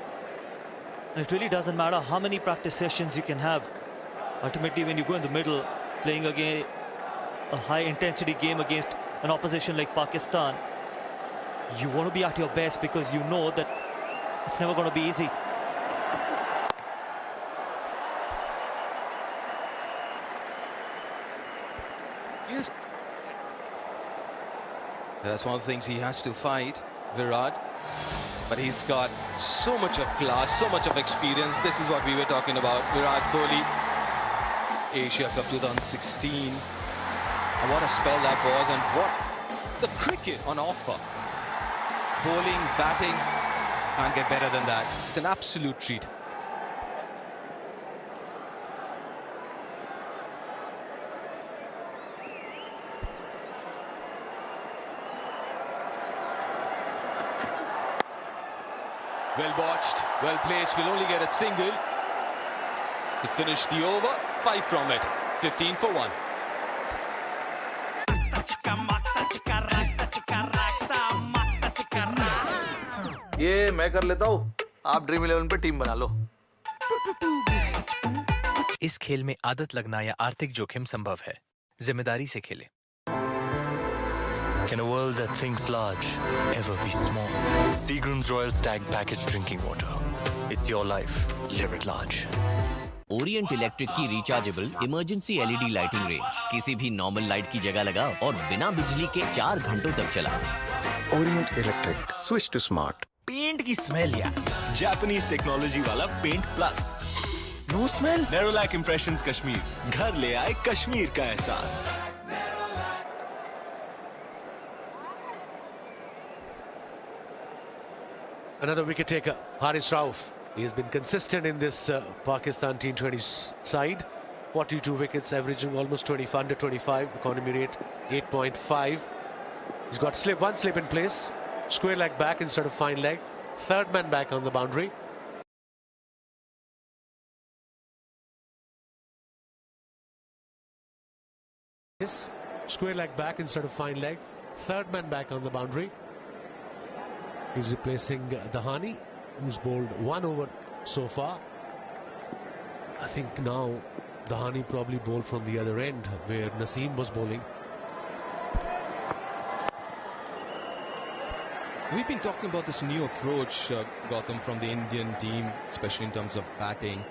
And it really doesn't matter how many practice sessions you can have. Ultimately, when you go in the middle, playing again a high-intensity game against an opposition like Pakistan, you want to be at your best because you know that it's never going to be easy. Yes. That's one of the things he has to fight, Virat. But he's got so much of class, so much of experience. This is what we were talking about. Virat Kohli, Asia Cup 2016. And what a spell that was, and what the cricket on offer. Bowling, batting, can't get better than that. It's an absolute treat. Well watched, well placed, will only get a single to finish the over. 5 from it, 15 for 1. ये मैं कर लेता हूँ, आप dream 11 पे team बना लो। इस खेल में आदत लगना या आर्थिक जोखिम संभव है। जिम्मेदारी से खेलें। Can a world that thinks large ever be small? Seagram's Royal Stag Packaged Drinking Water. It's your life. Live it large. Orient Electric की rechargeable emergency LED lighting range किसी भी नॉर्मल लाइट की जगह लगाओ और बिना बिजली के 4 घंटों तक चला। Orient electric, switch to smart. Paint की स्मेल यार, जापानीज टेक्नोलॉजी वाला paint plus. No smell, Nerolac impressions Kashmir, घर ले आए कश्मीर का एहसास। Another wicket taker, Haris Rauf. He has been consistent in this Pakistan T20 side. 42 wickets, averaging almost 25 under 25. Economy rate 8.5. He's got one slip in place. Square leg back instead of fine leg. Third man back on the boundary. Yes, square leg back instead of fine leg. Third man back on the boundary. He's replacing Dhani, who's bowled 1 over so far. I think now Dhani probably bowled from the other end where Naseem was bowling. We've been talking about this new approach, Gautam, from the Indian team, especially in terms of batting.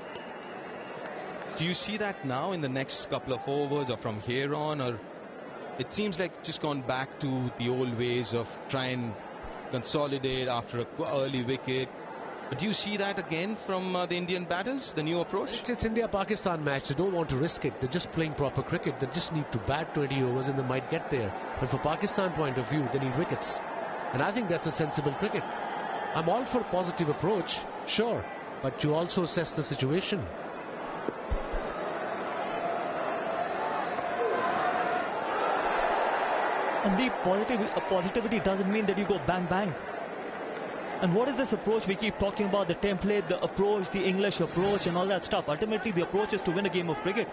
Do you see that now in the next couple of overs or from here on, or it seems like just gone back to the old ways of try and consolidate after an early wicket? But do you see that again from the Indian batters, the new approach? It's India-Pakistan match. They don't want to risk it. They're just playing proper cricket. They just need to bat 20 overs and they might get there. But for Pakistan point of view, they need wickets. And I think that's a sensible cricket. I'm all for positive approach, sure. But you also assess the situation. And the positivity doesn't mean that you go bang bang. And what is this approach we keep talking about? The template, the approach, the English approach and all that stuff. Ultimately, the approach is to win a game of cricket.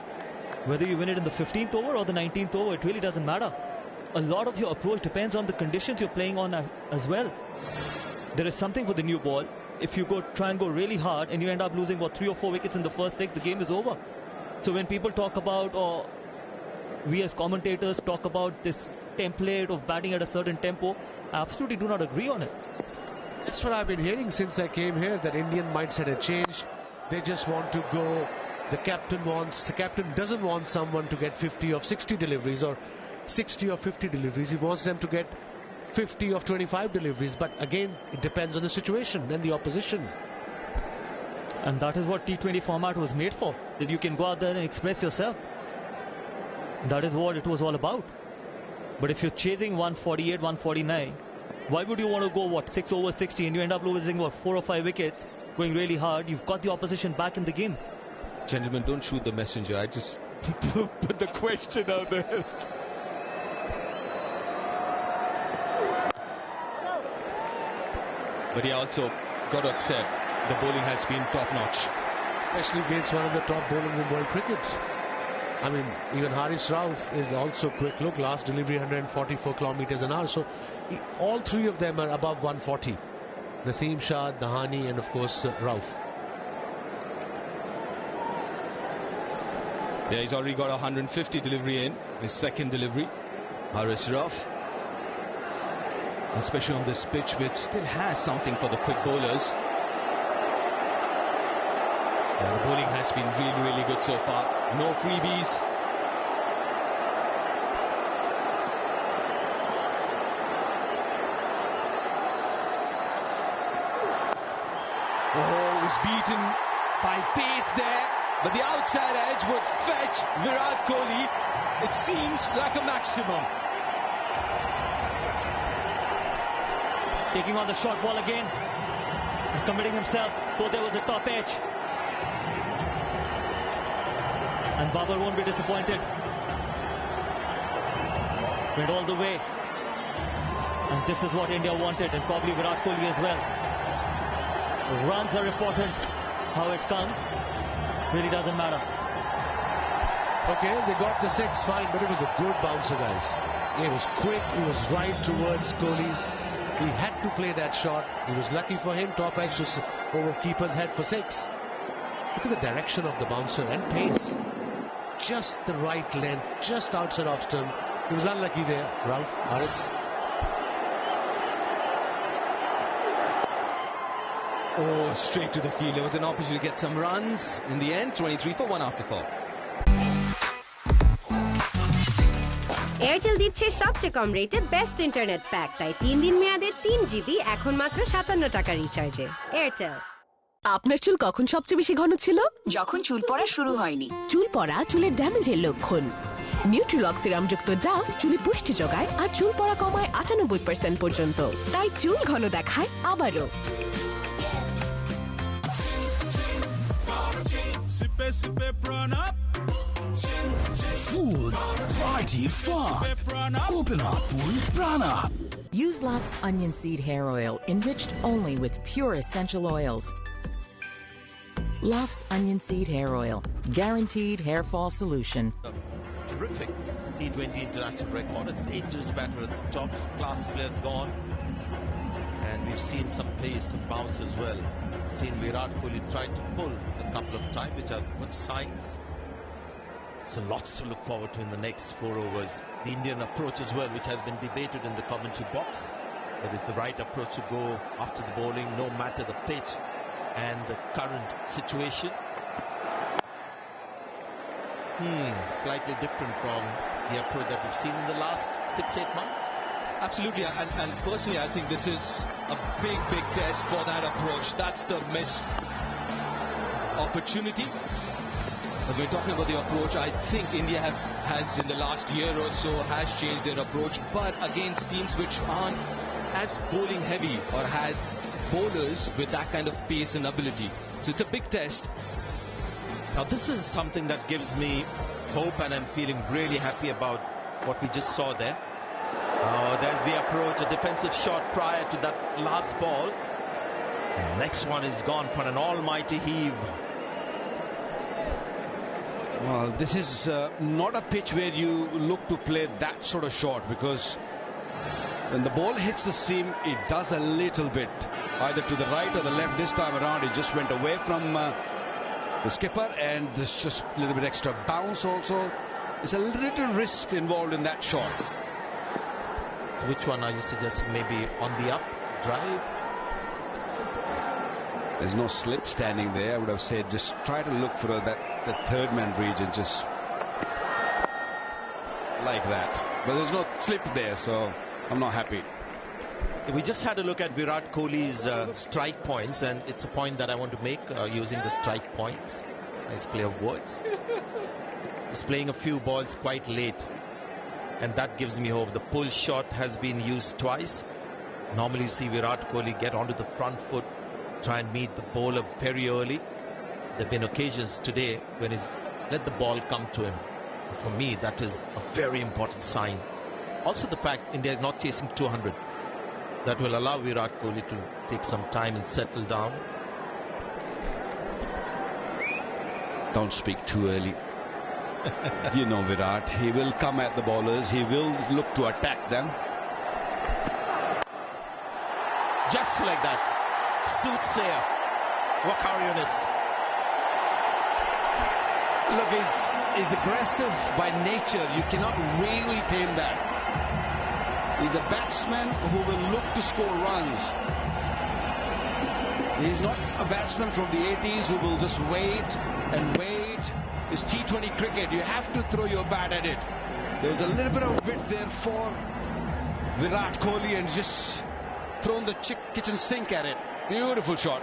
Whether you win it in the 15th over or the 19th over, it really doesn't matter. A lot of your approach depends on the conditions you're playing on as well. There is something for the new ball. If you try and go really hard and you end up losing, 3 or 4 wickets in the first 6, the game is over. So when people talk about, or we as commentators talk about this template of batting at a certain tempo, I absolutely do not agree on it. That's what I've been hearing since I came here, that Indian mindset had changed. They just want to go. The captain doesn't want someone to get 50 of 60 deliveries or 60 of 50 deliveries. He wants them to get 50 of 25 deliveries. But again, it depends on the situation and the opposition. And that is what T20 format was made for, that you can go out there and express yourself. That is what it was all about. But if you're chasing 148, 149, why would you want to go, what, 6 over 60 and you end up losing, what, 4 or 5 wickets, going really hard? You've got the opposition back in the game. Gentlemen, don't shoot the messenger. I just put the question out there. But he also got to accept the bowling has been top-notch. Especially against one of the top bowlers in world cricket. I mean, even Haris Rauf is also quick. Look, last delivery 144 kilometers an hour. So all three of them are above 140. Naseem Shah, Dhani, and of course Rauf. Yeah, he's already got 150 delivery in his second delivery. Haris Rauf, especially on this pitch, which still has something for the quick bowlers. Yeah, the bowling has been really, really good so far. No freebies. Oh, was beaten by pace there, but the outside edge would fetch Virat Kohli. It seems like a maximum. Taking on the short ball again, and committing himself, though there was a top edge. And Babar won't be disappointed. Went all the way. And this is what India wanted, and probably Virat Kohli as well. Runs are important. How it comes really doesn't matter. Okay, they got the 6, fine, but it was a good bouncer, guys. It was quick, it was right towards Kohli's. He had to play that shot. It was lucky for him. Top edge was over keeper's head for 6. Look at the direction of the bouncer and pace. Just the right length, just outside off stump. He was unlucky there, Ralph, Haris. Oh, straight to the field. There was an opportunity to get some runs. In the end, 23 for 1 after 4. Airtel দিচ্ছে সবচেয়ে কম রেটে best internet pack, তাই 3 দিন মেয়াদে 3 GB এখন মাত্র 57 টাকা রিচার্জে। Airtel. আপনার চুল কখন সবচেয়ে বেশি ঘন ছিল? যখন চুল পড়া শুরু হয়নি। চুল পড়া চুলের ড্যামেজের লক্ষণ। নিউট্রিলক্স সিরামযুক্ত ডাভ চুলে পুষ্টি যোগায় আর চুল পড়া কমায় 98% পর্যন্ত। তাই চুল ঘন দেখায় আবারও। Food, party, fun. Open up with Prana. Use Lofts Onion Seed Hair Oil, enriched only with pure essential oils. Lofts Onion Seed Hair Oil, guaranteed hair fall solution. Terrific T20 international record, a dangerous batter at the top, class player gone. And we've seen some pace, some bounce as well. Seen Virat Kohli try to pull a couple of times, which are good signs. So lots to look forward to in the next 4 overs. The Indian approach as well, which has been debated in the commentary box. That is the right approach to go after the bowling, no matter the pitch and the current situation. Slightly different from the approach that we've seen in the last 6-8 months. Absolutely, and personally I think this is a big test for that approach. That's the missed opportunity. But we're talking about the approach. I think India has in the last year or so has changed their approach, but against teams which aren't as bowling heavy or has bowlers with that kind of pace and ability. So it's a big test. Now this is something that gives me hope, and I'm feeling really happy about what we just saw there. Oh, there's the approach, a defensive shot prior to that last ball. And next one is gone for an almighty heave. Well, this is not a pitch where you look to play that sort of shot, because when the ball hits the seam, it does a little bit, either to the right or the left. This time around, it just went away from the skipper, and there's just a little bit extra bounce also. There's a little risk involved in that shot. So which one are you suggesting? Maybe on the up drive? There's no slip standing there. I would have said just try to look for that third man region, just like that. But there's no slip there, so I'm not happy. We just had a look at Virat Kohli's strike points, and it's a point that I want to make using the strike points. Nice play of words. He's playing a few balls quite late, and that gives me hope. The pull shot has been used twice. Normally you see Virat Kohli get onto the front foot, try and meet the bowler very early. There have been occasions today when he's let the ball come to him. For me, that is a very important sign. Also the fact India is not chasing 200. That will allow Virat Kohli to take some time and settle down. Don't speak too early. You know Virat, he will come at the bowlers, he will look to attack them. Just like that. Soothsayer. Wakarionis. Look, he's aggressive by nature. You cannot really tame that. He's a batsman who will look to score runs. He's not a batsman from the 80s who will just wait and wait. It's T20 cricket. You have to throw your bat at it. There's a little bit of wit there for Virat Kohli, and just thrown the kitchen sink at it. Beautiful shot.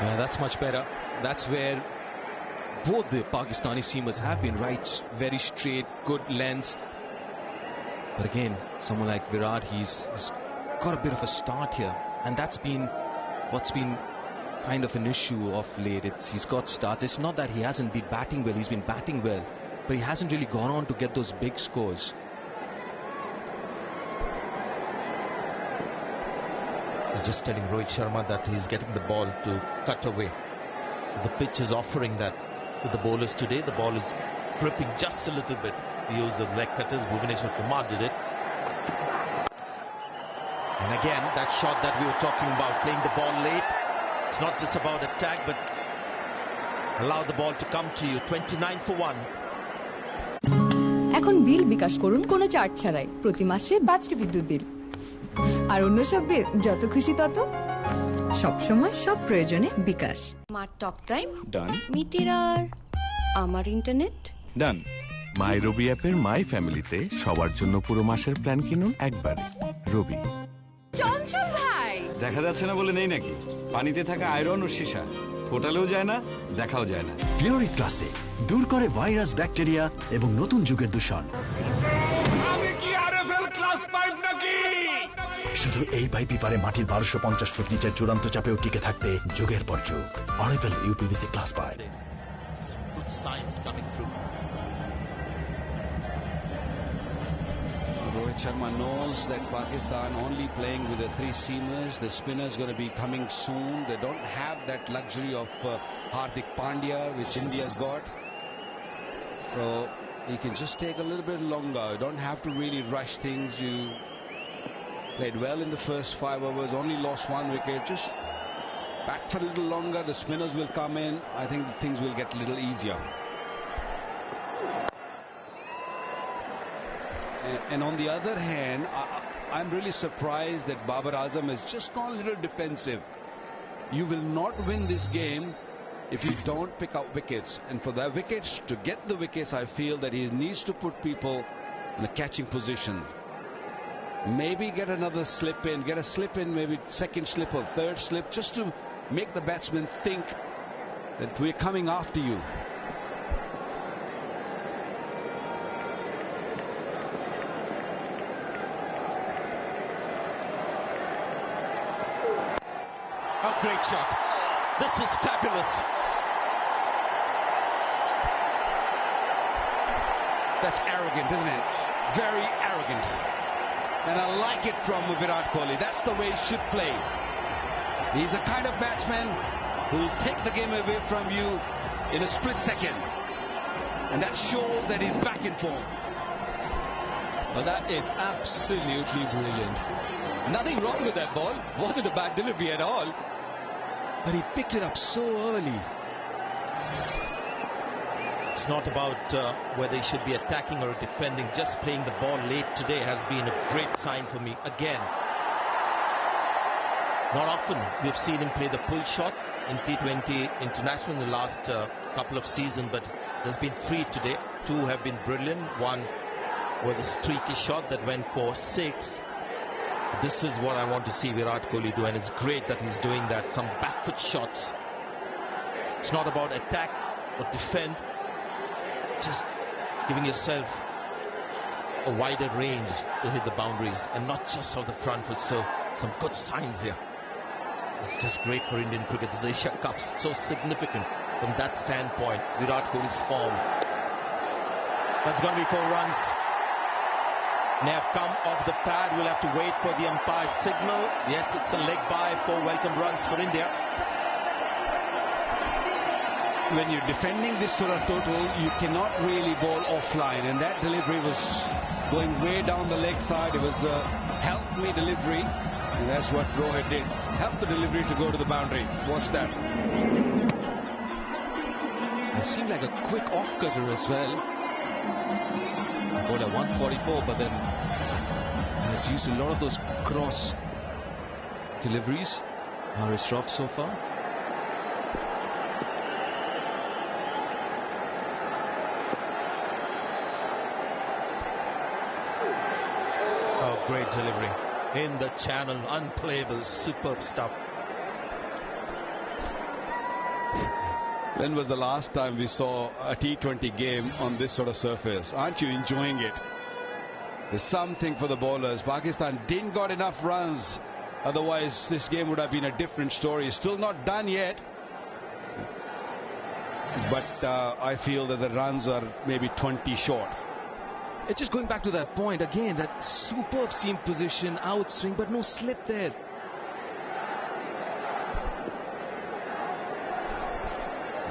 Yeah, that's much better. That's where both the Pakistani seamers have been right. Very straight, good lengths. But again, someone like Virat, he's got a bit of a start here. And that's been what's been kind of an issue of late. He's got starts. It's not that he hasn't been batting well. He's been batting well. But he hasn't really gone on to get those big scores. He's just telling Rohit Sharma that he's getting the ball to cut away. The pitch is offering that to the bowlers today. The ball is gripping just a little bit. We use the leg cutters. Bhuvaneshwar Kumar did it. And again, that shot that we were talking about, playing the ball late. It's not just about attack, but allow the ball to come to you. 29 for 1. এখন বিল বিকাশ করুন কোনো charge ছাড়াই প্রতি মাসে বাঁচটি বিদ্যুৎ বিল আর অন্য সব বিল যত খুশি তত সব সময় সব প্রয়োজনে বিকাশ মার টক টাইম ডান মিতিরার আমার ইন্টারনেট ডান মাই রবি অ্যাপের মাই ফ্যামিলিতে সবার জন্য পুরো মাসের প্ল্যান কিনুন একবারে রবি। চঞ্চল ভাই দেখা যাচ্ছে না বলে নেই নাকি? পানিতে থাকা আয়রন ও সীসা ফোটালেও যায় না, দেখাও যায় না। পিওরি ক্লাসিক দূর করে ভাইরাস, ব্যাকটেরিয়া এবং নতুন যুগের দূষণ। শুধু এই পাইপই পারে মাটির 1250 ফুট নিচের চূড়ান্ত চাপেও টিকে থাকতে যুগের পর যুগ। অরেভেল UPVC class pipe. Good signs coming through. Rohit Sharma knows that Pakistan only playing with the 3 seamers. The spinners going to be coming soon. They don't have that luxury of Hardik Pandya, which India's got. So he can just take a little bit longer. You don't have to really rush things. You played well in the first 5 overs, only lost 1 wicket. Just back for a little longer. The spinners will come in. I think things will get a little easier. And on the other hand, I'm really surprised that Babar Azam has just gone a little defensive. You will not win this game if you don't pick up wickets. And for the wickets, to get the wickets, I feel that he needs to put people in a catching position. Maybe get another slip in, get a slip in, maybe second slip or third slip, just to make the batsman think that we're coming after you. A great shot. This is fabulous. That's arrogant, isn't it? Very arrogant. And I like it from Virat Kohli. That's the way he should play. He's the kind of batsman who will take the game away from you in a split second. And that shows that he's back in form. Well, that is absolutely brilliant. Nothing wrong with that ball. Wasn't a bad delivery at all. But he picked it up so early. It's not about whether he should be attacking or defending. Just playing the ball late today has been a great sign for me. Again, not often we've seen him play the pull shot in T20 International in the last couple of seasons, but there's been 3 today. 2 have been brilliant. 1 was a streaky shot that went for 6. This is what I want to see Virat Kohli do, and it's great that he's doing that. Some back foot shots. It's not about attack or defend. Just giving yourself a wider range to hit the boundaries and not just on the front foot. So some good signs here. It's just great for Indian cricket. This Asia Cup so significant from that standpoint. Virat Kohli's form. That's going to be 4 runs. They have come off the pad. We'll have to wait for the umpire signal. Yes, it's a leg by. 4 welcome runs for India. When you're defending this sort of total, you cannot really bowl offline, and that delivery was going way down the leg side. It was a help me delivery, and that's what Rohit did. Help the delivery to go to the boundary. Watch that. It seemed like a quick off-cutter as well. Bowled at 144, but then has used a lot of those cross deliveries. Haris Shroff so far. Great delivery in the channel, unplayable, superb stuff. When was the last time we saw a T20 game on this sort of surface? Aren't you enjoying it? There's something for the bowlers. Pakistan didn't got enough runs. Otherwise, this game would have been a different story. Still not done yet. But I feel that the runs are maybe 20 short. It's just going back to that point again, that superb seam position, outswing, but no slip there.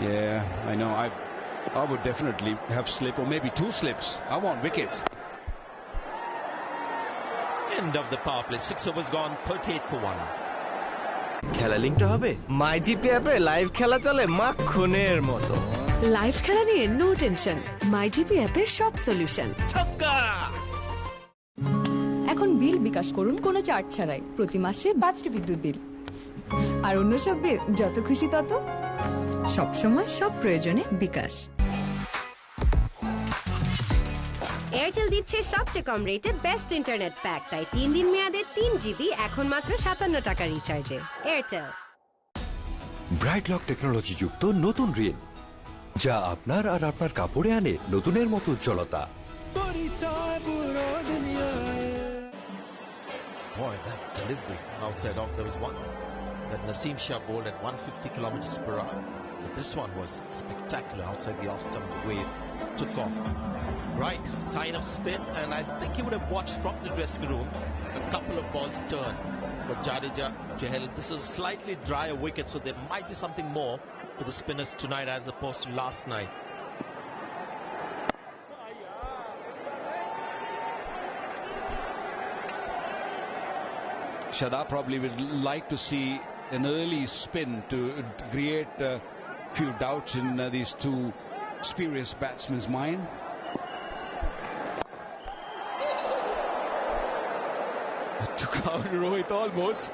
Yeah, I know. I would definitely have slip, or maybe 2 slips. I want wickets. End of the power play. 6 overs gone, 38 for 1. খেলা লিংকটা হবে MyGP অ্যাপে live খেলা চলে মাখনের মতো live খেলা নিয়ে নো টেনশন, মাইজিপি অ্যাপের সব সলিউশন। এখন বিল বিকাশ করুন কোনো চার্জ ছাড়াই, প্রতি মাসে 5টি বিদ্যুৎ বিল। আর অন্য সব বিল যত খুশি তত, সব সময় সব প্রয়োজনে বিকাশ। এয়ারটেল দিচ্ছে সবচেয়ে কম রেটে বেস্ট ইন্টারনেট প্যাক, তাই 3 দিন মেয়াদে 3 জিবি এখন মাত্র 57 টাকা রিচার্জে। এয়ারটেল। ব্রাইট লক টেকনোলজি যুক্ত নতুন রিন, যা আপনার আর আপনার কাপড়ে আনে নতুনের মতো উজ্জ্বলতা। Boy, that delivery outside off. There was one that Naseem Shah bowled at 150 kilometers per hour. But this one was spectacular outside the off stump. Wave took off. Right, sign of spin, and I think he would have watched from the dressing room a couple of balls turn. But Jadeja, Chahal, this is a slightly drier wicket, so there might be something more for the spinners tonight as opposed to last night. Shada probably would like to see an early spin to create a few doubts in these 2 experienced batsmen's mind. It took out Rohit almost.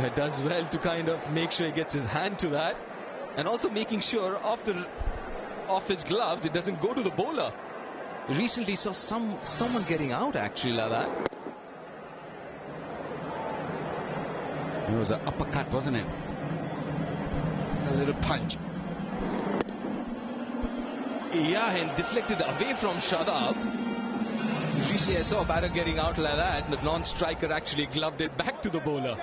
It does well to kind of make sure he gets his hand to that, and also making sure off his gloves it doesn't go to the bowler. Recently saw someone getting out actually like that. It was an uppercut, wasn't it? A little punch. Yeah, and deflected away from Shadab. Recently I saw a batter getting out like that, and the non-striker actually gloved it back to the bowler.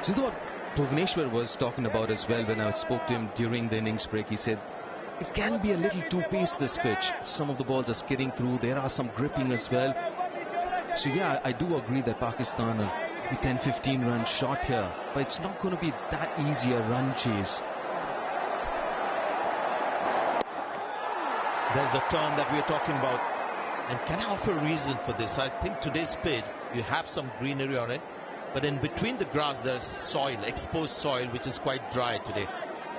So this is what Bhuvneshwar was talking about as well when I spoke to him during the innings break. He said it can be a little too paced, this pitch. Some of the balls are skidding through. There are some gripping as well. So yeah, I do agree that Pakistan are a 10-15 run shot here, but it's not going to be that easy a run chase. There's the turn that we're talking about. And can I offer a reason for this? I think today's pitch, you have some greenery on it, but in between the grass there's soil, exposed soil, which is quite dry today.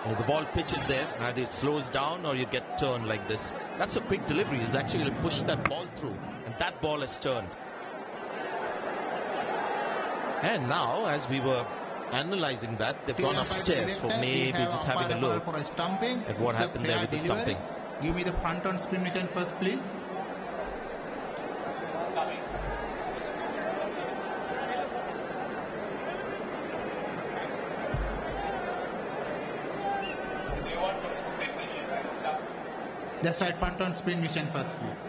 And if the ball pitches there, either it slows down or you get turned like this. That's a quick delivery. He's actually pushed that ball through, and that ball has turned. And now, as we were analyzing that, they've gone upstairs for maybe just having a look at what happened there with the stumping. Give me the front on spin return first, please. That's right, front on spin mission first, please.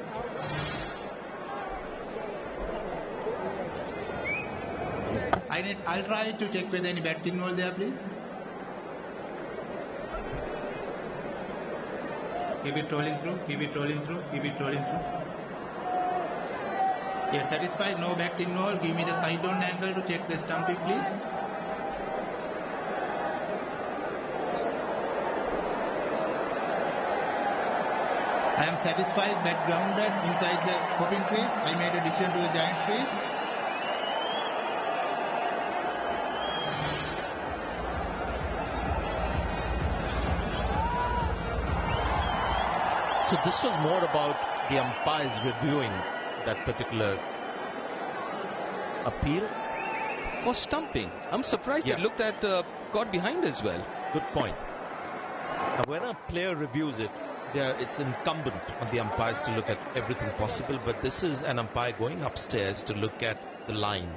Yes. I'll try to check whether any bat involved there, please. Keep it rolling through, keep it rolling through, keep it rolling through. Yes, satisfied, no back involved. Give me the side down angle to check the stumping, please. I am satisfied, bat grounded inside the popping crease. I made a decision to a giant speed. So this was more about the umpires reviewing that particular appeal. For stumping. I'm surprised they looked at got behind as well. Good point. Now, when a player reviews it, it's incumbent on the umpires to look at everything possible, but this is an umpire going upstairs to look at the line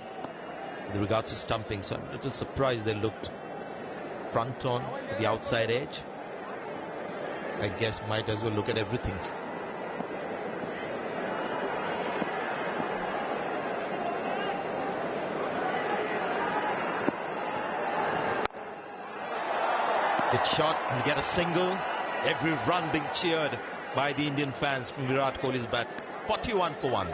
with regards to stumping. So I'm a little surprised they looked front on to the outside edge. I guess might as well look at everything. Good shot, and get a single. Every run being cheered by the Indian fans from Virat Kohli's bat. 41 for 1.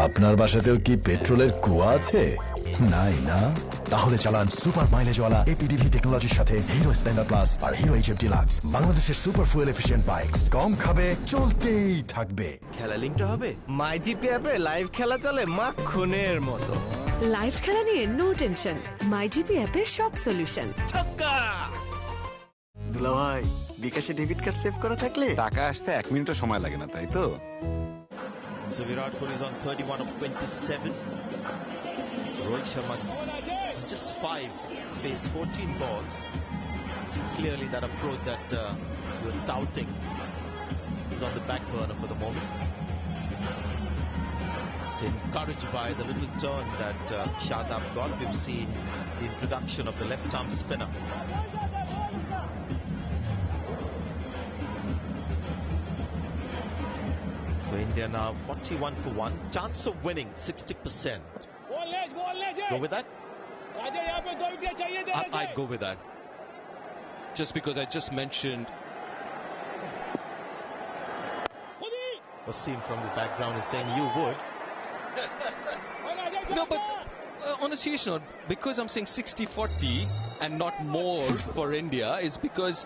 আপনার বাসাতেও কি পেট্রোলের কুয়া আছে? নাই না? তাহলে চালান super মাইলেজওয়ালা এপিডিভি টেকনোলজির সাথে হিরো স্প্লেন্ডার প্লাস আর হিরো এইচএফ ডিলাক্স, বাংলাদেশের সুপার ফুয়েল এফিশিয়েন্ট বাইকস। কম খাবে, চলতেই থাকবে। খেলা লিঙ্কটা হবে মাই জিপি অ্যাপে লাইভ খেলা চলে মাখনের মতো। লাইভ খেলা নিয়ে নো টেনশন, মাই জিপি অ্যাপে সব সলিউশন। ছক্কা! দুলা ভাই, বিকাশে ডেবিট কার্ড সেভ করা থাকলে টাকা আসতে 1 মিনিটও সময় লাগে না, তাই তো? So Virat Kohli is on 31 of 27. Rohit Sharma just 5, space 14 balls. It's clearly that approach that we're touting is on the back burner for the moment. It's encouraged by the little turn that Shadab got. We've seen the introduction of the left-arm spinner. So India now 41 for 1. Chance of winning 60%. Go with that? I'd go with that. Just because I just mentioned. Naseem from the background is saying you would. No, but on a serious note, because I'm saying 60-40 and not more for India is because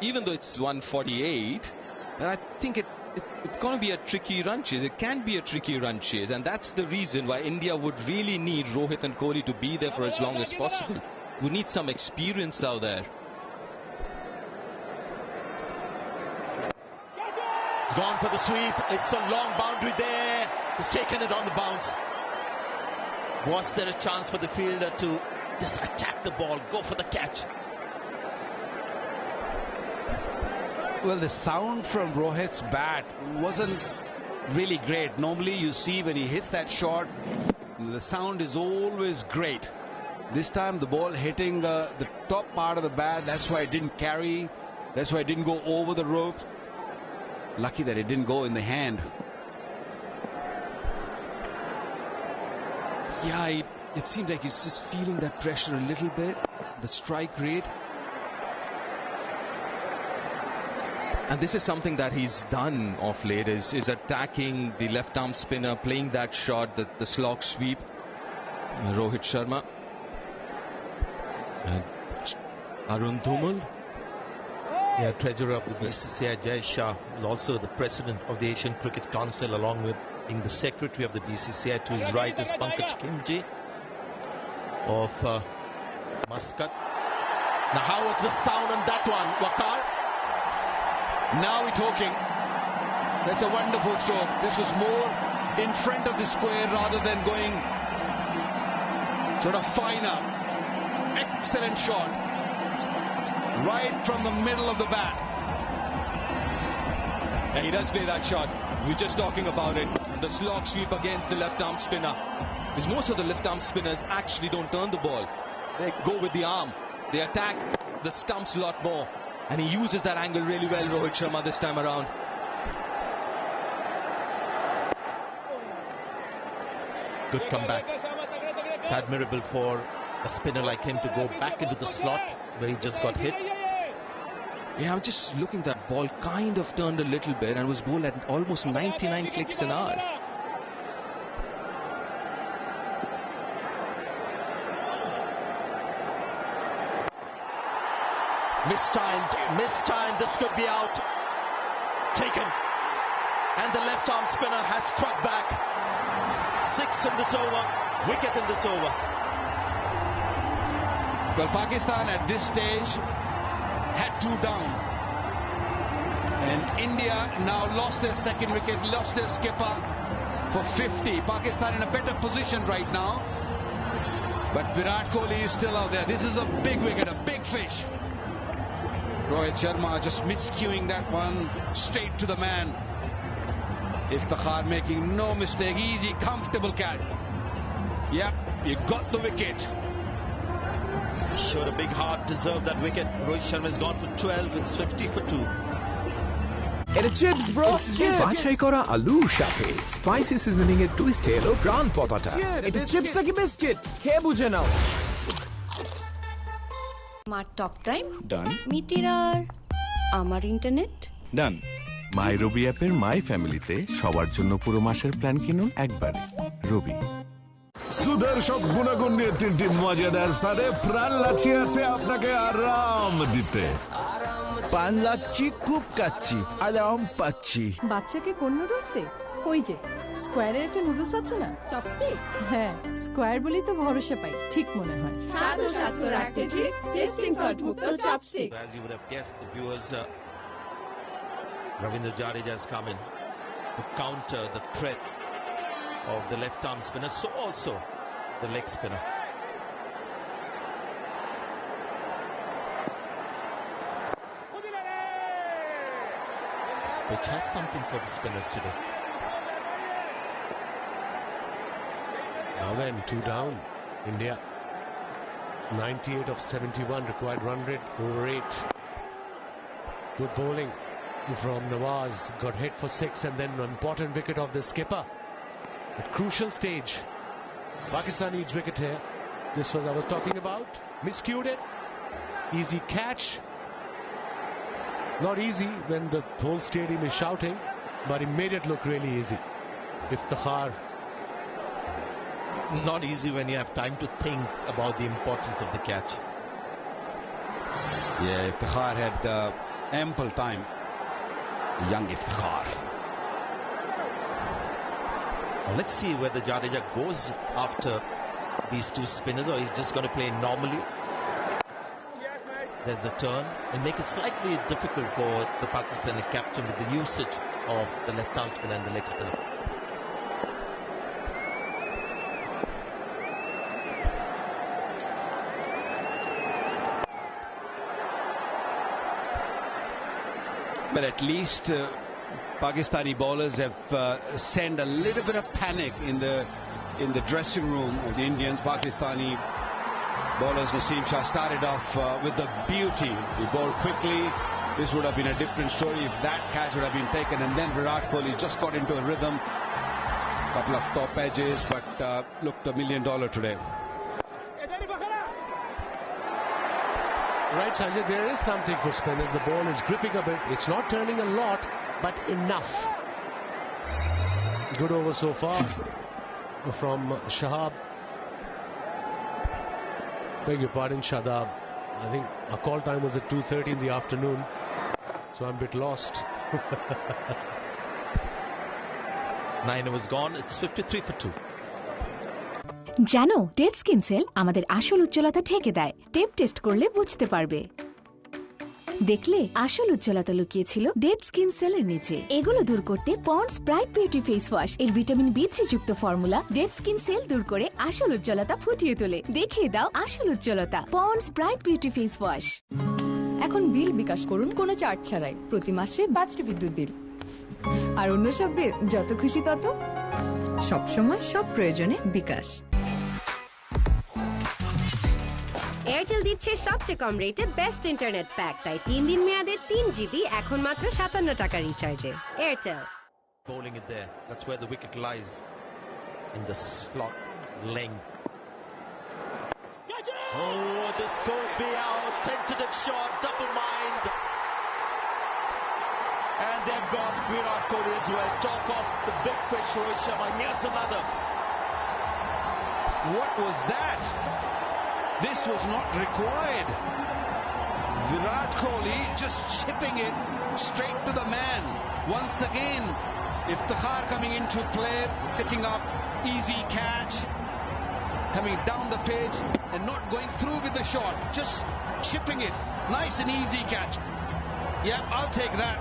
even though it's 148, I think it's going to be a tricky run chase. It can be a tricky run chase, and that's the reason why India would really need Rohit and Kohli to be there for as long as possible. We need some experience out there. It's gone for the sweep. It's a long boundary there. He's taken it on the bounce. Was there a chance for the fielder to just attack the ball, go for the catch? Well, the sound from Rohit's bat wasn't really great. Normally you see when he hits that shot, the sound is always great. This time the ball hitting the top part of the bat, that's why it didn't carry. That's why it didn't go over the rope. Lucky that it didn't go in the hand. Yeah, it seems like he's just feeling that pressure a little bit. The strike rate. And this is something that he's done of late, is attacking the left arm spinner, playing that shot, the slog sweep. Rohit Sharma. And Arun Dhumal. Yeah, treasurer of the BCCI, Jadeja, is also the president of the Asian Cricket Council, along with being the secretary of the BCCI. To his right is Pankaj Kimji of Muscat. Now, how was the sound on that one, Wakar? Now we're talking. That's a wonderful stroke. This was more in front of the square rather than going sort of finer. Excellent shot. Right from the middle of the bat. And he does play that shot. We're just talking about it. The slog sweep against the left arm spinner. Because most of the left arm spinners actually don't turn the ball. They go with the arm. They attack the stumps a lot more. And he uses that angle really well, Rohit Sharma, this time around. Good comeback. It's admirable for a spinner like him to go back into the slot where he just got hit. Yeah, I'm just looking, that ball kind of turned a little bit and was bowled at almost 99 clicks an hour. Mistimed, this could be out. Taken. And the left arm spinner has struck back. 6 in this over, wicket in this over. Well, Pakistan at this stage had 2 down. And India now lost their second wicket, lost their skipper for 50. Pakistan in a better position right now. But Virat Kohli is still out there. This is a big wicket, a big fish. Rohit Sharma just miscuing that one straight to the man. Iftikhar making no mistake. Easy, comfortable catch. Yep, you got the wicket. Showed a big heart, deserved that wicket. Rohit Sharma has gone for 12. It's 50 for 2. এটা chips bro, বাছাই করা আলুর সাথে spicy seasoning এর twist এলো প্রাণ পতাটা। এটা chips নাকি বিস্কিট, খেয়ে বুঝে নাও। মার টক টাইম ডান। মিতিরার আমার ইন্টারনেট ডান। মাই রবি অ্যাপের মাই ফ্যামিলিতে সবার জন্য পুরো মাসের প্ল্যান কিনুন একবারে। রবি। সুদর্শক গুণাগুণ নিয়ে 3টি মজাদার সাথে প্রাণ লাচিয়ে আছে আপনাকে আরাম দিতে। পান লাচ্ছি, খুব কাচ্ছি, আরাম পাচ্ছি। বাচ্চাকে কোন নুডলস দে? ওই যে স্কোয়ারের একটা নুডলস আছে না, চপস্টিক। হ্যাঁ, স্কোয়ার বলেই তো ভরসা পাই, ঠিক মনে হয়। স্বাদ ও স্বাস্থ্য রাখতে ঠিক টেস্টিং সল্ট মুক্ত chopstick. As you would have guessed, the viewers, Ravindra Jadeja has come in to counter the threat of the left arm spinner, so also the leg spinner. Which has something for the spinners today. Now then, 2 down. India 98 of 71 required run rate over 8. Good bowling from Nawaz, got hit for 6 and then an important wicket of the skipper at crucial stage. Pakistan needs wicket here. This was I was talking about. Miscued it. Easy catch. Not easy when the whole stadium is shouting, but he made it look really easy. Iftikhar. Not easy when you have time to think about the importance of the catch. Yeah, Iftikhar had ample time. Young Iftikhar. Now let's see whether Jadeja goes after these 2 spinners or he's just going to play normally. There's the turn and make it slightly difficult for the Pakistani captain with the usage of the left arm spinner and the leg spinner. But at least Pakistani bowlers have sent a little bit of panic in the dressing room of the Indians. Pakistani bowlers, Naseem Shah started off with the beauty. He bowled quickly. This would have been a different story if that catch would have been taken. And then Virat Kohli just got into a rhythm. Couple of top edges, but looked $1 million today. Right, Sanjay, there is something for spinners. The ball is gripping a bit. It's not turning a lot, but enough. Good over so far from Shahab. Beg your pardon, Shadab. I think our call time was at 2:30 in the afternoon, so I'm a bit lost. 9 overs gone. It's 53 for 2. জানো dead skin cell আমাদের আসল উজ্জ্বলতা ঢেকে দেয়। Tape test করলে বুঝতে পারবে। দেখলে আসল উজ্জ্বলতা লুকিয়ে ছিল ডেড স্কিন সেলের নিচে। এগুলো দূর করতে ponds bright beauty face wash এর ভিটামিন B3 যুক্ত ফর্মুলা ডেড স্কিন সেল দূর করে আসল উজ্জ্বলতা ফুটিয়ে তোলে। দেখিয়ে দাও আসল উজ্জ্বলতা। Ponds bright beauty face wash. এখন বিল বিকাশ করুন কোনো চার্জ ছাড়াই প্রতি মাসে 5টি বিদ্যুৎ বিল। আর অন্য সব বিল যত খুশি তত, সব সময় সব প্রয়োজনে বিকাশ। এয়ারটেল দিচ্ছে সবচেয়ে কম রেটে বেস্ট ইন্টারনেট প্যাক, তাই 3 দিন মেয়াদে 3 GB এখন মাত্র 57 টাকা রিচার্জে। Airtel. Bowling it there. That's where the wicket lies. In the slot length. Oh, this could be out. Tentative shot, double mind. And they've got Virat Kohli as well. Talk of the big fish, Rohit Sharma. Here's another. What was that? This was not required. Virat Kohli just chipping it straight to the man. Once again, Iftikhar coming into play, picking up easy catch, coming down the pitch and not going through with the shot, just chipping it. Nice and easy catch. Yeah, I'll take that.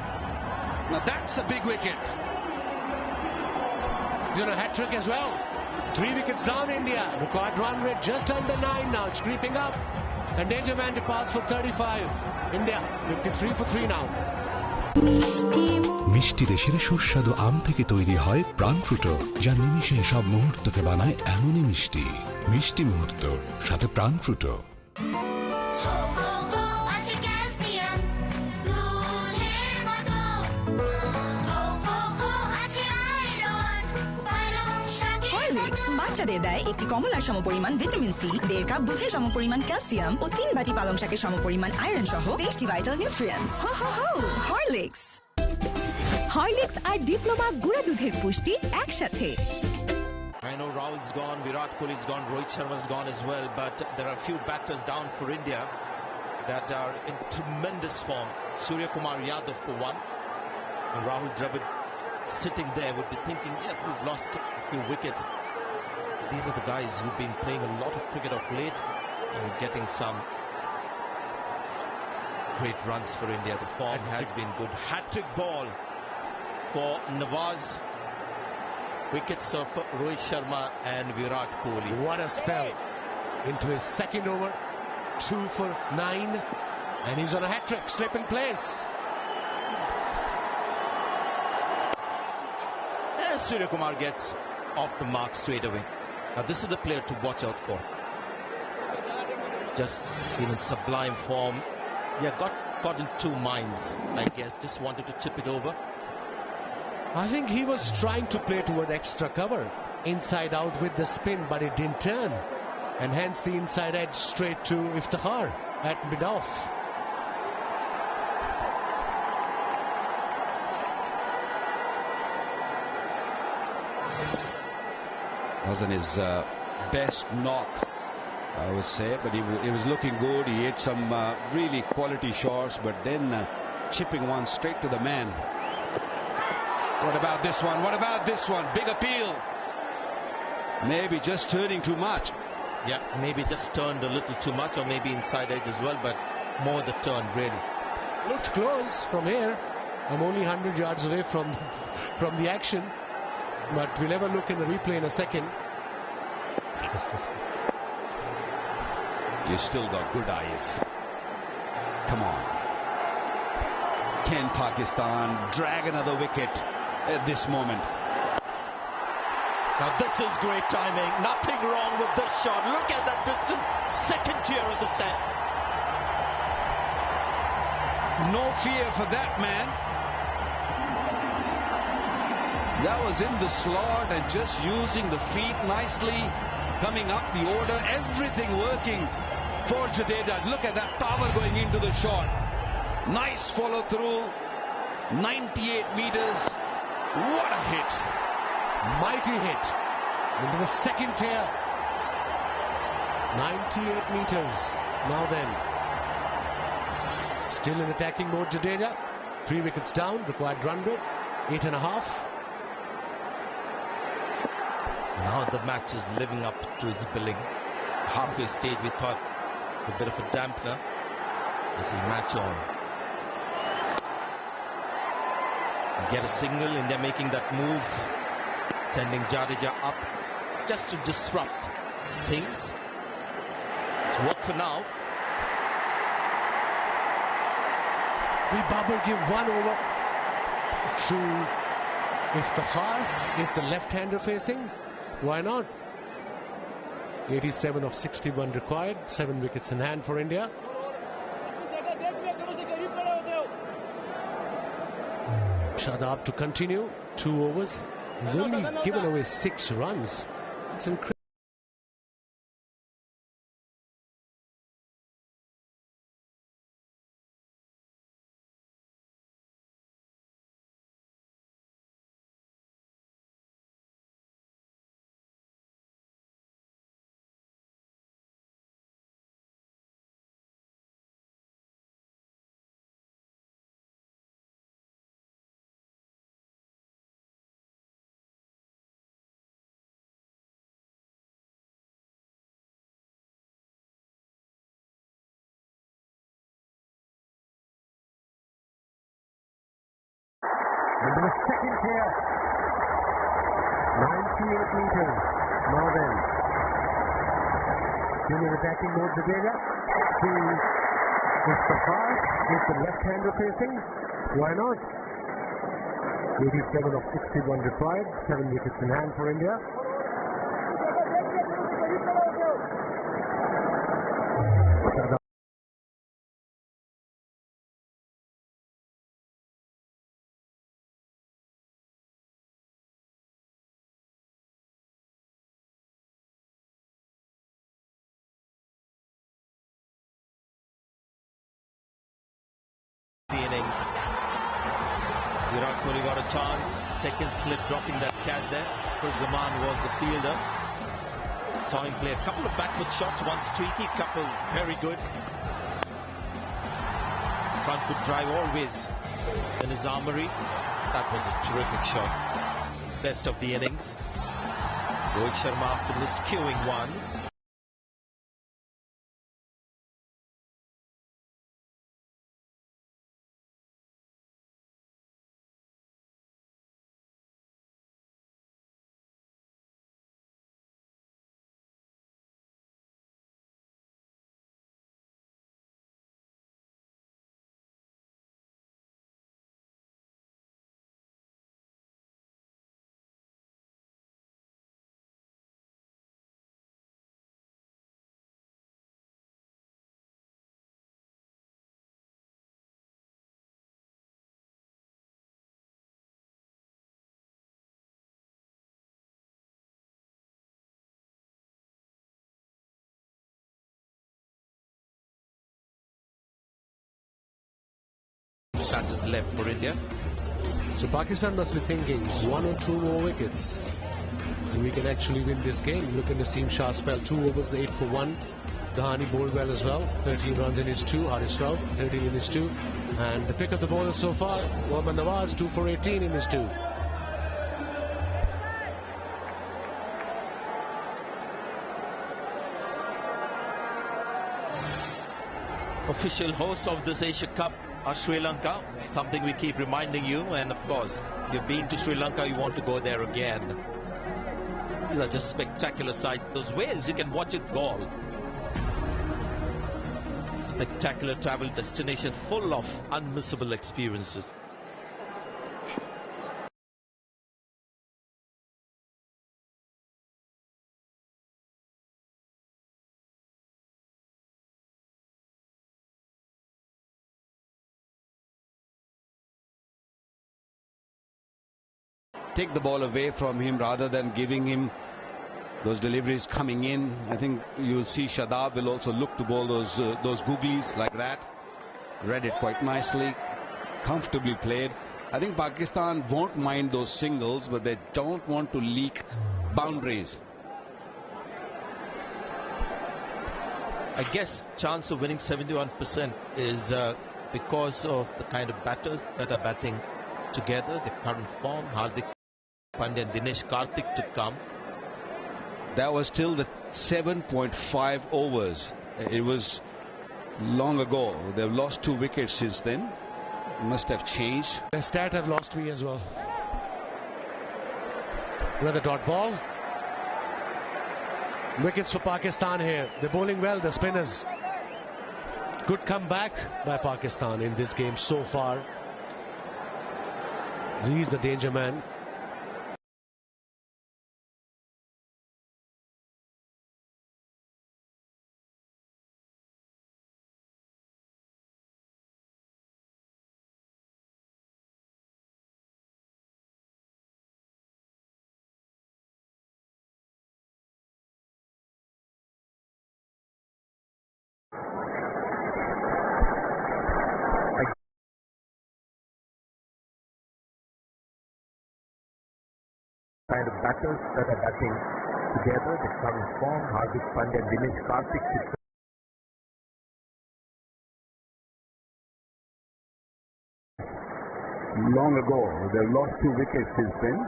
Now that's a big wicket. He's on a hat-trick as well. 3 wickets down India. Required run rate just under 9 now. It's creeping up. And danger man departs for 35. India 53 for 3 now. মিষ্টি দেশের সুস্বাদু আম থেকে তৈরি হয় প্রাণ Frooto, যা নিমিষে সব মুহূর্তকে বানায় এমনই মিষ্টি। মিষ্টি মুহূর্ত সাথে প্রাণ ফ্রুটো। বাচ্চাদের দেয় একটি কমলার সমপরিমাণ ভিটামিন সি, 1.5 কাপ দুধের সমপরিমাণ ক্যালসিয়াম ও 3 বাটি পালং শাকের সমপরিমাণ আয়রন সহ 23টি ভাইটাল নিউট্রিয়েন্টস। হরলিক্স। হরলিক্স আর ডিপ্লোমা গুঁড়া দুধের পুষ্টি একসাথে। I know Rahul's gone, Virat Kohli's gone, Rohit Sharma's gone as well, but there are a few batters down for India that are in tremendous form. Surya Kumar Yadav for one, and Rahul Dravid sitting there would be thinking, yeah, we've lost a few wickets. These are the guys who've been playing a lot of cricket of late and getting some great runs for India. The form has been good. Hat-trick ball for Nawaz. Wickets of Rohit Sharma and Virat Kohli. What a spell into his second over. 2 for 9. And he's on a hat-trick. Slip in place. And Surya Kumar gets off the mark straight away. Now this is the player to watch out for. Just in sublime form. Yeah, got in 2 minds, I guess. Just wanted to tip it over. I think he was trying to play toward extra cover. Inside out with the spin, but it didn't turn. And hence the inside edge straight to Iftikhar at mid-off. Wasn't his best knock, I would say, but he was looking good. He hit some really quality shots, but then chipping one straight to the man. What about this one? What about this one? Big appeal. Maybe just turning too much. Yeah, maybe just turned a little too much, or maybe inside edge as well, but more the turn, really. Looked close from here. I'm only 100 yards away from the action, but we'll have a look in the replay in a second. You still got good eyes. Come on. Can Pakistan drag another wicket at this moment? Now this is great timing. Nothing wrong with this shot. Look at that distance. Second tier of the set. No fear for that man. That was in the slot and just using the feet nicely, coming up the order, everything working for Jadeja. Look at that power going into the shot. Nice follow through. 98 meters. What a hit. Mighty hit into the second tier. 98 meters. Now then, still in attacking mode Jadeja. 3 wickets down, required run rate 8.5. Now the match is living up to its billing. Halfway stage we thought a bit of a dampener. This is match on. Get a single, India making that move, sending Jadeja up just to disrupt things. It's work for now. Will Babar give one over to Iftikhar, if the left-hander facing? Why not? 87 of 61 required, 7 wickets in hand for India. Shadab to continue, 2 overs. He's only given away 6 runs. That's incredible. Into the second tier. 98 meters. Now then, still in attacking mode Jadeja. To Iftikhar, is the left-hander facing? Why not? 87 of 61 required, 7 wickets in hand for India. Innings. Virat Kohli got a chance. Second slip, dropping that catch there. Of course, Zaman was the fielder. Saw him play a couple of backward shots, one streaky, couple very good. Front foot drive always in his armory. That was a terrific shot. Best of the innings. Rohit Sharma after miscuing one. Is left for India. So Pakistan must be thinking 1 or 2 more wickets. We can actually win this game. Look at Naseem Shah spell, 2 overs, 8 for 1. Dhani bowled well as well, 13 runs in his 2. Haris Rauf, 13 in his 2. And the pick of the bowlers so far, Mohammad Nawaz, 2 for 18 in his 2. Official host of this Asia Cup are Sri Lanka, something we keep reminding you, and of course, if you've been to Sri Lanka, you want to go there again. These are just spectacular sights. Those whales, you can watch it gall. Spectacular travel destination full of unmissable experiences. Take the ball away from him rather than giving him Those deliveries coming in. I think you'll see Shadab will also look to bowl those googlies like that. Read it quite nicely. Comfortably played. I think Pakistan won't mind those singles, but they don't want to leak boundaries. I guess chance of winning 71% is because of the kind of batters that are batting together, the current form, Hardik Pandya and Dinesh Karthik to come. That was still the 7.5 overs. It was long ago. They've lost 2 wickets since then. Must have changed. The stat have lost me as well. Another dot ball. Wickets for Pakistan here. They're bowling well, the spinners. Good comeback by Pakistan in this game so far. He's the danger man. Kind of batters that are batting together, the current form, Hardik Pandya and Dinesh Karthik. Long ago, they've lost 2 wickets since then.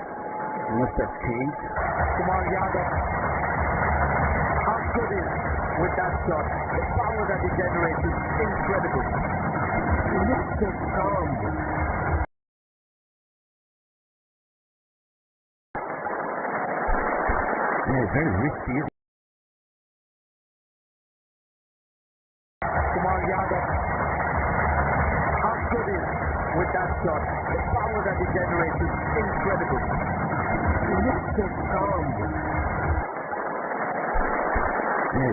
Must have changed. Kumar Yadav, how good is with that shot? The power that he generates is incredible. He looks so calm. Very risky. Kumar Yadav, how good is with that shot? The power that he generates is incredible. He looks so calm.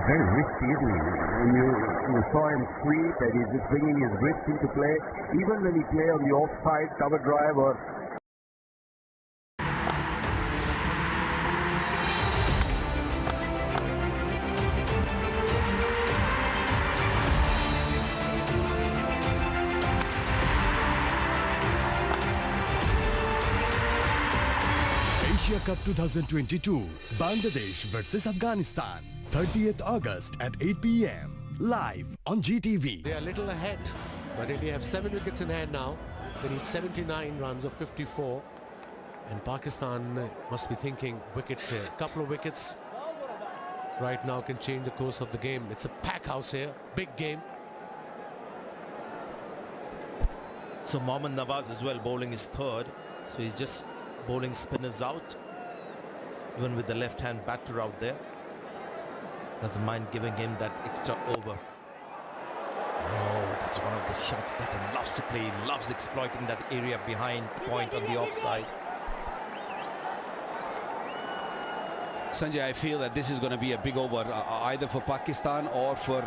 Very risky, isn't he? When you saw him sweep and he's just bringing his wrist into play, even when he play on the offside cover drive or Asia Cup 2022, Bangladesh versus Afghanistan, 30th August at 8 p.m. live on GTV. They are a little ahead, but India have 7 wickets in hand now. They need 79 runs of 54, and Pakistan must be thinking wickets here. A couple of wickets right now can change the course of the game. It's a pack house here, big game. So Mohammad Nawaz as well bowling his third, so he's just bowling spinners out, even with the left-hand batter out there. Doesn't mind giving him that extra over. Oh, that's one of the shots that he loves to play. He loves exploiting that area behind point on the offside. Sanjay, I feel that this is going to be a big over, either for Pakistan or for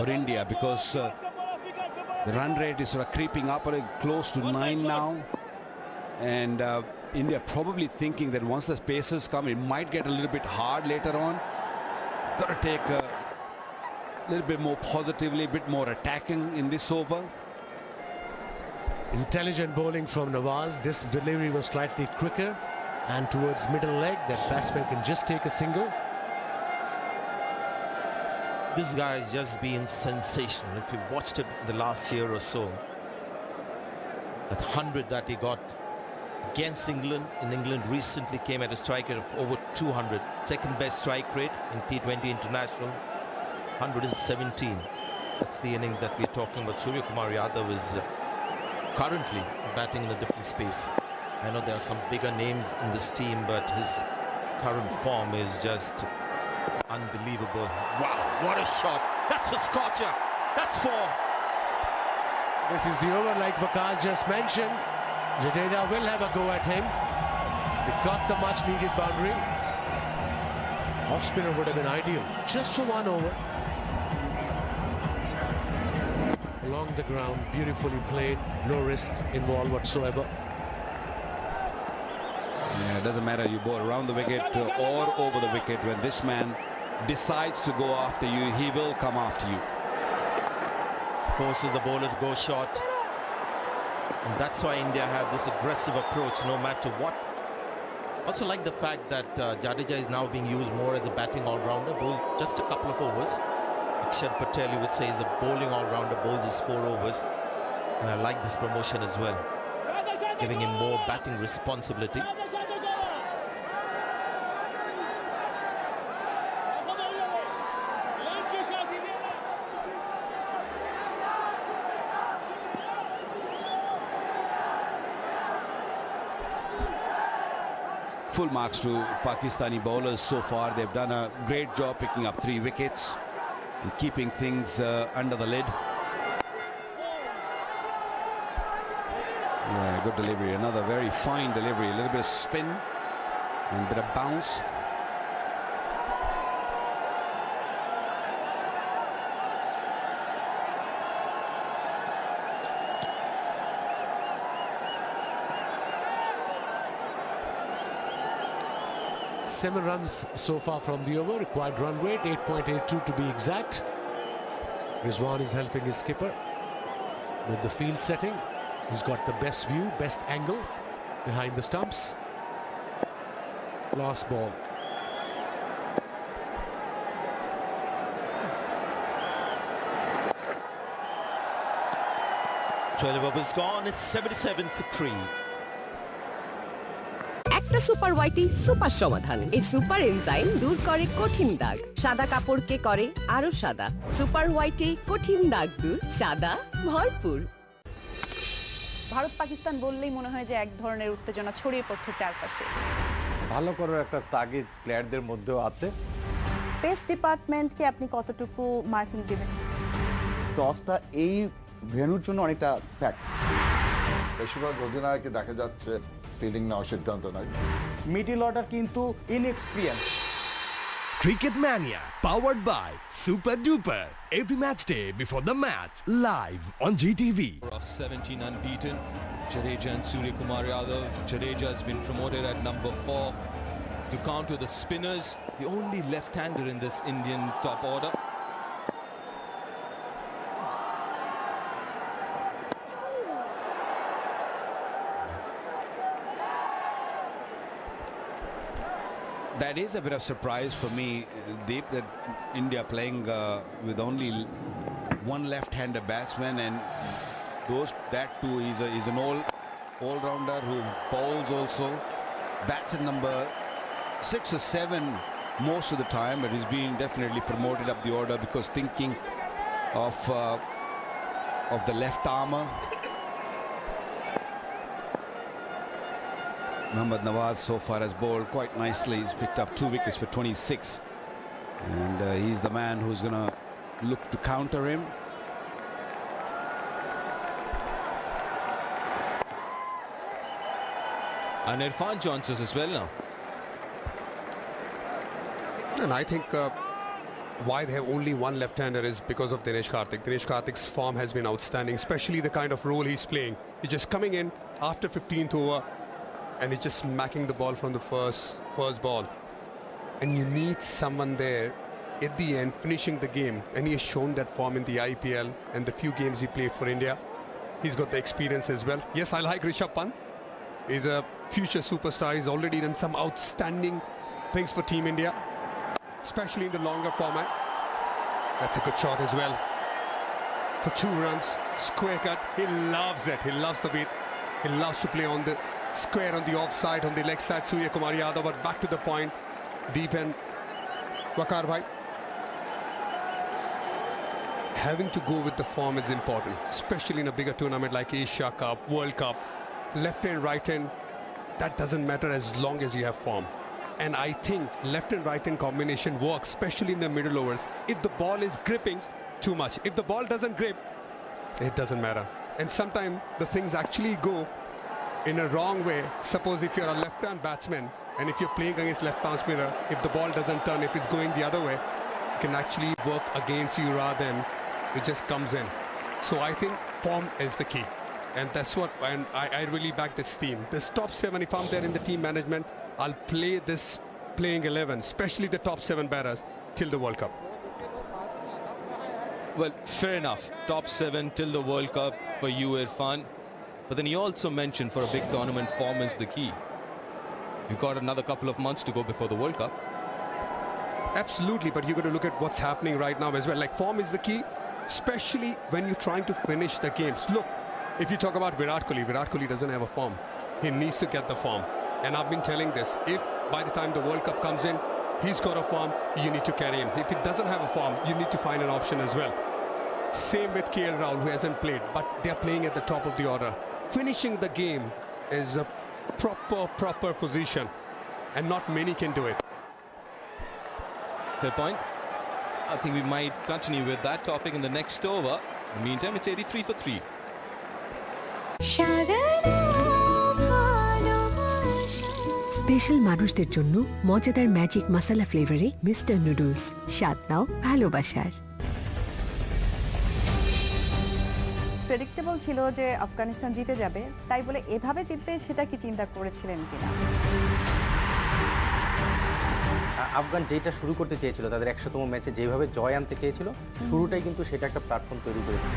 India, because the run rate is sort of creeping up close to 9 now. And India probably thinking that once the paces come, it might get a little bit hard later on. Got to take a little bit more positively, a bit more attacking in this over. Intelligent bowling from Nawaz. This delivery was slightly quicker and towards middle leg. That batsman can just take a single. This guy has just been sensational. If you've watched him the last year or so, that 100 that he got against England in England recently came at a strike rate of over 200. Second best strike rate in T20 International, 117. That's the innings that we're talking about. Surya Kumar Yadav is currently batting in a different space. I know there are some bigger names in this team, but his current form is just unbelievable. Wow, what a shot. That's a scorcher. That's 4. This is the over like Vakal just mentioned. Jadeja will have a go at him. He got the much needed boundary. Off spinner would have been ideal. Just for 1 over. Along the ground, beautifully played. No risk involved whatsoever. It doesn't matter, you bowl around the wicket or over the wicket. When this man decides to go after you, he will come after you. Forces the bowler to go short. And that's why India have this aggressive approach no matter what. Also like the fact that Jadeja is now being used more as a batting all-rounder, bowled just a couple of overs. Akshar Patel, you would say, is a bowling all-rounder, bowls his 4 overs. And I like this promotion as well, giving him more batting responsibility. Full marks to Pakistani bowlers so far. They've done a great job picking up 3 wickets and keeping things under the lid. Yeah, good delivery, another very fine delivery, a little bit of spin and a bit of bounce. Seven runs so far from the over. Required run rate 8.82 to be exact. Rizwan is helping his skipper with the field setting. He's got the best view, best angle behind the stumps. Last ball. Overs gone. It's 77 for 3. একটা super whitey super সমাধান। এই super enzyme দূর করে কঠিন দাগ, সাদা কাপড়কে করে আরো সাদা। সুপার হোয়াইটি কঠিন দাগ দূর, সাদা ভরপুর। ভারত পাকিস্তান বললেই মনে হয় যে এক ধরনের উত্তেজনা ছড়িয়ে পড়ছে চারপাশে। ভালো করার একটা তাগিদ প্লেয়ারদের মধ্যেও আছে। টেস্ট ডিপার্টমেন্টকে আপনি কতটুকু মার্কিং দেবেন? টসটা এই ভেন্যুর জন্য অনেকটা ফ্যাক্ট। বেশিরভাগ অধিনায়ককে দেখা যাচ্ছে ফিল্ডিং নেওয়ার সিদ্ধান্ত নয়। মিডল অর্ডার কিন্তু inexperience. Cricket Mania, powered by Super Duper. Every match day before the match, live on GTV. 17 unbeaten. Jadeja and Kumar Yadav. Jadeja has been promoted at number 4 to counter the spinners. The only left-hander in this Indian top order. That is a bit of surprise for me, Deep, that India playing with only one left-hander batsman, and that too is an all-rounder who bowls also, bats at number 6 or 7 most of the time, but he's been definitely promoted up the order because thinking of the left armour. Mohammad Nawaz so far has bowled quite nicely. He's picked up 2 wickets for 26, and he's the man who's going to look to counter him. And Irfan joins us as well now. And I think why they have only one left-hander is because of Dinesh Karthik. Dinesh Karthik's form has been outstanding, especially the kind of role he's playing. He's just coming in after 15th over and he's just smacking the ball from the first ball. And you need someone there at the end finishing the game, and he has shown that form in the IPL and the few games he played for India. He's got the experience as well. Yes, I like Rishabh Pant. He's a future superstar. He's already done some outstanding things for Team India, especially in the longer format. That's a good shot as well. For 2 runs, square cut. He loves it. He loves the beat. He loves to play on the square on the offside, on the leg side. Kumar Yadav, but back to the point. Deep and Wakar bhai. Having to go with the form is important, especially in a bigger tournament like Asia Cup, World Cup. Left hand, right hand, that doesn't matter as long as you have form. And I think left and right hand combination works, especially in the middle overs. If the ball is gripping too much, if the ball doesn't grip, it doesn't matter. And sometimes the things actually go in a wrong way. Suppose if you're a left-hand batsman and if you're playing against left-arm spinner, if the ball doesn't turn, if it's going the other way, it can actually work against you rather than it just comes in. So I think form is the key. And that's what, and I really back this team. This top 7, if I'm there in the team management, I'll play this playing 11, especially the top 7 batters, till the World Cup. Well, fair enough. Top 7 till the World Cup for you, Irfan. But then he also mentioned for a big tournament, form is the key. You've got another couple of months to go before the World Cup. Absolutely, but you've got to look at what's happening right now as well. Like, form is the key, especially when you're trying to finish the games. Look, if you talk about Virat Kohli doesn't have a form. He needs to get the form. And I've been telling this, if by the time the World Cup comes in, he's got a form, you need to carry him. If he doesn't have a form, you need to find an option as well. Same with Rahul, who hasn't played, but they're playing at the top of the order. Finishing the game is a proper position, and not many can do it. Fair point. I think we might continue with that topic in the next over. In the meantime, it's 83 for 3. Special মানুষদের জন্য মজাদার magic মশলা ফ্লেভারে mister noodles, স্বাদ নাও ভালোবাসার। Predictable ছিল যে আফগানিস্তান জিতে যাবে, তাই বলে এভাবে জিতবে সেটা কি চিন্তা করেছিলেন কিনা? আফগান যেটা শুরু করতে চেয়েছিল, তাদের 100তম ম্যাচে যেভাবে জয় আনতে চেয়েছিল, শুরুটাই কিন্তু সেটা একটা প্ল্যাটফর্ম তৈরি করে দিল।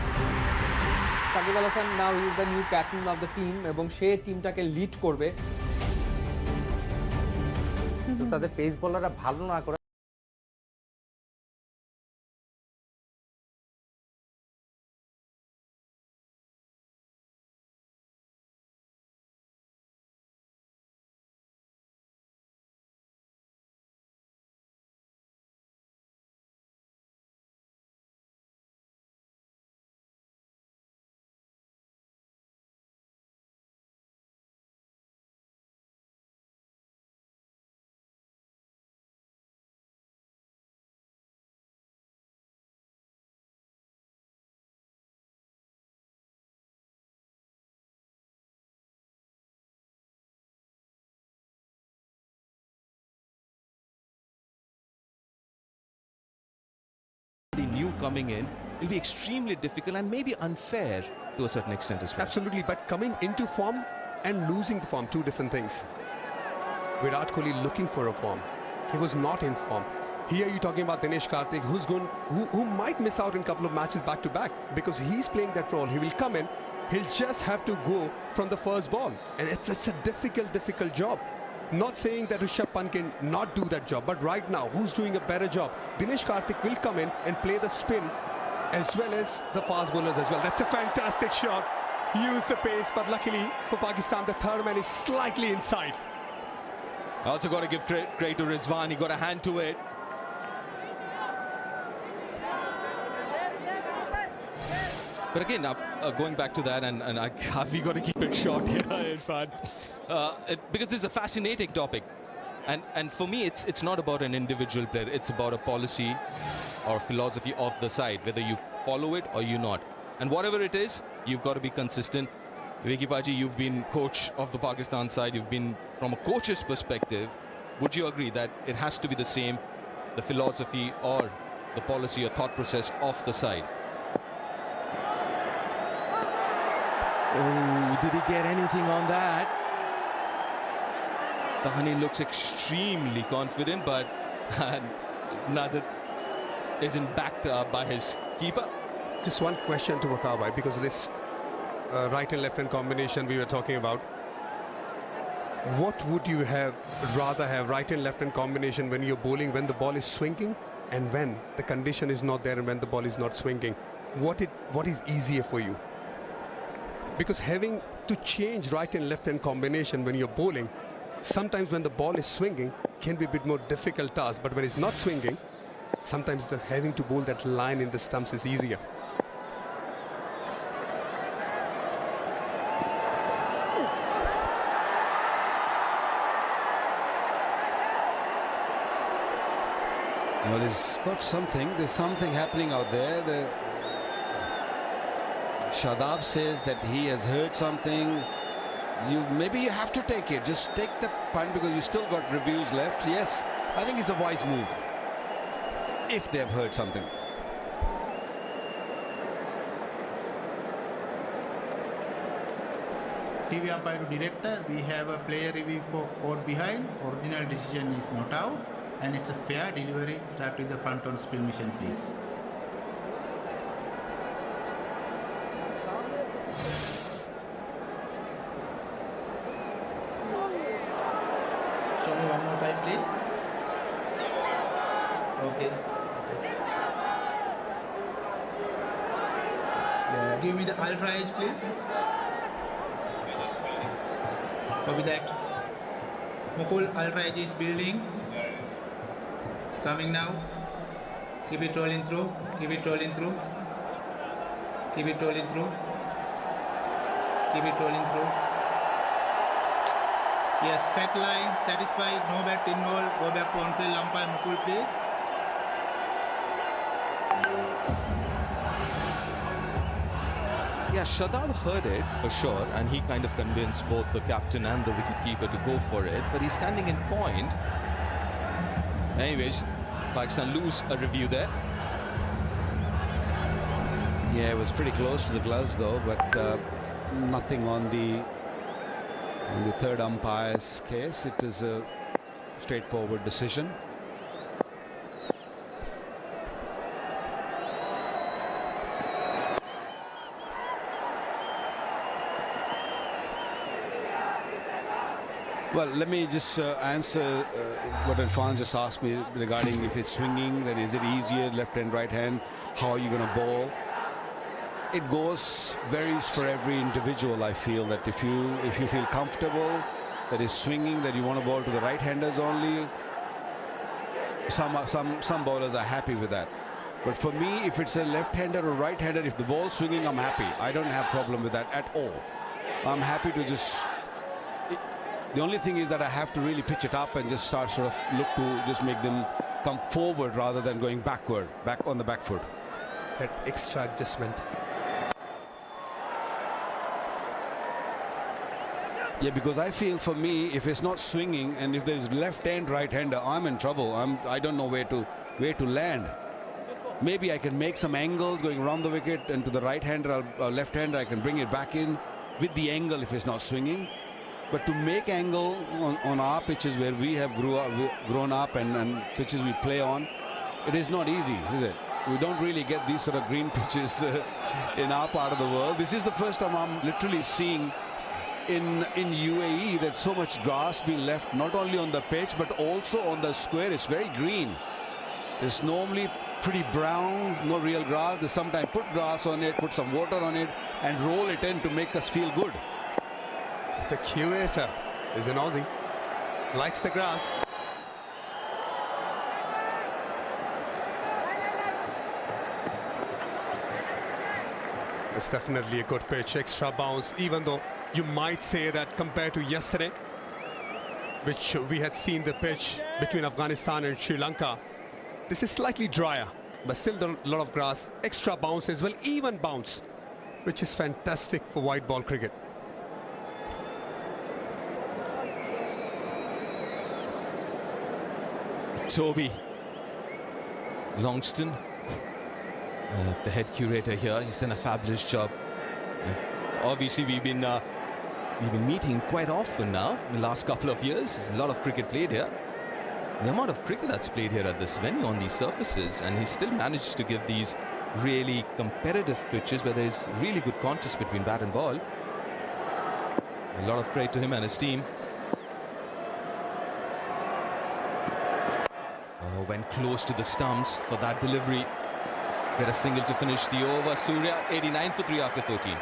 Shakib Al Hasan now is the new captain of the team এবং সে টিমটাকে লিড করবে। তাদের পেস বোলাররা ভালো না করে New coming in will be extremely difficult and maybe unfair to a certain extent as well. Absolutely, but coming into form and losing the form, two different things. Virat Kohli looking for a form. He was not in form. Here you're talking about Dinesh Karthik, who might miss out in a couple of matches back to back because he's playing that role. He will come in, he'll just have to go from the first ball, and it's a difficult job. Not saying that Rishabh Pant can not do that job, but right now, who's doing a better job? Dinesh Karthik will come in and play the spin as well as the fast bowlers as well. That's a fantastic shot. Use the pace, but luckily for Pakistan, the third man is slightly inside. Also got to give credit to Rizwan. He got a hand to it. But again, going back to that, and we got to keep it short here, Irfan, because this is a fascinating topic, and for me, it's not about an individual player. It's about a policy or philosophy of the side, whether you follow it or you not. And whatever it is, you've got to be consistent. Vicky Paji, you've been coach of the Pakistan side. You've been from a coach's perspective. Would you agree that it has to be the same, the philosophy or the policy or thought process of the side? Oh, did he get anything on that? Dhani looks extremely confident, but Nazir isn't backed by his keeper. Just one question to Wakabai, because of this right and left hand combination we were talking about. What would you rather have, right and left hand combination when you're bowling, when the ball is swinging and when the condition is not there and when the ball is not swinging? What is easier for you? Because having to change right and left hand combination when you're bowling, sometimes when the ball is swinging can be a bit more difficult task, but when it's not swinging, sometimes having to bowl that line in the stumps is easier. Well, there's something happening out there. Shadab says that he has heard something. Maybe you have to take it. Just take the punt because you still got reviews left. Yes, I think it's a wise move if they have heard something. TV umpire to director, we have a player review for caught behind, original decision is not out, and it's a fair delivery. Start with the front on spin mission, please. Show me one more time, please. Okay. Yeah, give me the ultra edge, please. Copy that. Mukul, ultra edge is building. It's coming now. Keep it rolling through. Keep it rolling through. Keep it rolling through. Keep it rolling through. Yes, fat line, satisfied, no bat involved. Go back to on-field umpire Mukul, please. Yeah, Shadab heard it for sure, and he kind of convinced both the captain and the wicketkeeper to go for it, but he's standing in point. Anyways, Pakistan lose a review there. Yeah, it was pretty close to the gloves though, but nothing on the third umpire's case. It is a straightforward decision. Well, let me just answer what Irfan just asked me regarding if it's swinging, then is it easier, left hand, right hand, how are you going to bowl? It varies for every individual. I feel that if you feel comfortable that is swinging, that you want to bowl to the right-handers only, some bowlers are happy with that. But for me, if it's a left-hander or right-hander, if the ball's swinging, I'm happy. I don't have problem with that at all. I'm happy to just... The only thing is that I have to really pitch it up and just start sort of look to just make them come forward rather than going backward, back on the back foot. That extra adjustment. Yeah, because I feel for me, if it's not swinging and if there's left hand, right hander, I'm in trouble. I don't know where to land. Maybe I can make some angles going around the wicket, and to the right hander or left hander I can bring it back in with the angle if it's not swinging. But to make angle on our pitches where we have grown up and pitches we play on, it is not easy, is it? We don't really get these sort of green pitches in our part of the world. This is the first time I'm literally seeing in UAE that so much grass being left not only on the pitch but also on the square. It's very green. It's normally pretty brown, no real grass. They sometimes put grass on it, put some water on it and roll it in to make us feel good. The curator is an Aussie, likes the grass. It's definitely a good pitch, extra bounce, even though you might say that compared to yesterday, which we had seen the pitch between Afghanistan and Sri Lanka, this is slightly drier, but still a lot of grass, extra bounce as well, even bounce, which is fantastic for white ball cricket. Toby Longston, the head curator here, he's done a fabulous job. Obviously, we've been meeting quite often now in the last couple of years. There's a lot of cricket played here. The amount of cricket that's played here at this venue on these surfaces, and he still managed to give these really competitive pitches where there's really good contest between bat and ball. A lot of credit to him and his team. Went close to the stumps for that delivery. Get a single to finish the over. Surya 89 for 3 after 13.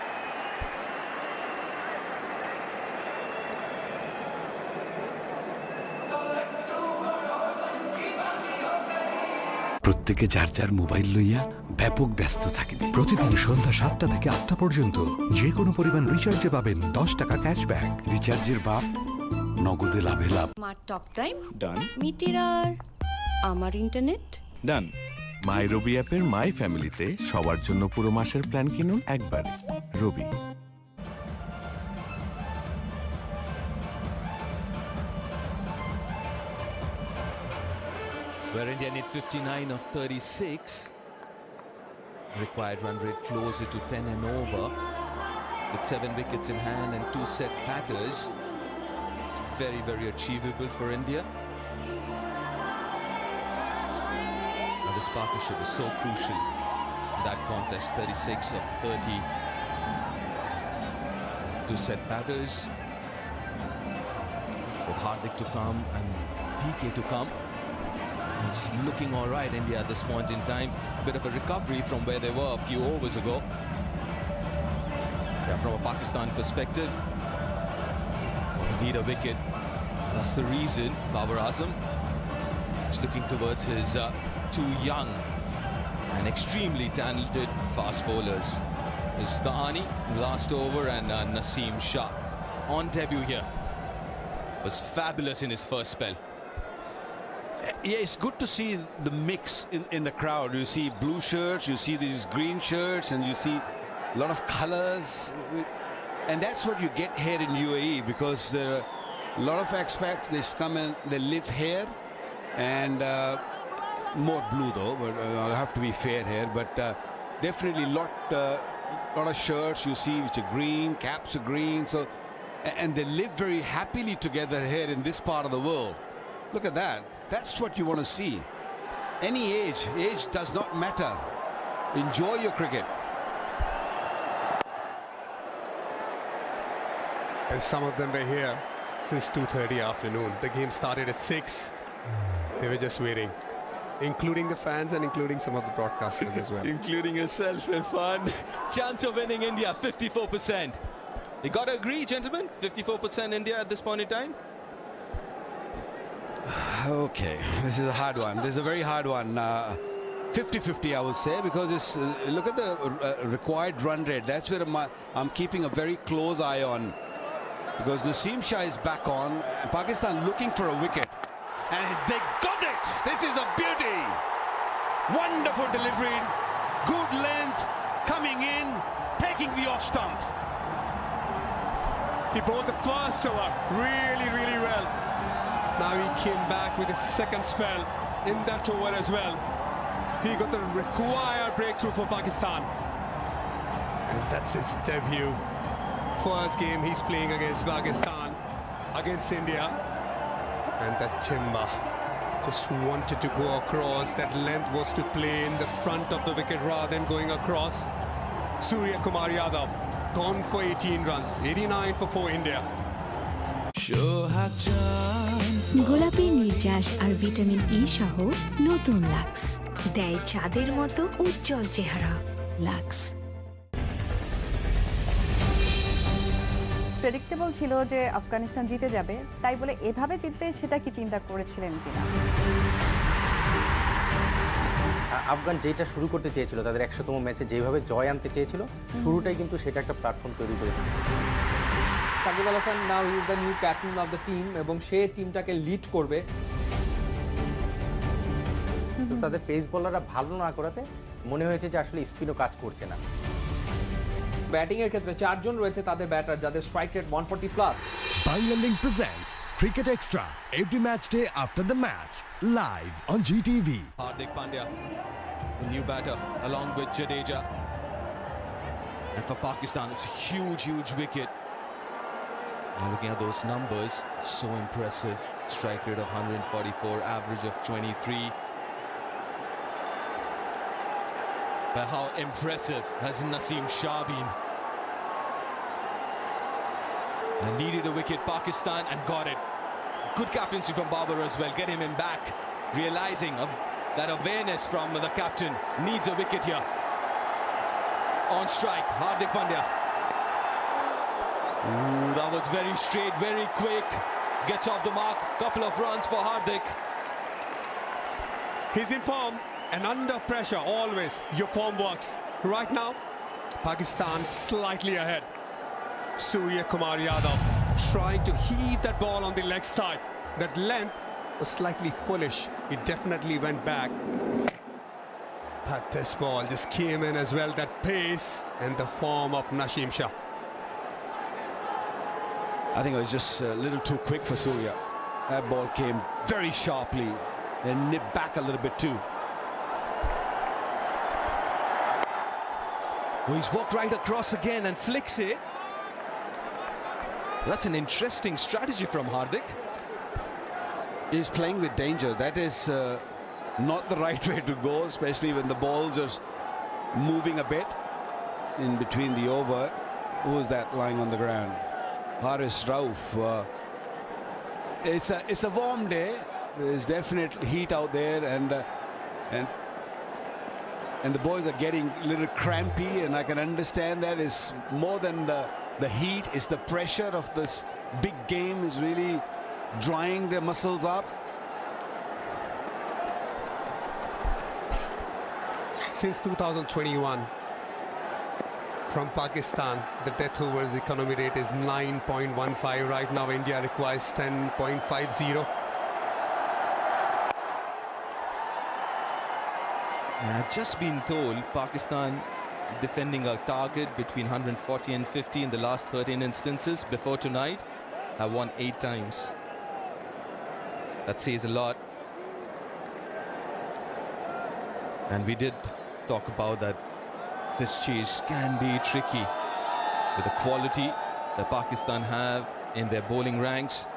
প্রত্যেকে যার যার mobile লইয়া ব্যাপক ব্যস্ত থাকবে। প্রতিদিন সন্ধ্যা 7টা থেকে 8টা পর্যন্ত যে কোনো পরিমাণ রিচার্জে পাবেন 10 টাকা ক্যাশব্যাক। রিচার্জের বাপ নগদে লাভে লাভ। মার টক টাইম ডান। মিতিরার আমার ইন্টারনেট ডান। মাই রবি অ্যাপের মাই ফ্যামিলিতে সবার জন্য পুরো মাসের প্ল্যান কিনুন একবারে। রবি। Where India need 59 of 36. Required run rate closer to 10 and over. with 7 wickets in hand and 2 set batters. It's very, very achievable for India. Now this partnership is so crucial in that contest. 36 of 30. 2 set batters with Hardik to come and DK to come. It's looking all right, India, at this point in time. A bit of a recovery from where they were a few overs ago. Yeah, from a Pakistan perspective, need a wicket. That's the reason Babar Azam is looking towards his 2 young and extremely talented fast bowlers. It's Dhani, last over, and Naseem Shah on debut here. Was fabulous in his first spell. Yeah, it's good to see the mix in the crowd. You see blue shirts, you see these green shirts, and you see a lot of colors. And that's what you get here in UAE, because there are a lot of expats. They come and they live here, and more blue though, but I have to be fair here. But definitely lot of shirts you see which are green, caps are green. So, and they live very happily together here in this part of the world. Look at that. That's what you want to see. Any age does not matter. Enjoy your cricket. And some of them were here since 2:30 afternoon. The game started at 6. They were just waiting, including the fans and including some of the broadcasters as well. Including yourself, Irfan. Chance of winning India, 54%. You got to agree, gentlemen? 54% India at this point in time? Okay, this is a hard one. This is a very hard one. 50-50, I would say, because it's look at the required run rate. That's where I'm keeping a very close eye on, because Naseem Shah is back on. Pakistan looking for a wicket, and they got it. This is a beauty. Wonderful delivery, good length, coming in, taking the off stump. He bowled the first over really well. Now he came back with his second spell in that over as well. He got the required breakthrough for Pakistan. And that's his debut. First game he's playing against Pakistan, against India. And that timber just wanted to go across. That length was to play in the front of the wicket rather than going across. Kumar Yadav gone for 18 runs, 89 for 4 India. গোলাপি নির্যাস আর vitamin E সহ নতুন lux দেয় চাঁদের মতো উজ্জ্বল চেহারা। Lux predictable ছিল যে আফগানিস্তান জিতে যাবে, তাই বলে এভাবে জিতবে সেটা কি চিন্তা করেছিলেন কিনা? আফগান যেটা শুরু করতে চেয়েছিল, তাদের 100তম ম্যাচে যেভাবে জয় আনতে চেয়েছিল, শুরুটাই কিন্তু সেটা একটা প্ল্যাটফর্ম তৈরি করে দিল। Shakib Al Hasan now he is the new captain of the team, এবং সে টিমটাকে লিড করবে। তো তাদের পেস বোলাররা ভালো না করাতে মনে হয়েছে যে আসলে স্পিনও কাজ করছে না। ব্যাটিং এর ক্ষেত্রে 4 জন রয়েছে তাদের ব্যাটার যাদের strike rate 140 plus. Banglalink presents Cricket Extra every match day after the match, live on GTV. Hardik Pandya, the new batter, along with Jadeja. And for Pakistan, it's a huge wicket. Now looking at those numbers, so impressive. Strike rate of 144, average of 23. But how impressive has Naseem Shah been? They needed a wicket, Pakistan, and got it. Good captaincy from Babar as well, get him in back, realizing of that awareness from the captain. Needs a wicket here. On strike, Hardik Pandya. Ooh, that was very straight, very quick. Gets off the mark, couple of runs for Hardik. He's in form, and under pressure always your form works. Right now, Pakistan slightly ahead. Kumar Yadav trying to heave that ball on the leg side. That length was slightly foolish. It definitely went back. But this ball just came in as well. That pace and the form of Naseem Shah. I think it was just a little too quick for Surya. That ball came very sharply and nipped back a little bit too. Well, he's walked right across again and flicks it. That's an interesting strategy from Hardik. He's playing with danger. That is not the right way to go, especially when the balls are moving a bit in between the over. Who is that lying on the ground? Haris Rauf. It's a warm day. There's definite heat out there, and the boys are getting a little crampy, and I can understand that. Is more than the heat, is the pressure of this big game is really drying their muscles up. Since 2021, from Pakistan, the death overs economy rate is 9.15. Right now, India requires 10.50. I've just been told Pakistan defending a target between 140 and 50 in the last 13 instances before tonight have won 8 times. That says a lot. And we did talk about that this chase can be tricky with the quality that Pakistan have in their bowling ranks.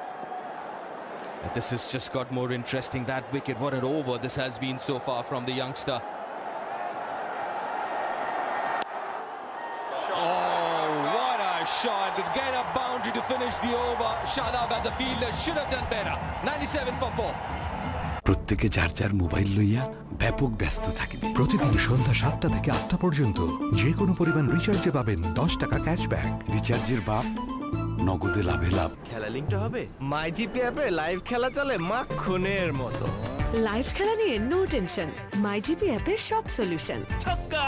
But this has just got more interesting. That wicket, what an over this has been so far from the youngster. Shot to get a boundary to finish the over. Shadab as a fielder should have done better. 97 for 4. প্রত্যেকে যার যার mobile লইয়া ব্যাপক ব্যস্ত থাকবে। প্রতিদিন সন্ধ্যা 7টা থেকে 8টা পর্যন্ত যে কোনো পরিমাণ রিচার্জে পাবেন 10 টাকা ক্যাশব্যাক। রিচার্জের বাপ নগদে লাভে লাভ। খেলা লিঙ্কটা হবে মাই জিপি অ্যাপে লাইভ খেলা চলে মাখনের মতো। লাইভ খেলা নিয়ে নো টেনশন, মাই জিপি অ্যাপে সব সলিউশন। ছক্কা!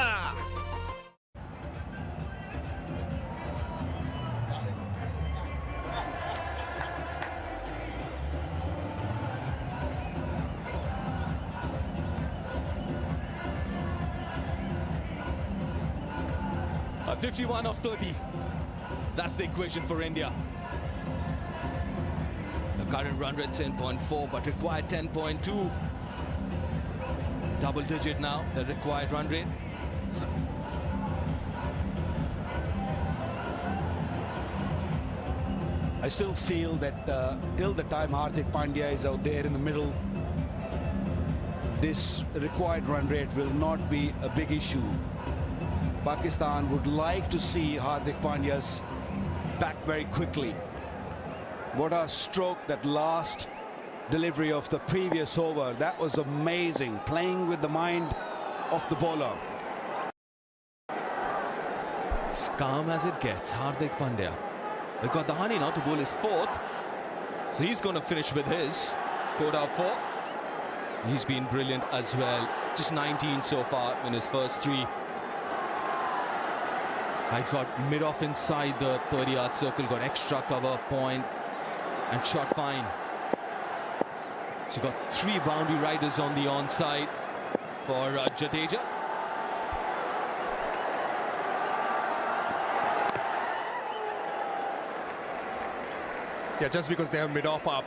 A 51 of 30. That's the equation for India. The current run rate 10.4 but required 10.2. Double digit now, the required run rate. I still feel that till the time Hardik Pandya is out there in the middle, this required run rate will not be a big issue. Pakistan would like to see Hardik Pandya's back very quickly. What a stroke, that last delivery of the previous over. That was amazing, playing with the mind of the bowler. As calm as it gets, Hardik Pandya. They've got Dhani now to bowl his 4th. So he's going to finish with his quote out 4. He's been brilliant as well. Just 19 so far in his first 3. I got mid-off inside the 30-yard circle, got extra cover, point, and shot fine. So got 3 boundary riders on the onside for Jadeja. Yeah, just because they have mid-off up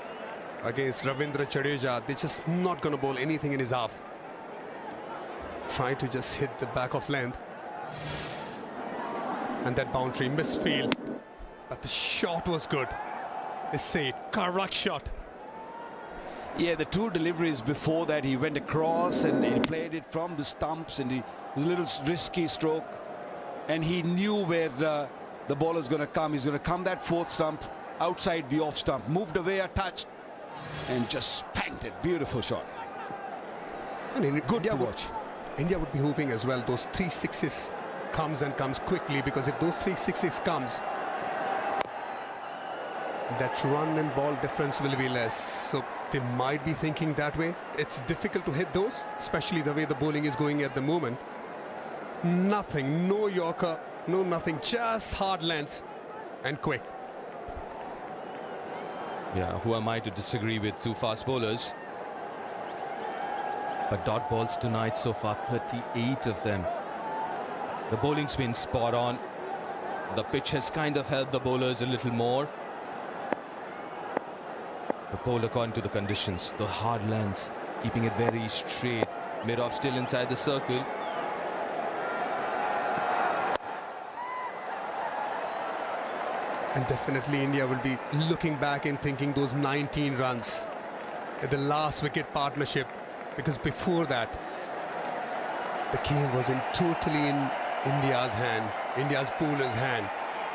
against Ravindra Jadeja, they're just not going to bowl anything in his half. Trying to just hit the back of length. And that boundary misfield, but the shot was good. It's safe, correct shot. Yeah, the 2 deliveries before that, he went across and he played it from the stumps, and it was a little risky stroke, and he knew where the ball is going to come. He's going to come that 4th stump outside the off stump, moved away a touch and just spanked it. Beautiful shot. And good to watch. India would be hoping as well those 3 sixes comes quickly, because if those 3 sixes comes, that run and ball difference will be less. So they might be thinking that way. It's difficult to hit those, especially the way the bowling is going at the moment. Nothing, no Yorker, no nothing, just hard lengths and quick. Yeah, who am I to disagree with 2 fast bowlers? But dot balls tonight so far, 38 of them. The bowling's been spot on. The pitch has kind of helped the bowlers a little more. The bowler according to the conditions, the hard lengths, keeping it very straight. Mid-off still inside the circle. And definitely India will be looking back and thinking those 19 runs at the last wicket partnership, because before that the game was totally in India's hand, India's bowler's hand.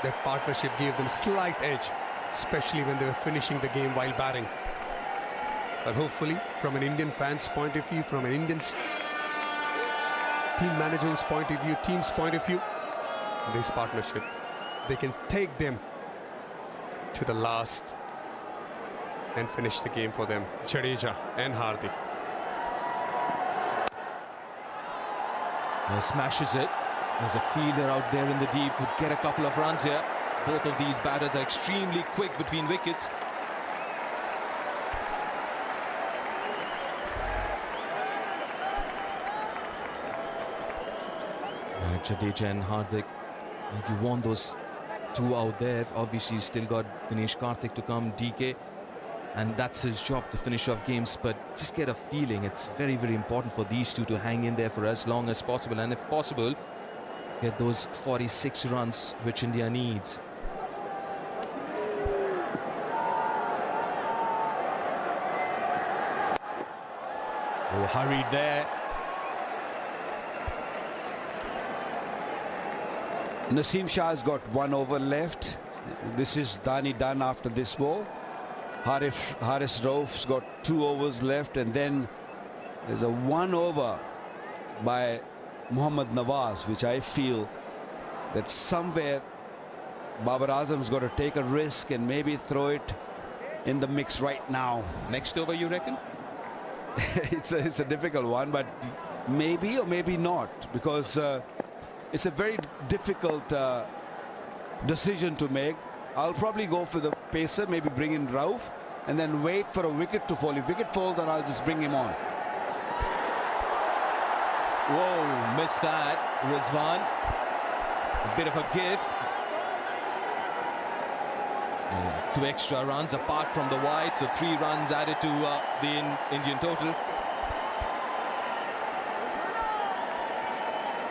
That partnership gave them slight edge, especially when they were finishing the game while batting. But hopefully, from an Indian fan's point of view, from an Indian team management's point of view, team's point of view, this partnership, they can take them to the last and finish the game for them. Jadeja and Hardik. Smashes it. There's a fielder out there in the deep who get a couple of runs here. Both of these batters are extremely quick between wickets. Jadeja and Hardik, you want those two out there. Obviously you still got Dinesh Karthik to come, DK, and that's his job to finish off games, but just get a feeling it's very, very important for these two to hang in there for as long as possible, and if possible get those 46 runs which India needs. Oh, hurried there. Naseem Shah has got 1 over left. This is Dhani done after this ball. Haris Rauf's got 2 overs left, and then there's a 1 over by Mohammad Nawaz, which I feel that somewhere Babar Azam's got to take a risk and maybe throw it in the mix right now. Next over, you reckon? It's a difficult one, but maybe or maybe not, because it's a very difficult decision to make. I'll probably go for the pacer, maybe bring in Rauf, and then wait for a wicket to fall. If wicket falls, then I'll just bring him on. Whoa, missed that. Rizwan, a bit of a gift. 2 extra runs apart from the wide, so 3 runs added to the Indian total.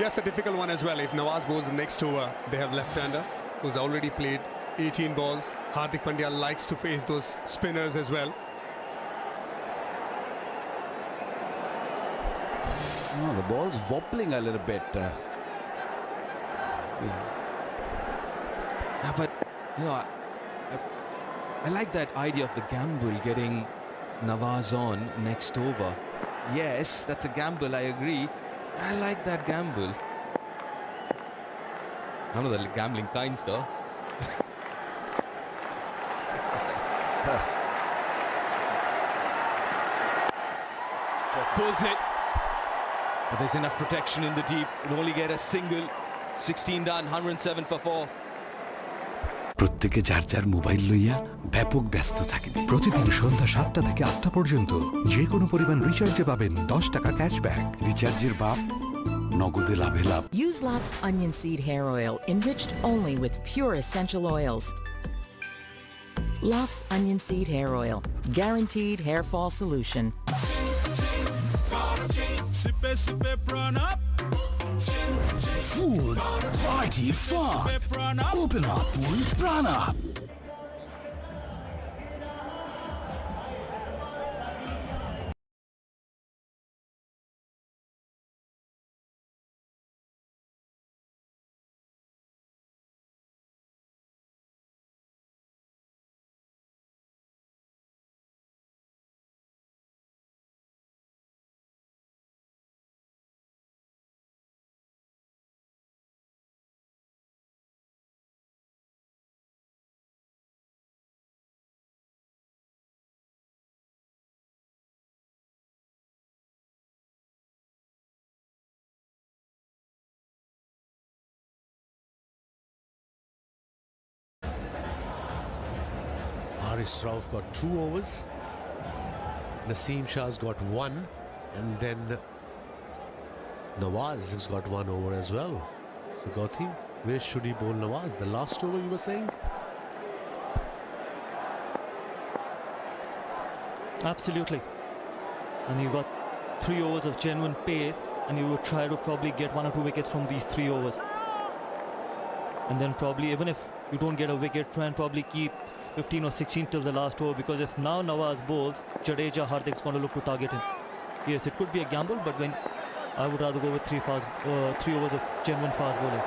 Yes, a difficult one as well. If Nawaz goes next over, they have left-hander who's already played 18 balls. Hardik Pandya likes to face those spinners as well. Oh, the ball's wobbling a little bit. Yeah, but you know, I like that idea of the gamble, getting Nawaz on next over. Yes, that's a gamble, I agree. I like that gamble. None of the gambling kinds though. Pulls it. But there's enough protection in the deep. It'll only get a single. 16 done, 107 for 4. প্রত্যেকে যার যার mobile লইয়া ব্যাপক ব্যস্ত থাকবে। প্রতিদিন সন্ধ্যা 7টা থেকে 8টা পর্যন্ত যে কোনো পরিমাণ রিচার্জে পাবেন 10 টাকা ক্যাশব্যাক। রিচার্জের বাপ নগদে লাভে লাভ। Use Lofts onion seed hair oil enriched only with pure essential oils. Lofts onion seed hair oil, guaranteed hair fall solution. Food, party, fun. Open up with Prana. Haris Rauf got 2 overs. Naseem Shah's got 1, and then Nawaz has got 1 over as well. So Gautam, where should he bowl Nawaz? The last over you were saying? Absolutely. And you got 3 overs of genuine pace, and you would try to probably get 1 or 2 wickets from these 3 overs. And then probably, even if you don't get a wicket, try and probably keep 15 or 16 till the last over, because if now Nawaz bowls, Jadeja, Hardik's going to look to target him. Yes, it could be a gamble, but when I would rather go with 3 overs of genuine fast bowling.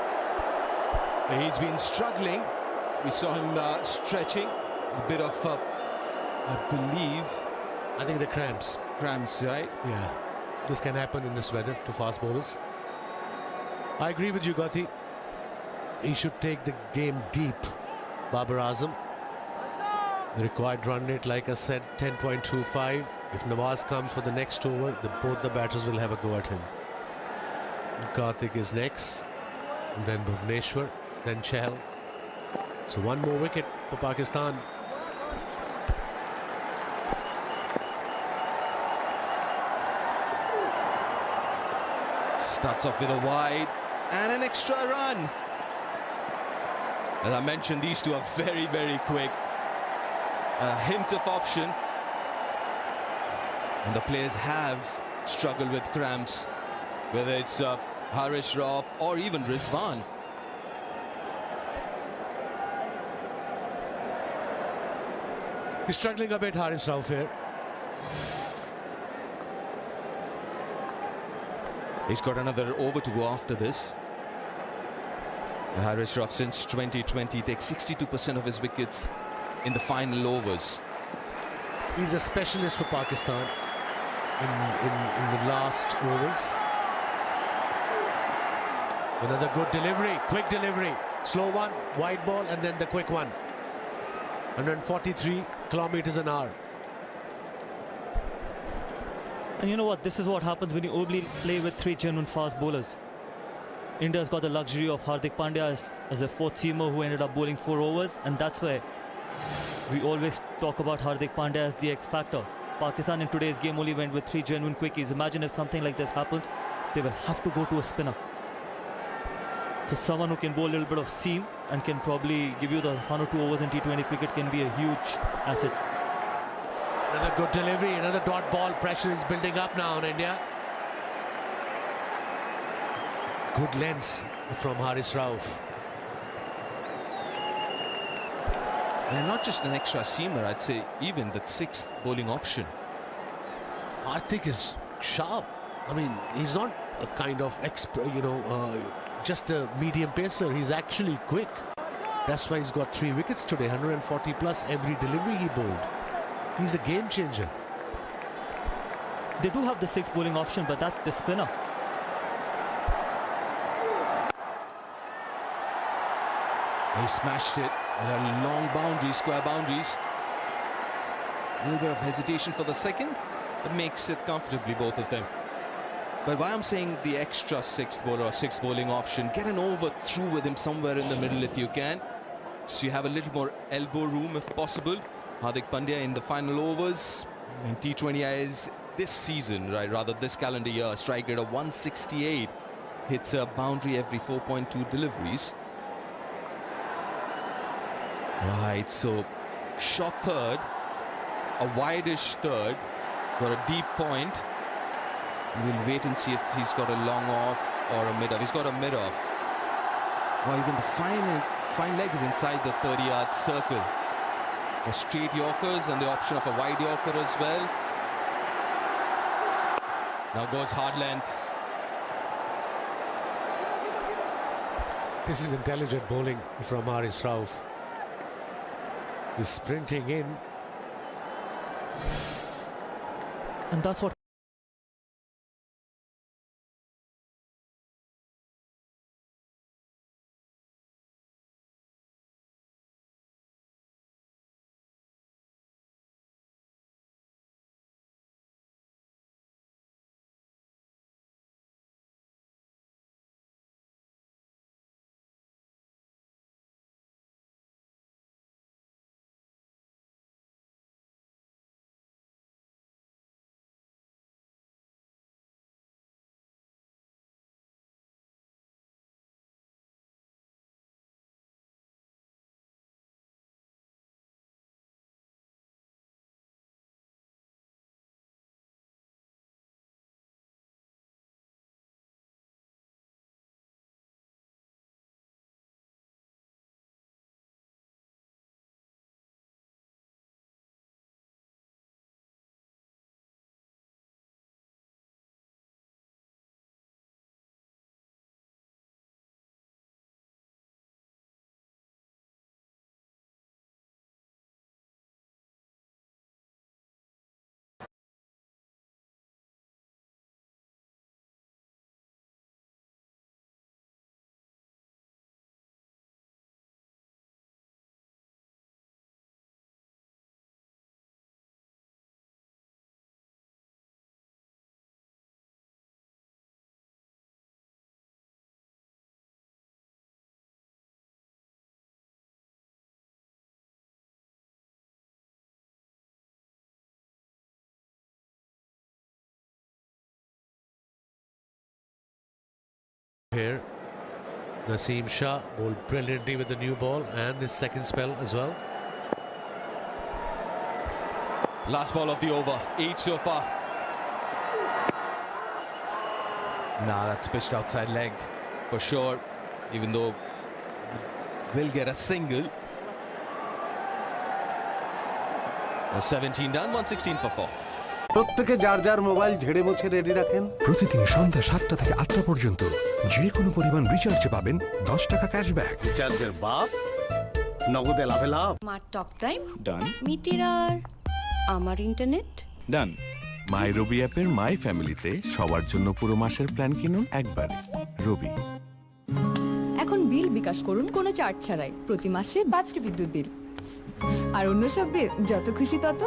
He's been struggling. We saw him stretching. A bit of, I think the cramps. Cramps, right? Yeah. This can happen in this weather to fast bowlers. I agree with you, Gauti. He should take the game deep. Babar Azam. The required run rate, like I said, 10.25. If Nawaz comes for the next over, both the batters will have a go at him. Karthik is next. And then Bhuvneshwar. Then Chahal. So one more wicket for Pakistan. Starts off with a wide and an extra run. As I mentioned, these two are very, very quick. A hint of option. And the players have struggled with cramps, whether it's Harish Rauf or even Rizwan. He's struggling a bit, Harish Rauf here. He's got another over to go after this. Harish Rauf, since 2020, takes 62% of his wickets in the final overs. He's a specialist for Pakistan in the last overs. Another good delivery, quick delivery. Slow one, wide ball, and then the quick one. 143 kilometers an hour. And you know what? This is what happens when you only play with 3 genuine fast bowlers. India's got the luxury of Hardik Pandya as a fourth seamer who ended up bowling 4 overs, and that's why we always talk about Hardik Pandya as the X factor. Pakistan in today's game only went with 3 genuine quickies. Imagine if something like this happens, they will have to go to a spinner. So someone who can bowl a little bit of seam and can probably give you the 1 or 2 overs in T20 cricket can be a huge asset. Another good delivery, another dot ball. Pressure is building up now on India. Good lengths from Harish Rauf. And not just an extra seamer, I'd say even the 6th bowling option. Karthik is sharp. I mean, he's not a kind of just a medium pacer. He's actually quick. That's why he's got 3 wickets today, 140 plus every delivery he bowled. He's a game changer. They do have the 6th bowling option, but that's the spinner. He smashed it with a long boundary, square boundaries. A little bit of hesitation for the second, but makes it comfortably, both of them. But why I'm saying the extra 6th bowler or 6th bowling option, get an over through with him somewhere in the middle if you can, so you have a little more elbow room if possible. Hardik Pandya in the final overs in T20 is this season, right, rather this calendar year, strike rate of 168, hits a boundary every 4.2 deliveries. Right, so short third, a wideish third for a deep point. We'll wait and see if he's got a long off or a mid off. He's got a mid off. Or even the fine leg is inside the 30-yard circle. A straight Yorkers and the option of a wide Yorker as well. Now goes hard length. This is intelligent bowling from Harish Rauf. He's sprinting in. And that's what Here, Naseem Shah bowled brilliantly with the new ball and his second spell as well. Last ball of the over, 8 so far. Nah, that's pitched outside leg for sure, even though will get a single. 17 done, 116 for 4. প্রত্যেকে যার যার mobile ঝেড়ে মুছে ready রাখেন। প্রতিদিন সন্ধ্যা 7টা থেকে 8টা পর্যন্ত যে কোনো পরিমাণ রিচার্জে পাবেন 10 টাকা ক্যাশব্যাক। রিচার্জের বাপ, নগদে লাভে লাভ। মার টক টাইম ডান। মিতিরার আমার ইন্টারনেট ডান। মাই রবি অ্যাপের মাই ফ্যামিলিতে সবার জন্য পুরো মাসের প্ল্যান কিনুন একবারে। রবি। এখন বিল বিকাশ করুন কোনো চার্জ ছাড়াই প্রতি মাসে 5টি বিদ্যুৎ বিল আর অন্য সব বিল যত খুশি তত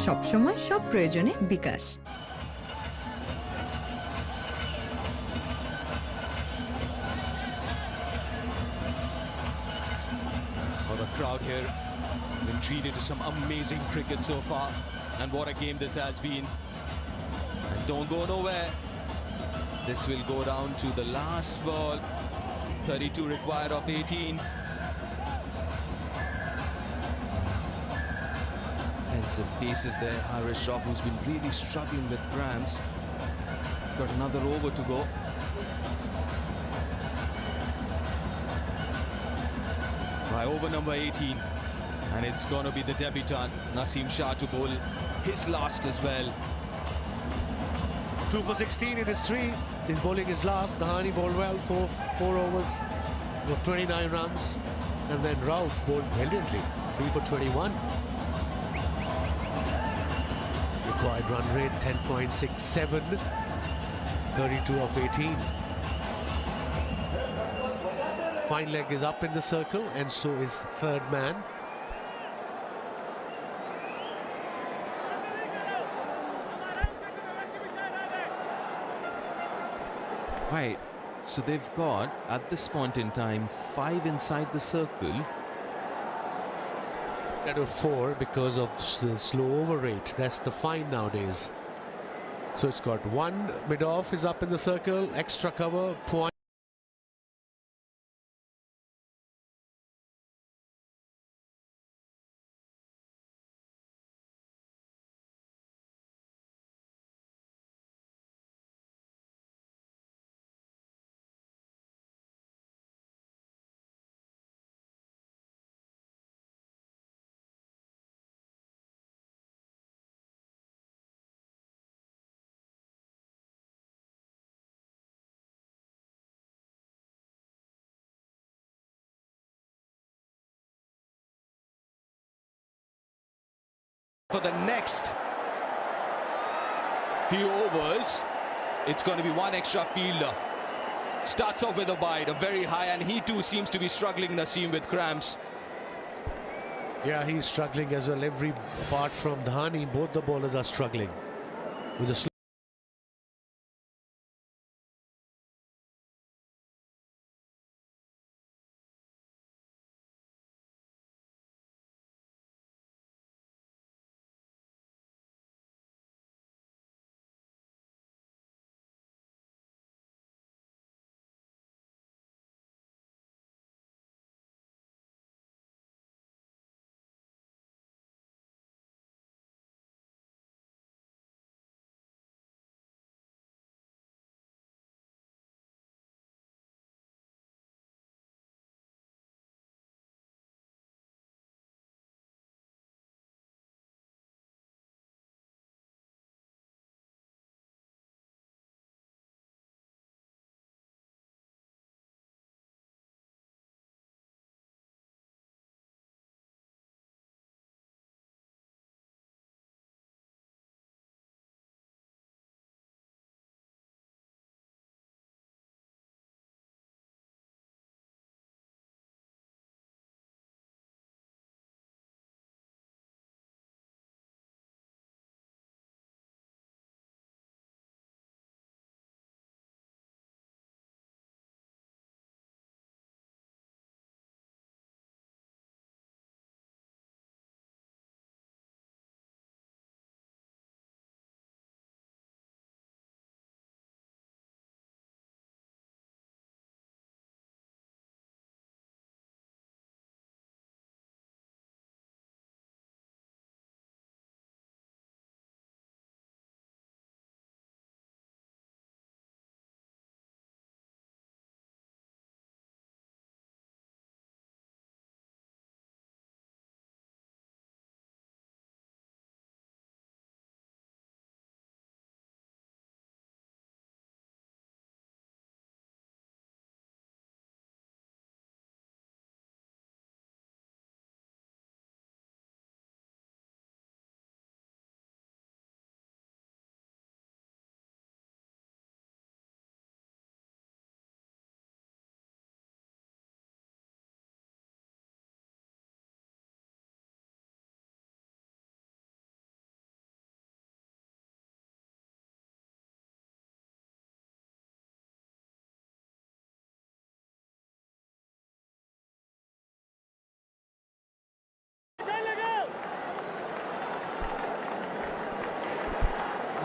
সব সময় সব প্রয়োজনে বিকাশ। For the crowd here, been treated to some amazing cricket so far, and what a game this has been. And don't go nowhere. This will go down to the last ball. 32 required of 18. And some paces there. Harish Shroff, who's been really struggling with cramps. Got another over to go. By over number 18. And it's going to be the debutant, Naseem Shah, to bowl his last as well. 2 for 16 in his 3. His bowling is last. Dhani bowled well, 4 overs, 29 runs. And then Rahul bowled brilliantly, 3 for 21. Required run rate 10.67, 32 of 18. Fine leg is up in the circle, and so is third man. Right, so they've got, at this point in time, 5 inside the circle. Instead of 4 because of the slow over rate. That's the fine nowadays. So it's got 1 mid-off is up in the circle, extra cover, point. For the next few overs, it's going to be 1 extra fielder. Starts off with a bite, a very high, and he too seems to be struggling, Naseem, with cramps. Yeah, he's struggling as well. Apart from Dhani, both the bowlers are struggling with a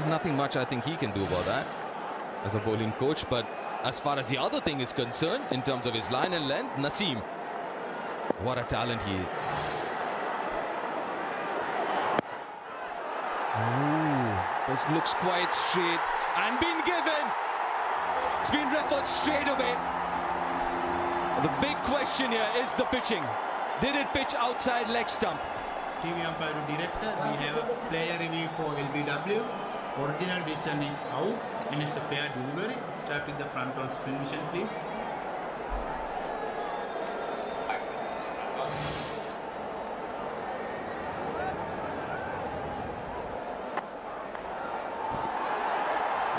nothing much I think he can do about that as a bowling coach. But as far as the other thing is concerned, in terms of his line and length, Naseem, what a talent he is. Ooh, it looks quite straight and been given. It's been referred straight away. The big question here is the pitching. Did it pitch outside leg stump? TV umpire to director, we have a player review for LBW. Original decision is out and it's a fair delivery. Start with the front on spin vision, please.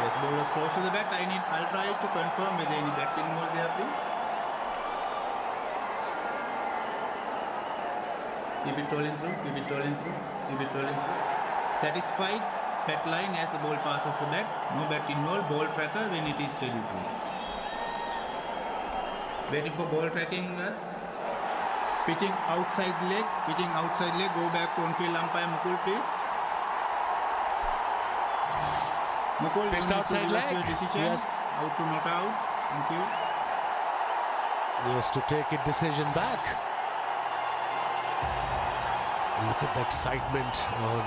Yes, bowlers close to the bat. I'll try to confirm whether any bat involved there, please. Keep it rolling through, keep it rolling through, keep it rolling through. Satisfied, fat line as the ball passes the bat. No bat involved, ball tracker when it is ready, please. Waiting for ball tracking us. Pitching outside leg, go back to on-field umpire Mukul, please. Mukul, Pitched outside leg. Your decision. Yes. Out to not out. Thank you. Yes, to take a decision back. Look at the excitement on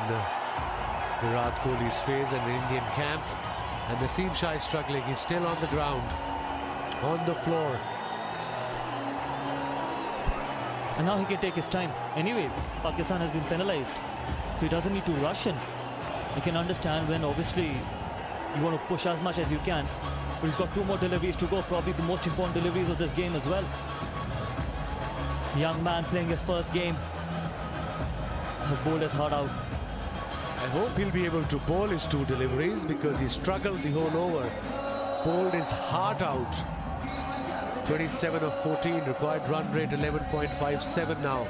Virat Kohli's face and the Indian camp. And Naseem Shah is struggling. He's still on the ground, on the floor. And now he can take his time. Anyways, Pakistan has been penalized, so he doesn't need to rush in. You can understand when obviously you want to push as much as you can, but he's got 2 more deliveries to go, probably the most important deliveries of this game as well. Young man playing his first game. The ball is hard out. I hope he'll be able to bowl his 2 deliveries because he struggled the whole over. Bowled his heart out. 27 of 14, required run rate 11.57 now.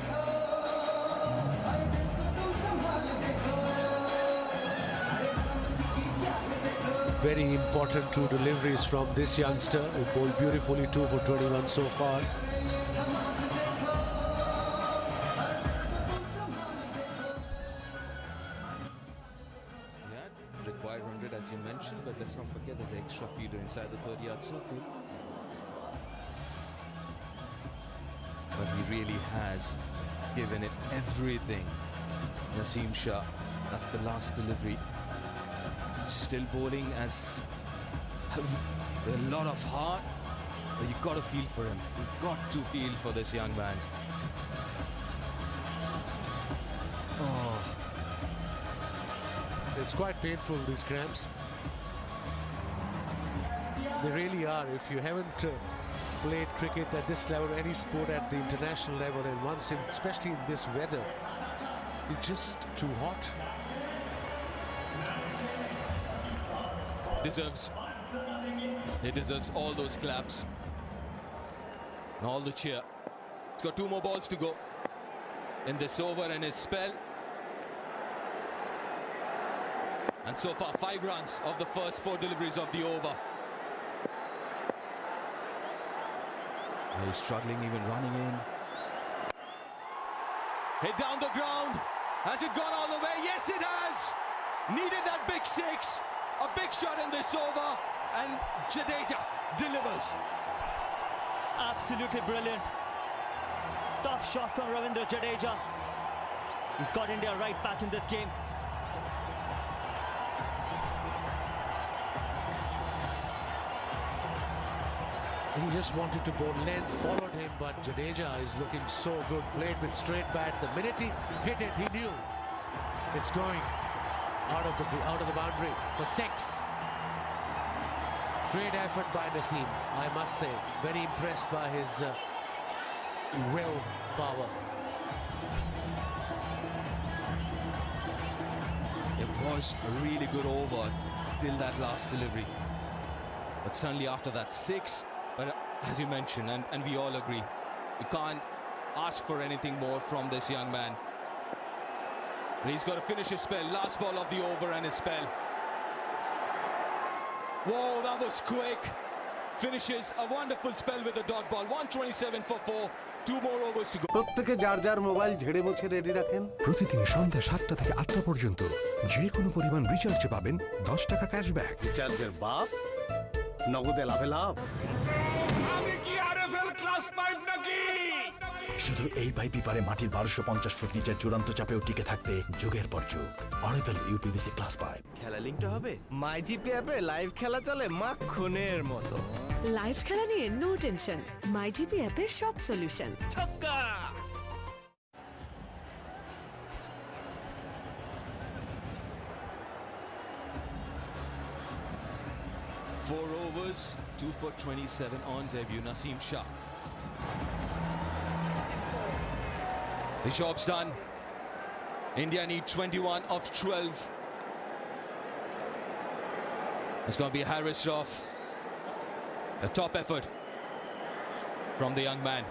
Very important 2 deliveries from this youngster who bowled beautifully, 2 for 21 so far. Required 100 as you mentioned, but let's not forget there's an extra feeder inside the 30-yard circle. But he really has given it everything. Naseem Shah, that's the last delivery. Still bowling as a lot of heart, but you've got to feel for him. You've got to feel for this young man. Oh. It's quite painful, these cramps. They really are. If you haven't played cricket at this level, any sport at the international level, and once, especially in this weather, it's just too hot. He deserves all those claps and all the cheer. He's got 2 more balls to go in this over and his spell. And so far 5 runs of the first 4 deliveries of the over. He's struggling even running in. Hit down the ground. Has it gone all the way? Yes, it has. Needed that big 6. A big shot in this over, and Jadeja delivers. Absolutely brilliant. Tough shot from Ravindra Jadeja. He's got India right back in this game. He just wanted to bowl length, followed him, but Jadeja is looking so good. Played with straight bat. The minute he hit it, he knew it's going out of the boundary for 6. Great effort by Naseem, I must say. Very impressed by his will power. It was a really good over till that last delivery. But suddenly after that 6, but as you mentioned, and we all agree, you can't ask for anything more from this young man. And he's got to finish his spell. Last ball of the over and his spell. Whoa, that was quick. finishes a wonderful spell with a dot ball. 127 for 4. 2 more overs to go. প্রত্যেকে যার যার mobile ঝেড়ে মুছে ready রাখেন। প্রতিদিন সন্ধ্যা 7টা থেকে 8টা পর্যন্ত যে কোনো পরিমাণ রিচার্জে পাবেন 10 টাকা ক্যাশব্যাক। রিচার্জের বাপ নগদে লাভে লাভ। শুধু এই পাইপই পারে মাটির 1250 ফুট নিচের চূড়ান্ত চাপেও টিকে থাকতে যুগের পর যুগ। অরেভেল ইউপিভিসি ক্লাস পাইপ। খেলা লিঙ্কটা হবে মাইজিপি অ্যাপে লাইভ খেলা চলে মাখনের মতো। লাইভ খেলা নিয়ে নো টেনশন, মাইজিপি অ্যাপের সব সলিউশন। ছক্কা! 4 overs, 2 for 27 on debut. Naseem Shah. The job's done. India need 21 of 12. It's going to be Harris Roth. The top effort from the young man.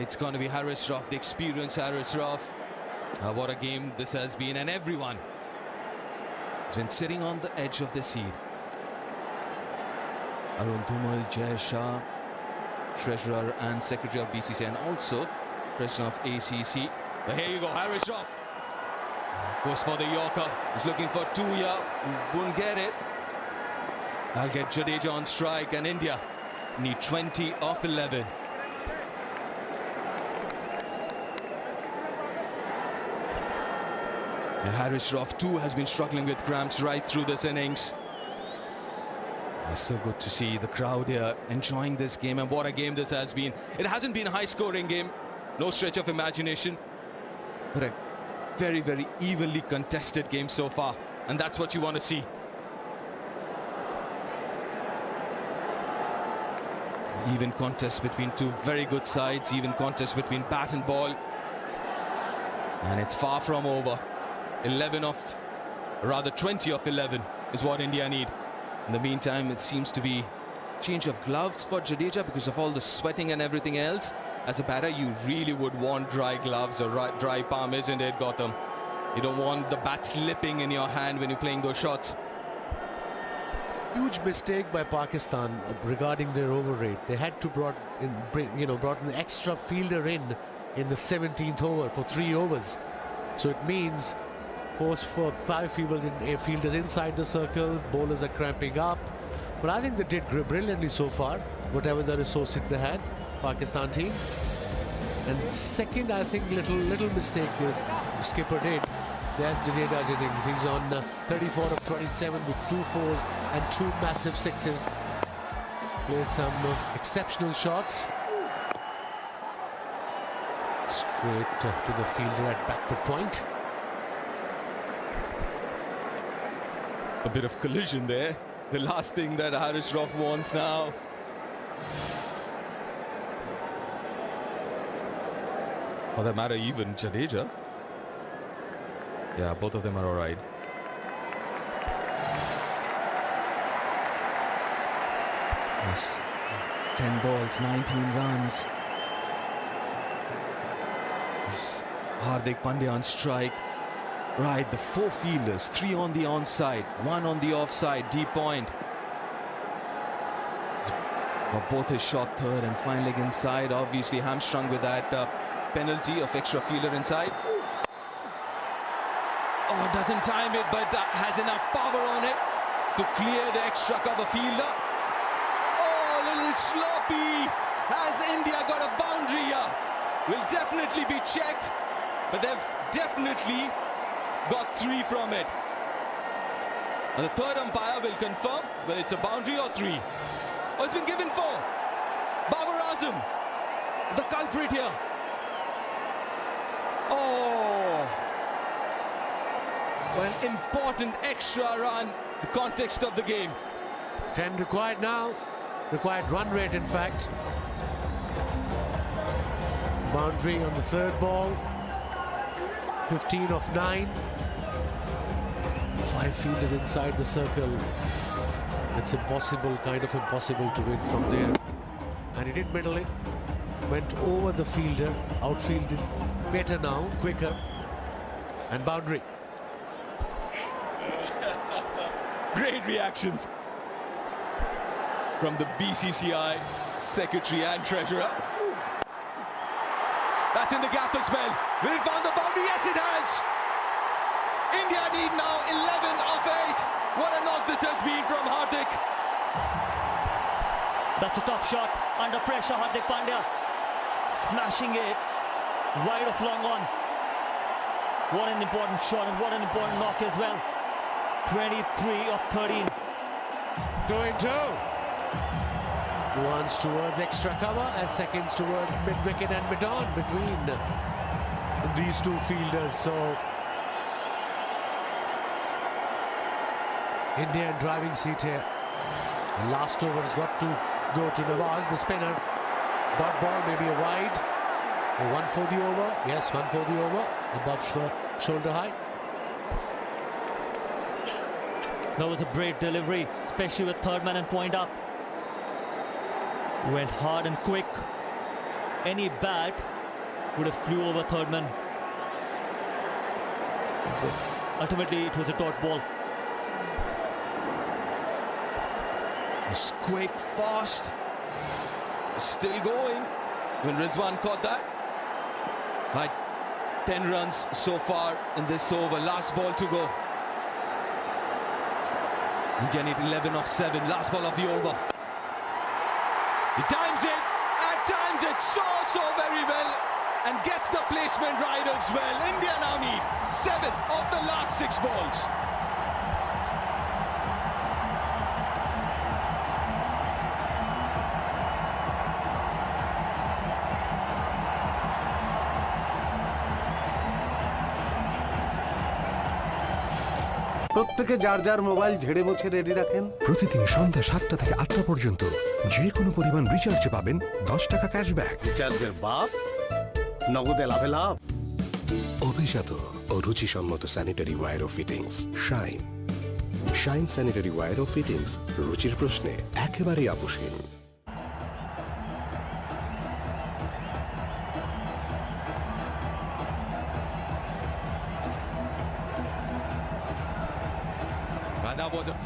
It's going to be Harris Roth, the experienced Harris Roth. What a game this has been, and everyone has been sitting on the edge of the seat. Arun Dhumal, Jay Shah, Treasurer and Secretary of BCCI, and also President of ACC. But here you go, Harris Roth goes for the Yorker. He's looking for 2 here, won't get it. I'll get Jadeja on strike, and India need 20 of 11. Harris Roth too has been struggling with cramps right through this innings. It's so good to see the crowd here enjoying this game, and what a game this has been. It hasn't been a high-scoring game, no stretch of imagination, but a very, very evenly contested game so far, and that's what you want to see. Even contest between two very good sides, even contest between bat and ball, and it's far from over. 20 of 11 is what India need. In the meantime, it seems to be change of gloves for Jadeja because of all the sweating and everything else. As a batter, you really would want dry gloves or dry palm, isn't it, Gautam? You don't want the bat slipping in your hand when you're playing those shots. Huge mistake by Pakistan regarding their over rate. They had to brought an extra fielder in the 17th over for 3 overs. So it means force for 5 fielders inside the circle. Bowlers are cramping up, but I think they did brilliantly so far, whatever the resources they had, Pakistan team. And second, I think little mistake the skipper did. There's Jadeja Innings. He's on 34 of 27 with 2 4s and 2 massive 6s. Played some exceptional shots. Straight to the fielder at backward point. A bit of collision there. The last thing that Harris Roth wants now. For that matter, even Jadeja. Yeah, both of them are all right. Yes. 10 balls, 19 runs. Hardik Pandya on strike. Right, the 4 fielders, 3 on the onside, 1 on the offside, deep point. Got both his shot third and fine leg inside, obviously hamstrung with that penalty of extra fielder inside. Oh, doesn't time it, but has enough power on it to clear the extra cover fielder. Oh, a little sloppy. Has India got a boundary here? Will definitely be checked, but they've definitely got 3 from it. And the third umpire will confirm whether it's a boundary or 3. Oh, it's been given 4. Babar Azam, the culprit here. Oh, an important extra run, the context of the game. 10 required now, required run rate in fact. Boundary on the 3rd ball, 15 of 9. 5 fielders inside the circle. It's impossible, kind of impossible to win from there. And he did middle it. Went over the fielder, outfielded better now, quicker. And boundary. Great reactions. from the BCCI secretary and treasurer. That's in the gap as well. Will it find the boundary? Yes, it has. India need now 11 of 8. What a knock this has been from Hardik. That's a top shot. Under pressure, Hardik Pandya smashing it right off long on. What an important shot and what an important knock as well. 23 of 13. 2-2. One's towards extra cover and seconds towards mid-wicket and mid-on between these two fielders. So India in driving seat here. The last over has got to go to Nawaz, the spinner. Dot ball, maybe a wide. One for the over. Yes, one for the over. Above shoulder height. That was a great delivery, especially with third man and point up. Went hard and quick. Any bat would have flew over third man. Ultimately, it was a dot ball. It's quick, fast. Still going. When Rizwan caught that. Right, 10 runs so far in this over. Last ball to go. India need 11 of 7. Last ball of the over. He times it, and times it so very well, and gets the placement right as well. India now need 7 of the last 6 balls. প্রত্যেকে যার যার mobile ঝেড়ে মুছে ready রাখেন। প্রতিদিন সন্ধ্যা 7টা থেকে 8টা পর্যন্ত যে কোনো পরিমাণ রিচার্জে পাবেন 10 টাকা ক্যাশব্যাক। রিচার্জের বাপ, নগদে লাভে লাভ। অভিজাত ও রুচিসম্মত স্যানিটারি ওয়্যার ও fittings Shine. Shine sanitary ware ও ফিটিংস রুচির প্রশ্নে একেবারেই আপোষহীন। That was a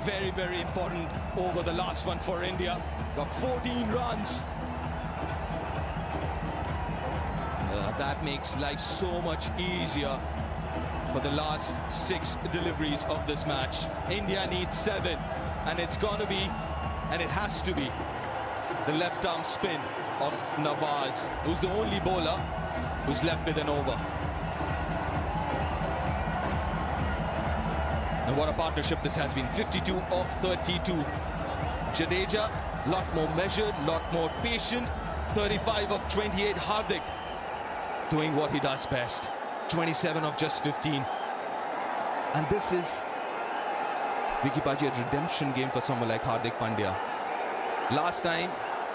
very important over, the last one for India. Got 14 runs. That makes life so much easier for the last 6 deliveries of this match. India needs 7, and it's gonna be, and it has to be, the left arm spin of Nawaz, who's the only bowler who's left with an over. And what a partnership this has been. 52 of 32. Jadeja, lot more measured, lot more patient. 35 of 28. Hardik doing what he does best. 27 of just 15. And this is Vicky Paji, a redemption game for someone like Hardik Pandya. Last time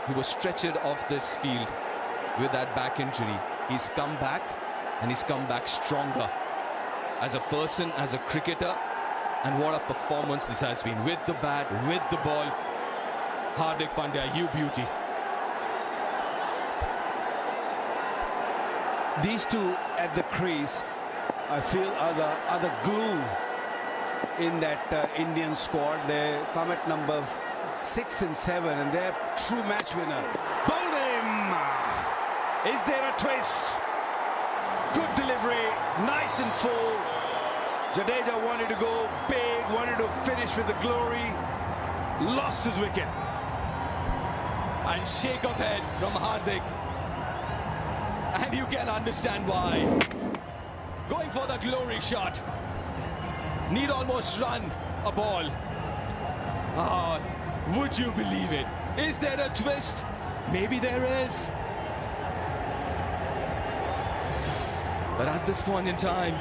he was stretchered off this field with that back injury. He's come back, and he's come back stronger as a person, as a cricketer. And what a performance this has been, with the bat, with the ball. Hardik Pandya, you beauty. These two at the crease, I feel, are the glue in that Indian squad. They come at number 6 and 7, and they're true match winner. Bowled him! Is there a twist? Good delivery, nice and full. Jadeja wanted to go big, wanted to finish with the glory, lost his wicket. And shake of head from Hardik. And you can understand why. Going for the glory shot. Need almost run a ball. Ah, would you believe it? Is there a twist? Maybe there is. But at this point in time,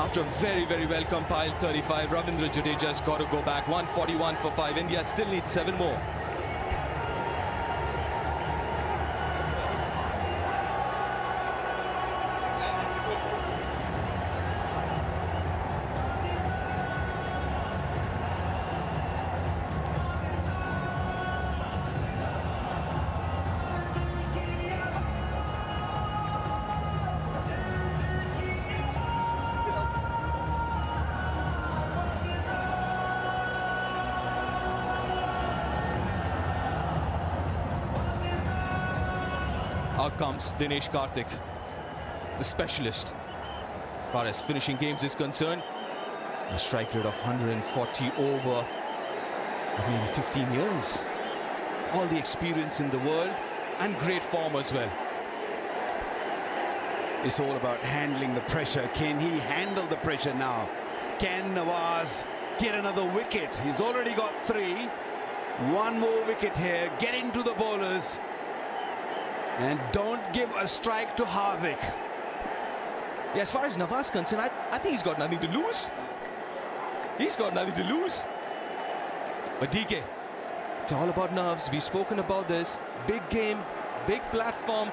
after a very well compiled 35, Ravindra Jadeja has got to go back. 141 for 5. India still needs 7 more. out comes Dinesh Karthik, the specialist as far as finishing games is concerned. A strike rate of 140 over maybe 15 years. All the experience in the world and great form as well. It's all about handling the pressure. Can he handle the pressure now? Can Nawaz get another wicket? He's already got 3. One more wicket here. Get into the bowlers. And don't give a strike to Hardik. Yeah, as far as Nawaz is concerned, I think he's got nothing to lose. He's got nothing to lose. But DK, it's all about nerves. We've spoken about this. Big game, big platform.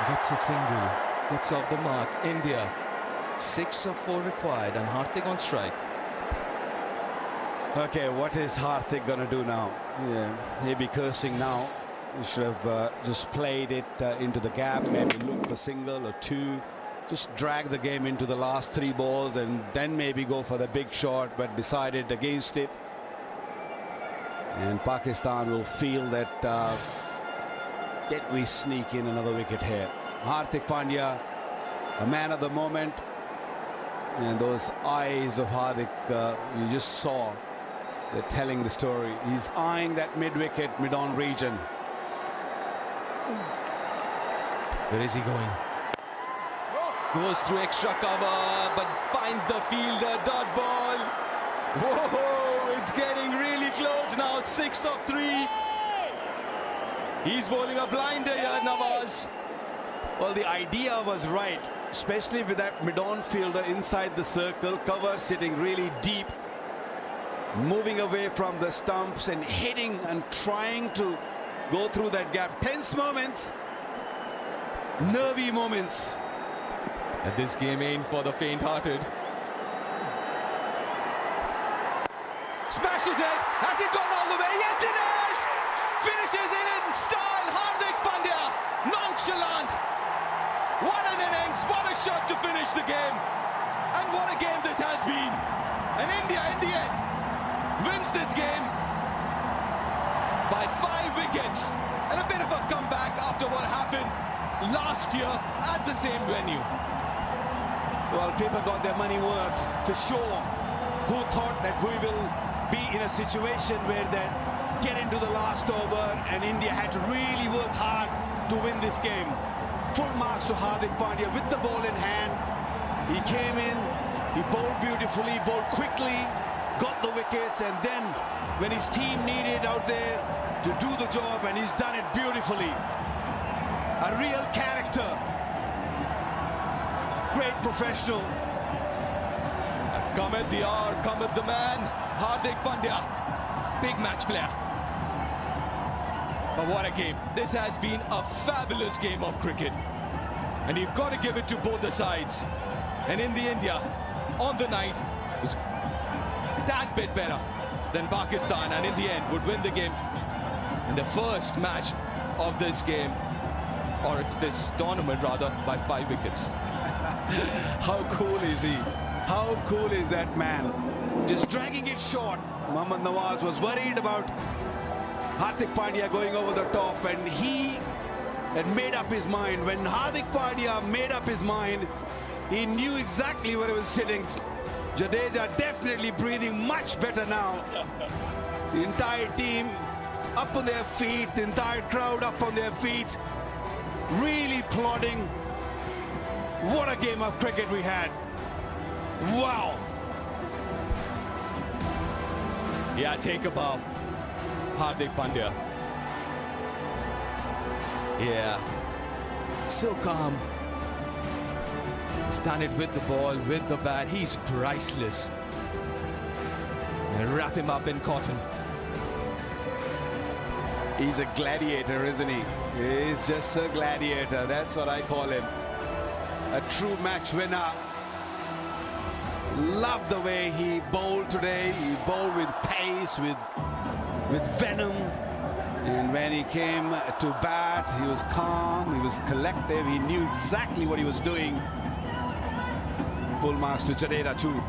That's a single. Gets off the mark. India, 6 of 4 required, and Hardik on strike. Okay, what is Hardik going to do now? Yeah, he'll be cursing now. He should have just played it into the gap, maybe look for single or 2. Just drag the game into the last 3 balls and then maybe go for the big shot, but decided against it. And Pakistan will feel that did we sneak in another wicket here? Hardik Pandya, a man of the moment. And those eyes of Hardik, you just saw, they're telling the story. He's eyeing that mid-wicket, mid-on region. Where is he going? Goes through extra cover, but finds the fielder. Dot ball. Whoa, it's getting really close now. 6 of 3. He's bowling a blinder here, Nawaz. Well, the idea was right, especially with that mid-on fielder inside the circle, cover sitting really deep, moving away from the stumps and hitting and trying to go through that gap. Tense moments, nervy moments. And this game ain't for the faint-hearted. Smashes it. Has it gone all the way? Yes, it has. Finishes it in style. Hardik Pandya, nonchalant. What an innings. What a shot to finish the game. And what a game this has been. And India, in the end, wins this game by 5 wickets. And a bit of a comeback after what happened last year at the same venue. Well, people got their money worth for sure. Who thought that we will be in a situation where they get into the last over and India had to really work hard to win this game. Full marks to Hardik Pandya with the ball in hand. He came in, he bowled beautifully, bowled quickly, got the wickets, and then when his team needed out there to do the job, and he's done it beautifully. A real character. Great professional. Cometh the hour, cometh the man. Hardik Pandya, big match player. But what a game. This has been a fabulous game of cricket. And you've got to give it to both the sides. And in the India, on the night, was that bit better than Pakistan, and in the end would win the game in the first match of this game, or this tournament rather, by 5 wickets. How cool is he? How cool is that man? Just dragging it short. Mohammad Nawaz was worried about Hardik Pandya going over the top, and he had made up his mind. When Hardik Pandya made up his mind, he knew exactly where he was sitting. Jadeja definitely breathing much better now. The entire team up on their feet, the entire crowd up on their feet, really applauding. What a game of cricket we had. Wow. Yeah, take a bow. Hardik Pandya. Yeah, so calm. He's done it with the ball, with the bat. He's priceless. And wrap him up in cotton. He's a gladiator, isn't he? He's just a gladiator. That's what I call him. A true match winner. Love the way he bowled today. He bowled with pace, with venom. And when he came to bat, he was calm, he was collective, he knew exactly what he was doing. Full marks to Jadeja too.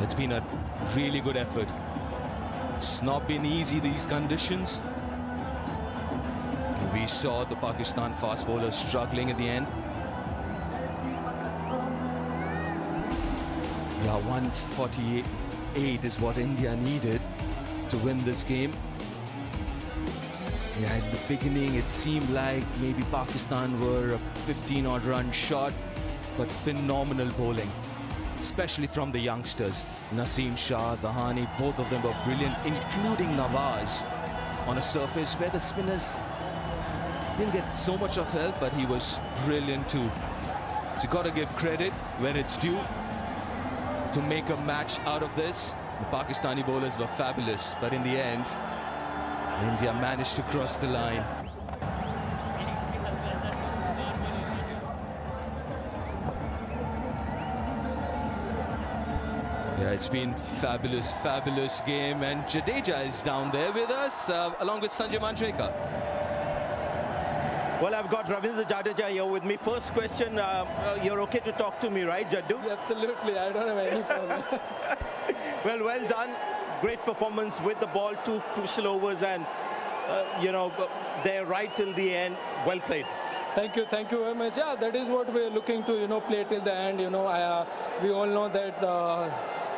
It's been a really good effort. It's not been easy, these conditions. We saw the Pakistan fast bowlers struggling at the end. Yeah, 148 is what India needed to win this game. Yeah, in the beginning it seemed like maybe Pakistan were a 15-odd run short, but phenomenal bowling, especially from the youngsters. Naseem Shah, Dhani, both of them were brilliant, including Nawaz on a surface where the spinners didn't get so much of help, but he was brilliant too. So you got to give credit when it's due to make a match out of this. The Pakistani bowlers were fabulous, but in the end, India managed to cross the line. Yeah, it's been fabulous game, and Jadeja is down there with us, along with Sanjay Manjrekar. Well, I've got Ravindra Jadeja here with me. First question, you're okay to talk to me, right, Jaddu? Absolutely, I don't have any problem. Well done. Great performance with the ball, 2 crucial overs, and, they're right till the end. Well played. Thank you very much. Yeah, that is what we're looking to, play till the end. We all know that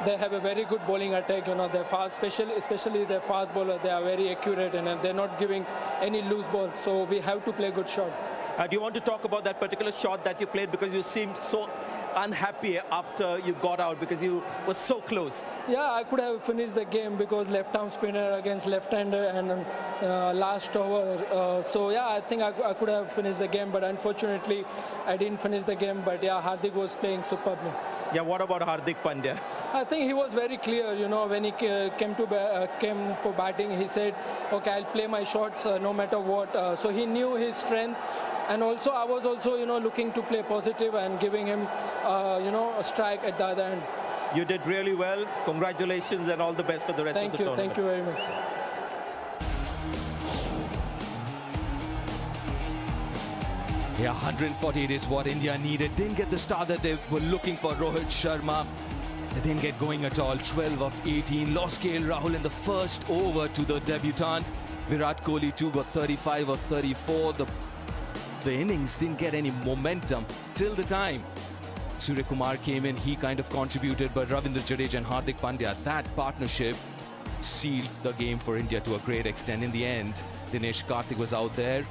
they have a very good bowling attack. They're fast, especially their fast bowler. They are very accurate and they're not giving any loose ball. So we have to play good shot. Do you want to talk about that particular shot that you played, because you seemed so unhappy after you got out because you were so close? Yeah, I could have finished the game because left-arm spinner against left-hander and last over. So yeah, I think I could have finished the game, but unfortunately I didn't finish the game. But yeah, Hardik was playing superbly. Yeah, what about Hardik Pandya? I think he was very clear, when he came for batting. He said, okay, I'll play my shots no matter what. So he knew his strength, and also I was also, looking to play positive and giving him, a strike at the other end. You did really well. Congratulations and all the best for the rest of the tournament. Thank you very much. Yeah, 148 is what India needed. Didn't get the start that they were looking for. Rohit Sharma, they didn't get going at all. 12 of 18. Lost KL Rahul in the first over to the debutant. Virat Kohli too got 35 of 34. The innings didn't get any momentum till the time Kumar came in. He kind of contributed, but Ravindra Jadeja and Hardik Pandya, that partnership sealed the game for India to a great extent. In the end, Dinesh Karthik was out there.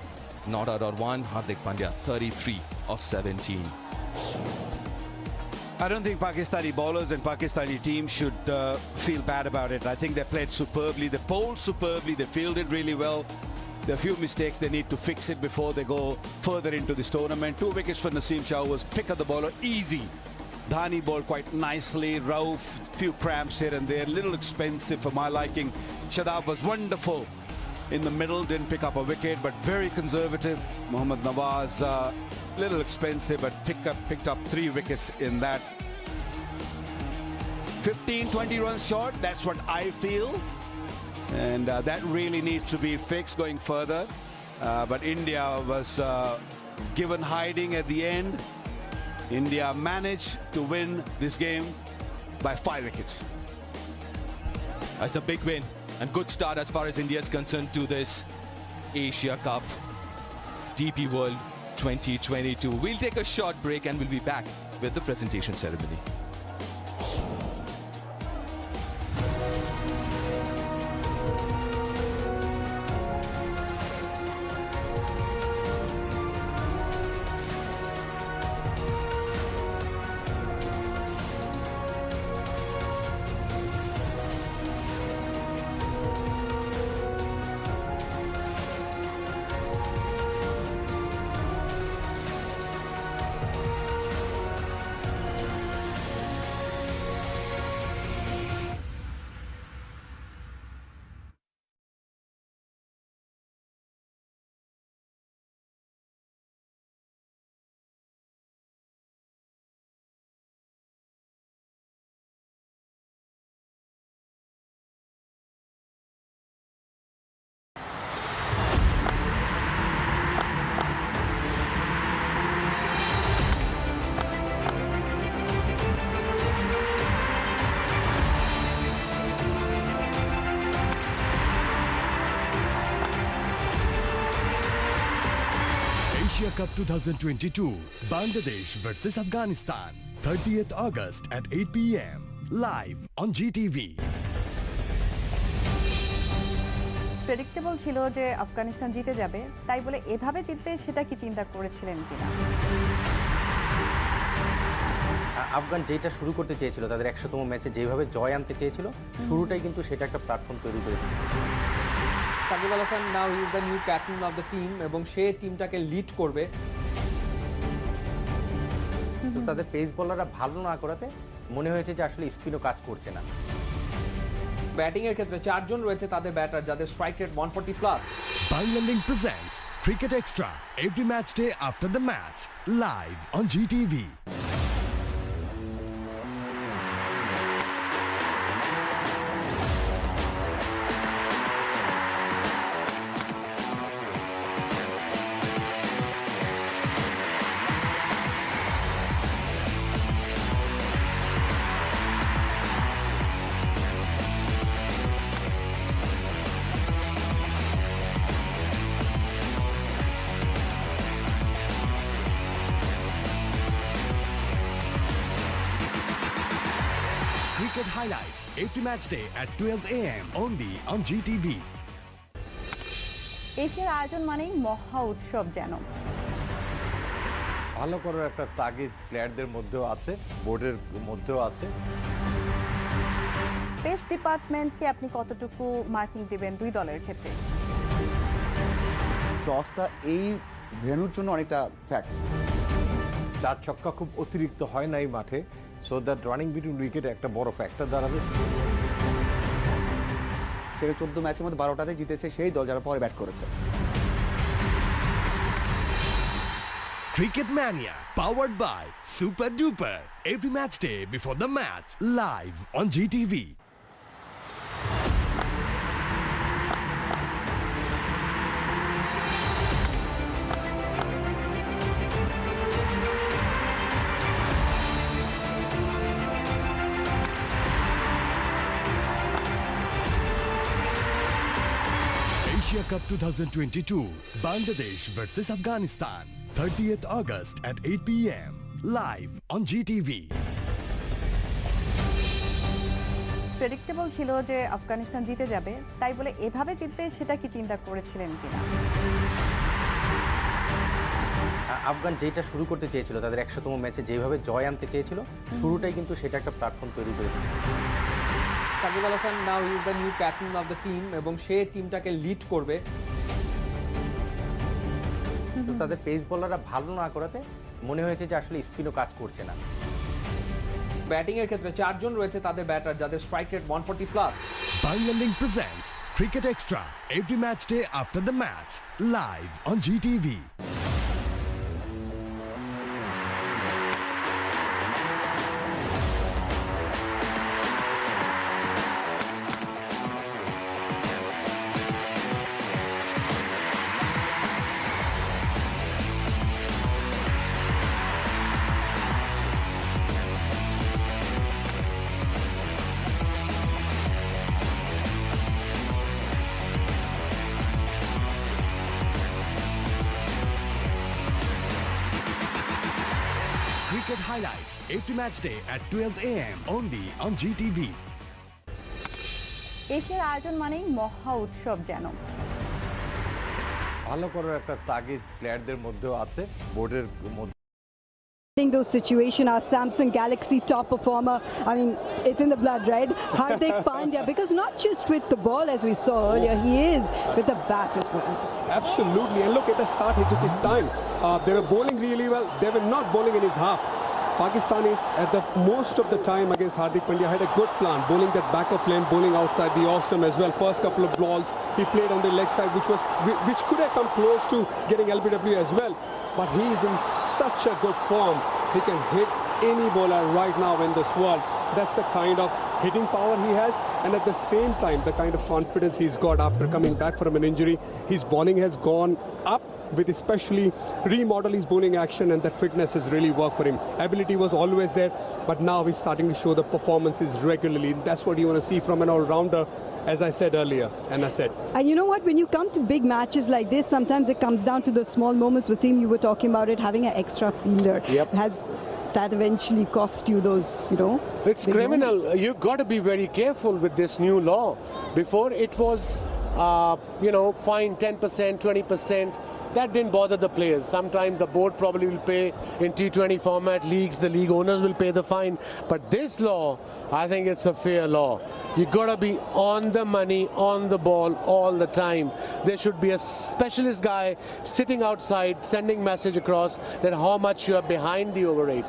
Not out on one. Hardik Pandya 33 of 17. I don't think Pakistani bowlers and Pakistani team should feel bad about it. I think they played superbly, they bowled superbly, they fielded really well. There are a few mistakes they need to fix it before they go further into this tournament. 2 wickets for Naseem Shah was pick of the bowler, easy. Dhani bowled quite nicely. Rahul, few cramps here and there, little expensive for my liking. Shadab was wonderful in the middle, didn't pick up a wicket, but very conservative. Mohammad Nawaz, little expensive, but picked up 3 wickets in that. 15-20 runs short, that's what I feel. And that really needs to be fixed going further. But India was given hiding at the end. India managed to win this game by 5 wickets. It's a big win and good start as far as India is concerned to this Asia Cup DP World 2022. We'll take a short break and we'll be back with the presentation ceremony. Cup 2022, Bangladesh versus Afghanistan, 30th August at 8 p.m. live on GTV. Predictable ছিল যে আফগানিস্তান জিতে যাবে, তাই বলে এভাবে জিতবে সেটা কি চিন্তা করেছিলেন কিনা? আফগান যেটা শুরু করতে চেয়েছিল, তাদের 100তম ম্যাচে যেভাবে জয় আনতে চেয়েছিল, শুরুটাই কিন্তু সেটা একটা প্ল্যাটফর্ম তৈরি করে দিল। Shakib Al Hasan now he is the new captain of the team এবং সে টিমটাকে লিড করবে। তো তাদের পেস বোলাররা ভালো না করাতে মনে হয়েছে যে আসলে স্পিনও কাজ করছে না। ব্যাটিং এর ক্ষেত্রে 4 জন রয়েছে তাদের ব্যাটার যাদের strike rate 140 plus. Bangladesh presents Cricket Extra every match day after the match live on GTV. Cricket highlights every match day at 12 a.m. only on GTV. এশিয়ার আয়োজন মানেই মহা উৎসব যেন। ভালো করার একটা তাগিদ প্লেয়ারদের মধ্যেও আছে, বোর্ডের মধ্যেও আছে। টেস্ট ডিপার্টমেন্টকে আপনি কতটুকু মার্কিং দিবেন দুই দলের ক্ষেত্রে? টসটা এই ভেন্যুর জন্য অনেকটা ফ্যাক্ট। 4 ছক্কা খুব অতিরিক্ত হয় না এই মাঠে, so that running between wicket একটা বড় ফ্যাক্টর দাঁড়াবে। সেটা 14 ম্যাচের মধ্যে 12টাতে জিতেছে সেই দল যারা পরে ব্যাট করেছে। Cricket Mania, powered by Super Duper. Every match day before the match, live on GTV. Asia Cup 2022, Bangladesh versus Afghanistan, 30th August at 8 p.m. live on GTV. Predictable ছিল যে আফগানিস্তান জিতে যাবে, তাই বলে এভাবে জিতবে সেটা কি চিন্তা করেছিলেন কিনা? আফগান যেটা শুরু করতে চেয়েছিল, তাদের 100তম ম্যাচে যেভাবে জয় আনতে চেয়েছিল, শুরুটাই কিন্তু সেটা একটা প্ল্যাটফর্ম তৈরি করে দিল। Shakib Al Hasan now he is the new captain of the team এবং সে টিমটাকে লিড করবে। তো তাদের পেস বোলাররা ভালো না করাতে মনে হয়েছে যে আসলে স্পিনও কাজ করছে না। ব্যাটিং এর ক্ষেত্রে 4 জন রয়েছে তাদের ব্যাটার যাদের strike rate 140 plus. Bangladesh presents Cricket Extra every match day after the match live on GTV. Cricket highlights every match day at 12 a.m. only on GTV. এশিয়ার আয়োজন মানেই মহা উৎসব যেন। ভালো করার একটা তাগিদ প্লেয়ারদের মধ্যেও আছে, বোর্ডের মধ্যে। Those situation, our Samsung Galaxy top performer, I mean, it's in the blood, right? Hardik Pandya, because not just with the ball as we saw earlier, he is with the bat as well. Absolutely, and look at the start, he took his time. They were bowling really well, they were not bowling in his half. Pakistanis at the most of the time against Hardik Pandya had a good plan, bowling that back of lane, bowling outside the off stump as well. First couple of balls he played on the leg side, which could have come close to getting LBW as well. But he is in such a good form. He can hit any bowler right now in this world. That's the kind of hitting power he has, and at the same time the kind of confidence he's got after coming back from an injury. His bowling has gone up with especially remodel his bowling action, and that fitness has really worked for him. Ability was always there, but now he's starting to show the performances regularly. That's what you want to see from an all-rounder, as I said earlier, and I said. And you know what, when you come to big matches like this, sometimes it comes down to the small moments. Wasim, you were talking about it, having an extra fielder. Yep. Has that eventually cost you those, you know? It's criminal. You've got to be very careful with this new law. Before it was, fine 10%, 20%. That didn't bother the players. Sometimes the board probably will pay in T20 format, leagues, the league owners will pay the fine. But this law, I think it's a fair law. You've got to be on the money, on the ball all the time. There should be a specialist guy sitting outside, sending message across that how much you are behind the over 8.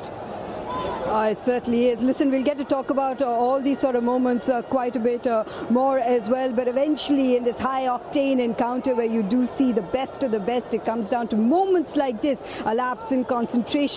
It certainly is. Listen, we'll get to talk about all these sort of moments quite a bit more as well. But eventually in this high-octane encounter where you do see the best of the best, it comes down to moments like this, a lapse in concentration.